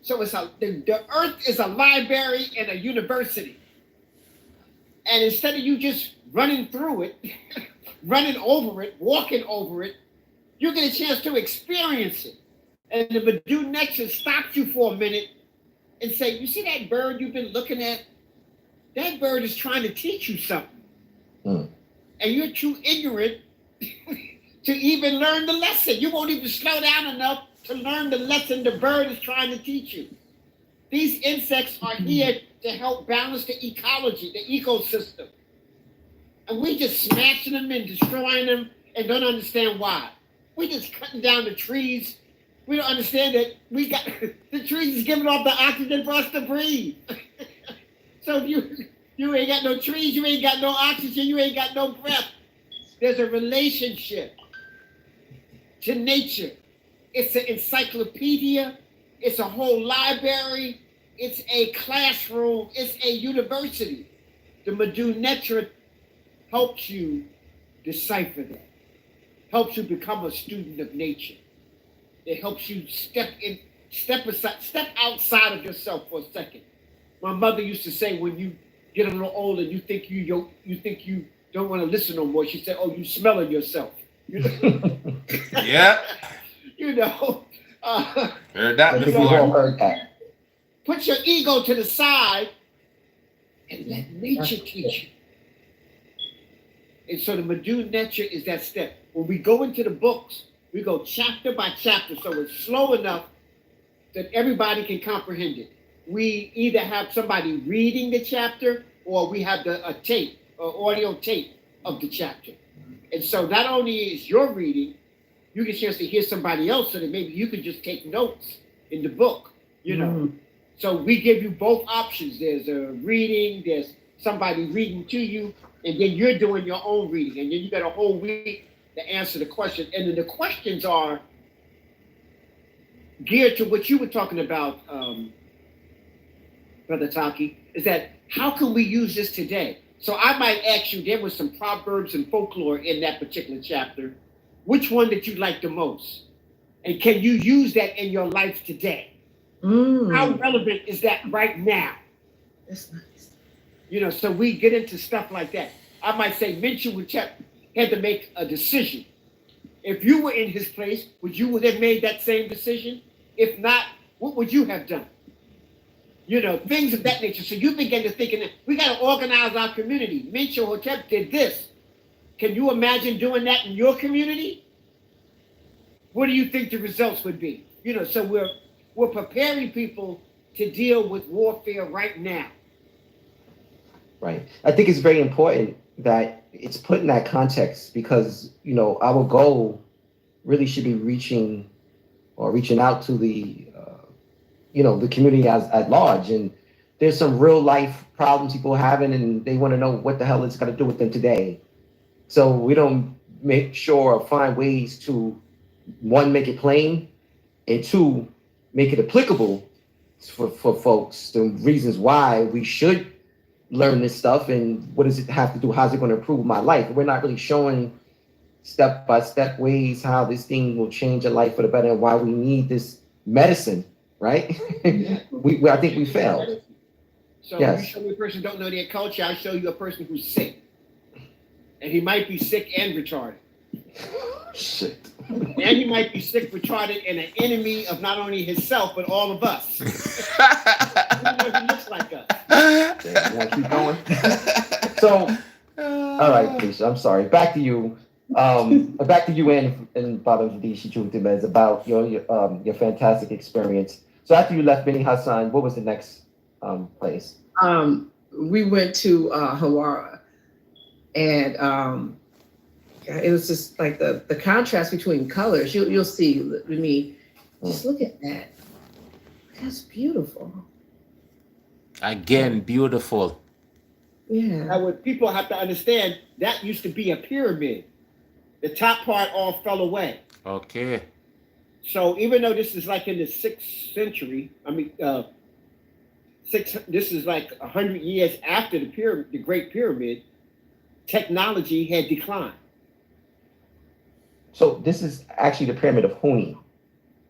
So the earth is a library and a university. And instead of you just running through it, running over it, walking over it, you get a chance to experience it. And the Badu Nexus stops you for a minute and say, you see that bird you've been looking at? That bird is trying to teach you something. And you're too ignorant to even learn the lesson. You won't even slow down enough to learn the lesson the bird is trying to teach you. These insects are here to help balance the ecology, the ecosystem. And we just smashing them and destroying them and don't understand why. We just cutting down the trees. We don't understand that the trees is giving off the oxygen for us to breathe. So if you ain't got no trees, you ain't got no oxygen, you ain't got no breath. There's a relationship to nature. It's an encyclopedia. It's a whole library. It's a classroom. It's a university. The Madhu Netra helps you decipher that. Helps you become a student of nature. It helps you step outside of yourself for a second. My mother used to say, when you get a little older, you think you don't want to listen no more. She said, "Oh, you smelling yourself." Yeah. Heard that before. Put your ego to the side and let nature teach you. And so the Madhu Netra is that step. When we go into the books, we go chapter by chapter, so it's slow enough that everybody can comprehend it. We either have somebody reading the chapter or we have a tape, or audio tape of the chapter. And so not only is your reading, you get a chance to hear somebody else so that maybe you can just take notes in the book, So we give you both options. There's a reading, there's somebody reading to you, and then you're doing your own reading. And then you got a whole week to answer the question. And then the questions are geared to what you were talking about, Brother Taki, is that how can we use this today? So I might ask you, there was some proverbs and folklore in that particular chapter. Which one did you like the most? And can you use that in your life today? How relevant is that right now? That's nice. You know, so we get into stuff like that. I might say Minshew had to make a decision. If you were in his place, would you have made that same decision? If not, what would you have done? You know, things of that nature. So you begin to think, we got to organize our community. Minshew Hotep did this. Can you imagine doing that in your community? What do you think the results would be? You know, so we're preparing people to deal with warfare right now. Right. I think it's very important that it's put in that context because, you know, our goal really should be reaching out to the, you know, the community at large. And there's some real life problems people are having and they want to know what the hell it's going to do with them today. So we don't make sure or find ways to, one, make it plain, and two, make it applicable for folks, the reasons why we should learn this stuff and what does it have to do, how's it going to improve my life. We're not really showing step-by-step ways how this thing will change your life for the better and why we need this medicine, right? I think we failed. So yes. You show me a person who don't know their culture, I show you a person who's sick. And he might be sick and retarded. Shit. And he might be sick, retarded, and an enemy of not only himself, but all of us. Even though he looks like us. Yeah, you want to keep going? So, all right, Keisha, I'm sorry. Back to you. Back to you and Baba Vidishi Chutimez about your fantastic experience. So after you left Beni Hassan, what was the next place? We went to Hawara, and it was just like the contrast between colors. You'll see with me. Just look at that. That's beautiful. Again, beautiful. Yeah. Now, what people have to understand, that used to be a pyramid. The top part all fell away. Okay. So even though this is like in the 6th century, this is like 100 years after the Great Pyramid, technology had declined. So this is actually the Pyramid of Huni.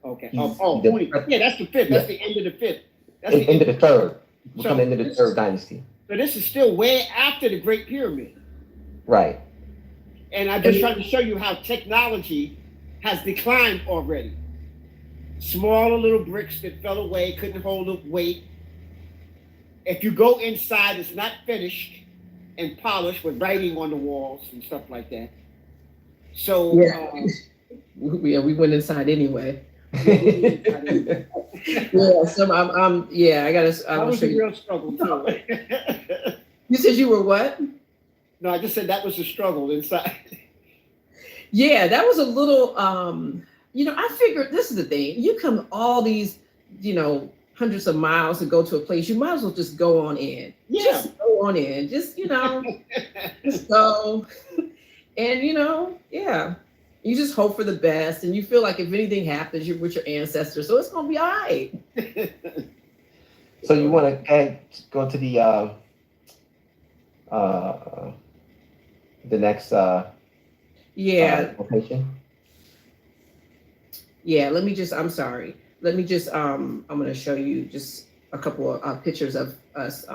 Okay. Huni. Yeah, that's the 5th. That's the end of the 5th. That's the end of the 3rd. We're So coming into the 3rd dynasty. So this is still way after the Great Pyramid. Right. And I'm just trying to show you how technology has declined already. Smaller little bricks that fell away, couldn't hold the weight. If you go inside, it's not finished and polished with writing on the walls and stuff like that. So we went inside anyway. Yeah, so I gotta. That was a real struggle too. You said you were what? No, I just said that was a struggle inside. Yeah, that was a little. I figured this is the thing. You come all these, hundreds of miles to go to a place. You might as well just go on in. Yeah. Just go on in. Just just go. And yeah. You just hope for the best, and you feel like if anything happens, you're with your ancestors, so it's gonna be all right. So you want to go to the next location? Yeah. I'm sorry. Let me just I'm gonna show you just a couple of pictures of us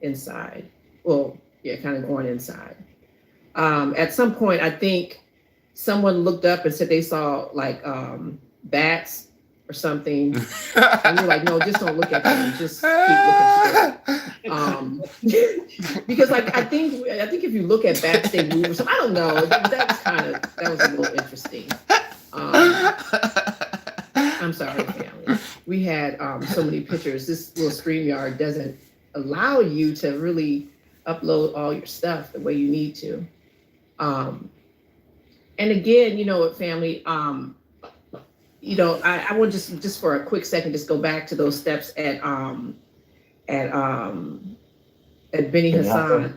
inside. Well, yeah, kind of going inside. At some point, I think someone looked up and said they saw like bats or something. And we're like, no, just don't look at them. Just keep looking straight. Because I think if you look at bats, they move or something. I don't know. That was a little interesting. I'm sorry, family. We had so many pictures. This little StreamYard doesn't allow you to really upload all your stuff the way you need to. And again, family, I want just for a quick second, just go back to those steps at Beni Hassan.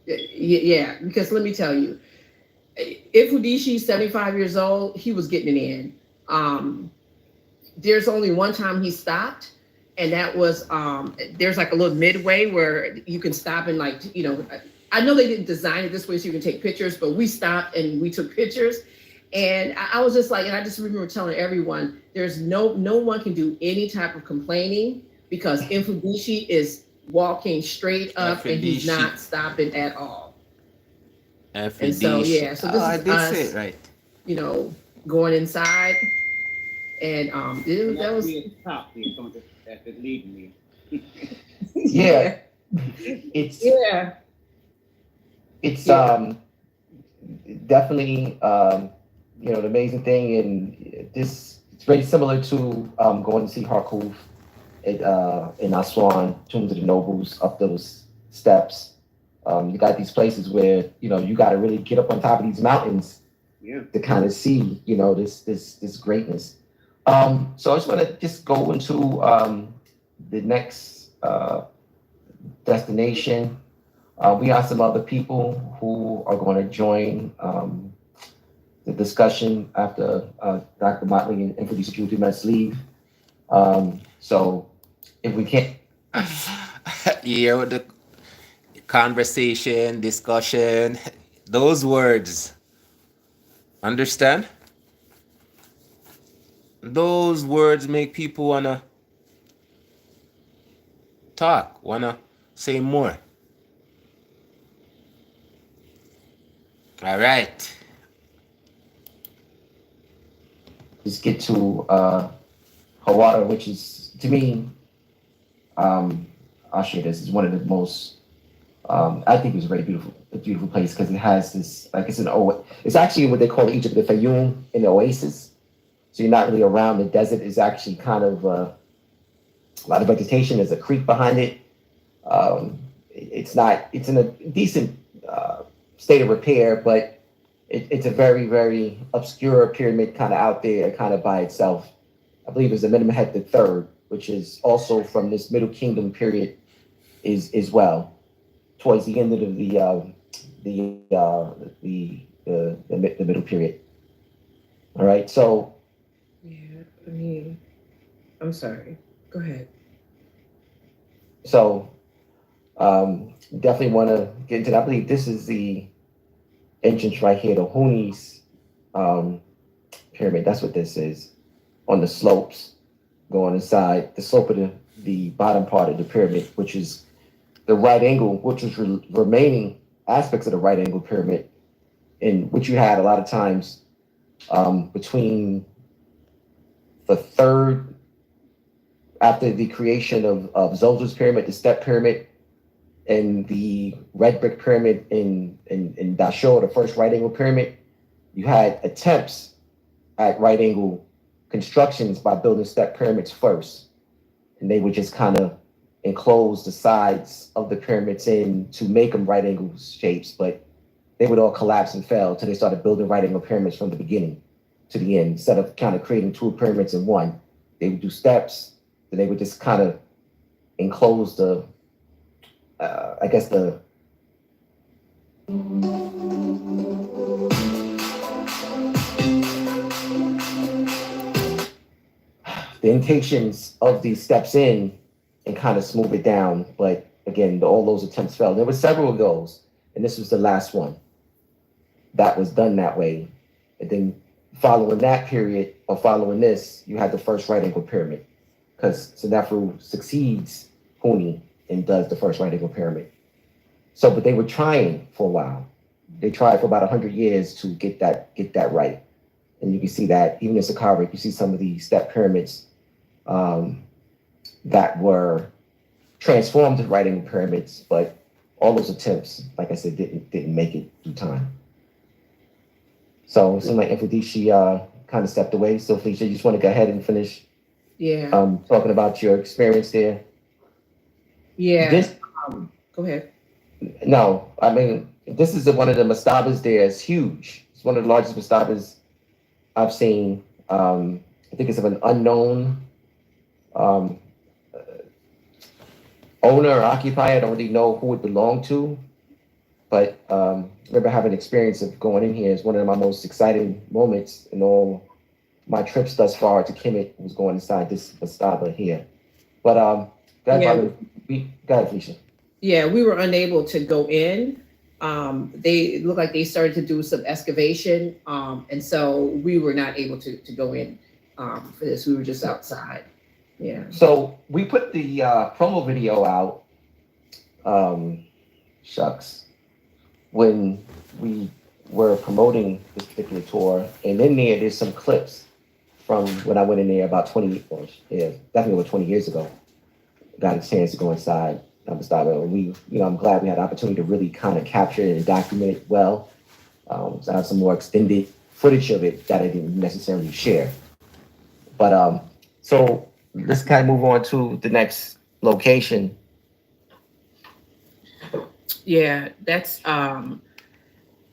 Yeah, because let me tell you, if Udishi's 75 years old, he was getting it in. There's only one time he stopped, and that was there's like a little midway where you can stop and I know they didn't design it this way so you can take pictures, but we stopped and we took pictures. And I was just like, and I just remember telling everyone, there's no one can do any type of complaining because Infudishi is walking straight up and he's not stopping at all. And so, yeah, so this I is did us, say it right. you know, going inside. And that was top here, that's leading me. Yeah. It's definitely you know, the amazing thing, and this it's very similar to going to see Harkuf in Aswan, Tombs of the Nobles, up those steps. You got these places where, you know, you got to really get up on top of these mountains to kind of see, you know, this greatness. So I just want to just go into the next destination. We have some other people who are going to join the discussion after Dr. Motley and Infudishi Security must leave. So if we can't... Yeah, with the conversation, discussion, those words. Understand? Those words make people wanna talk, wanna say more. All right. Just get to Hawara, which is, to me, I'll share this, is one of the most, I think it's a very beautiful place because it has this, like it's actually what they call Egypt, the Fayoum, an oasis. So you're not really around the desert. It's actually kind of a lot of vegetation. There's a creek behind it. It's in a decent state of repair, but it's a very, very obscure pyramid kind of out there, kind of by itself. I believe it's the Amenemhet III, which is also from this Middle Kingdom period as well, towards the end of the Middle period. All right, so. Yeah, I mean, I'm sorry. Go ahead. So, definitely want to get into that. I believe this is the entrance right here, the Huni's pyramid. That's what this is, on the slopes, going inside the slope of the bottom part of the pyramid, which is the right angle, which was remaining aspects of the right angle pyramid, in which you had a lot of times between the third, after the creation of Zoser's pyramid, the step pyramid, and the red brick pyramid in Dashur, the first right angle pyramid, you had attempts at right angle constructions by building step pyramids first. And they would just kind of enclose the sides of the pyramids in to make them right angle shapes, but they would all collapse and fail until they started building right angle pyramids from the beginning to the end. Instead of kind of creating two pyramids in one, they would do steps, then they would just kind of enclose the the intentions of these steps in and kind of smooth it down. But again, all those attempts failed. There were several of those, and this was the last one that was done that way. And then following that period, or following this, you had the first right angle pyramid, because Senefru succeeds Huni and does the first right angle pyramid. So, but they were trying for a while. They tried for about 100 years to get that right. And you can see that even in Saqqara, you see some of the step pyramids that were transformed to right angle pyramids, but all those attempts, like I said, didn't make it through time. So it seemed like Infudishi kind of stepped away. So Felicia, you just want to go ahead and finish talking about your experience there? Yeah. Go ahead. No, I mean, this is one of the mastabas there. It's huge. It's one of the largest mastabas I've seen. I think it's of an unknown owner or occupier. I don't really know who it belonged to, but I remember having an experience of going in here. It's one of my most exciting moments in all my trips thus far to Kemet, was going inside this mastaba here. But go ahead, Felicia. Yeah, we were unable to go in They looked like they started to do some excavation. And so we were not able to go in for this. We were just outside. Yeah. So we put the promo video out, when we were promoting this particular tour. And in there's some clips from when I went in there about 20, or definitely over 20 years ago. Got a chance to go inside. I'm glad we had the opportunity to really kind of capture it and document it well. So I have some more extended footage of it that I didn't necessarily share. But so let's kind of move on to the next location. Yeah, that's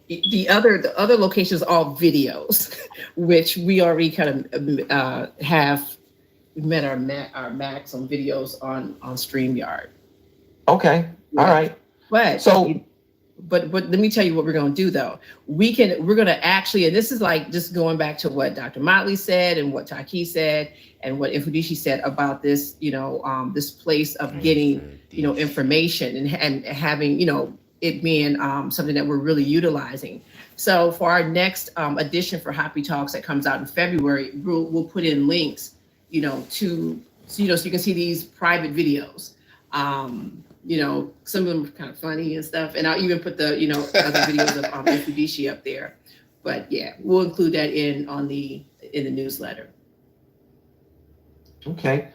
the other locations, all videos, which we already kind of have met our max on videos on StreamYard. Okay, all right. But let me tell you what we're going to do though. We're going to actually, and this is like just going back to what Dr. Motley said and what Taki said and what Infudishi said about this, this place of getting, information and having, it being something that we're really utilizing. So for our next edition for Happy Talks that comes out in February, we'll put in links, so you can see these private videos. Some of them are kind of funny and stuff. And I'll even put the, other videos of Infudishi up there. But yeah, we'll include that in the newsletter. Okay.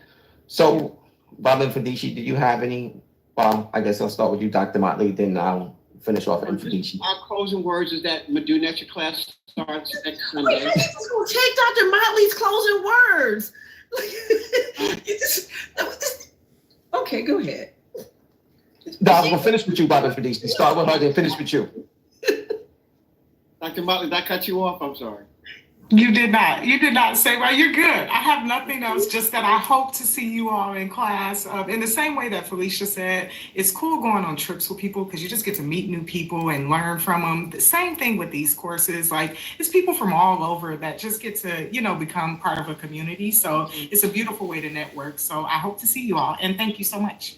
So, Bob Infudishi, do you have any, I guess I'll start with you, Dr. Motley, then I'll finish off with Infudishi. Our closing words is that Madhu Nature class starts next Sunday. Wait, I just going to take Dr. Motley's closing words. Okay, go ahead. No, I was going to finish with you, Bob Infudishi. Start with her, then finish with you. Dr. Motley, did I cut you off? I'm sorry. You did not. You did not say, well, you're good. I have nothing else, just that I hope to see you all in class. In the same way that Felicia said, it's cool going on trips with people because you just get to meet new people and learn from them. The same thing with these courses. Like, it's people from all over that just get to, become part of a community. So it's a beautiful way to network. So I hope to see you all. And thank you so much.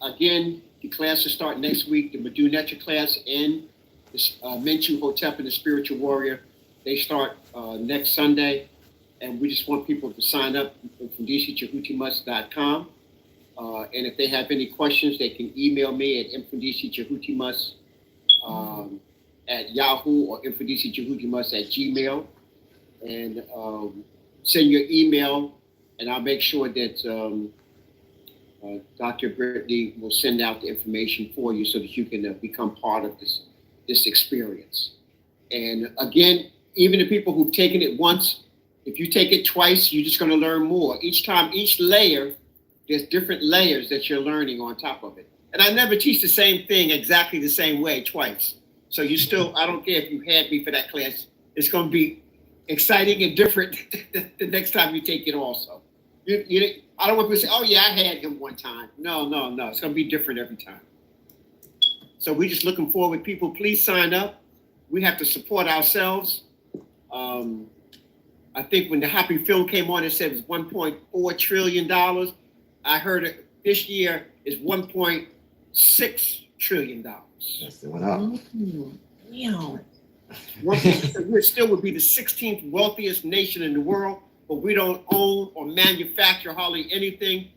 Again, the classes start next week. The Madhu Nature class and the Menchu Hotep and the Spiritual Warrior, they start next Sunday. And we just want people to sign up from DCJehutimus.com. And if they have any questions, they can email me at infodcjehutimus at Yahoo or infodcjehutimus at Gmail. And send your email, and I'll make sure that Dr. Brittany will send out the information for you so that you can become part of this experience. And again, even the people who've taken it once, if you take it twice, you're just going to learn more. Each time, each layer, there's different layers that you're learning on top of it. And I never teach the same thing exactly the same way twice. So you still, I don't care if you had me for that class, it's going to be exciting and different the next time you take it also. I don't want people to say, oh yeah, I had him one time. No. It's going to be different every time. So we're just looking forward. People, please sign up. We have to support ourselves. I think when the Happy Film came on, it said it was $1.4 trillion. I heard it this year is $1.6 trillion. That's the one up. Yeah. We still would be the 16th wealthiest nation in the world, but we don't own or manufacture hardly anything.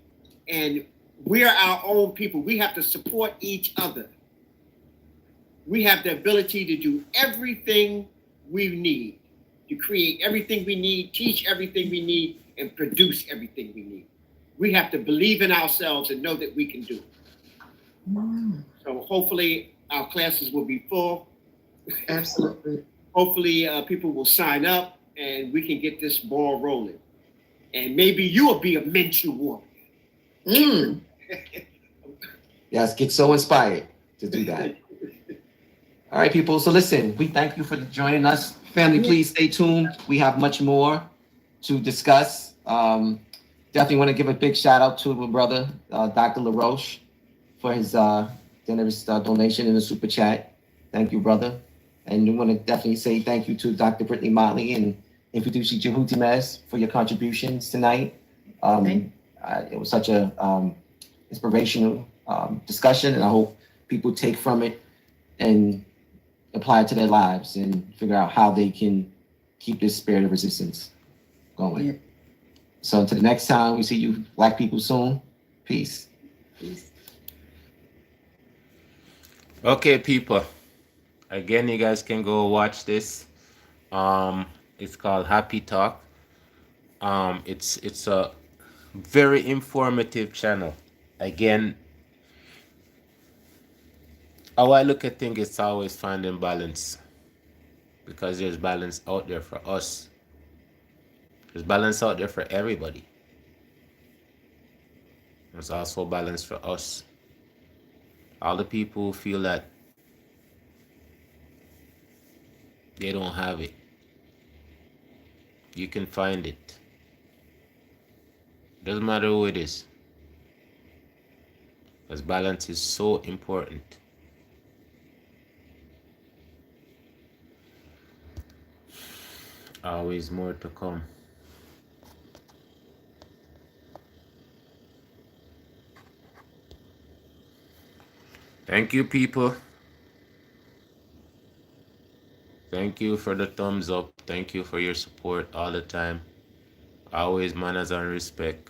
And we are our own people. We have to support each other. We have the ability to do everything we need, to create everything we need, teach everything we need, and produce everything we need. We have to believe in ourselves and know that we can do it. So hopefully our classes will be full. Absolutely. Hopefully people will sign up and we can get this ball rolling. And maybe you will be a Menchu warrior. Yes, get so inspired to do that. All right, people. So listen, we thank you for joining us. Family, please stay tuned. We have much more to discuss. Definitely want to give a big shout out to my brother, Dr. LaRoche, for his generous donation in the super chat. Thank you, brother. And we want to definitely say thank you to Dr. Brittany Motley and Infudishi Jehutimes for your contributions tonight. It was such a inspirational discussion, and I hope people take from it and apply it to their lives and figure out how they can keep this spirit of resistance going. Yeah. So until the next time we see you Black people soon, peace. Okay, people. Again, you guys can go watch this. It's called Happy Talk. It's a very informative channel. Again, how I look at things, it's always finding balance, because there's balance out there for us. There's balance out there for everybody. There's also balance for us. All the people who feel that they don't have it, you can find it. Doesn't matter who it is, because balance is so important. Always more to come. Thank you, people. Thank you for the thumbs up. Thank you for your support all the time. Always manners and respect.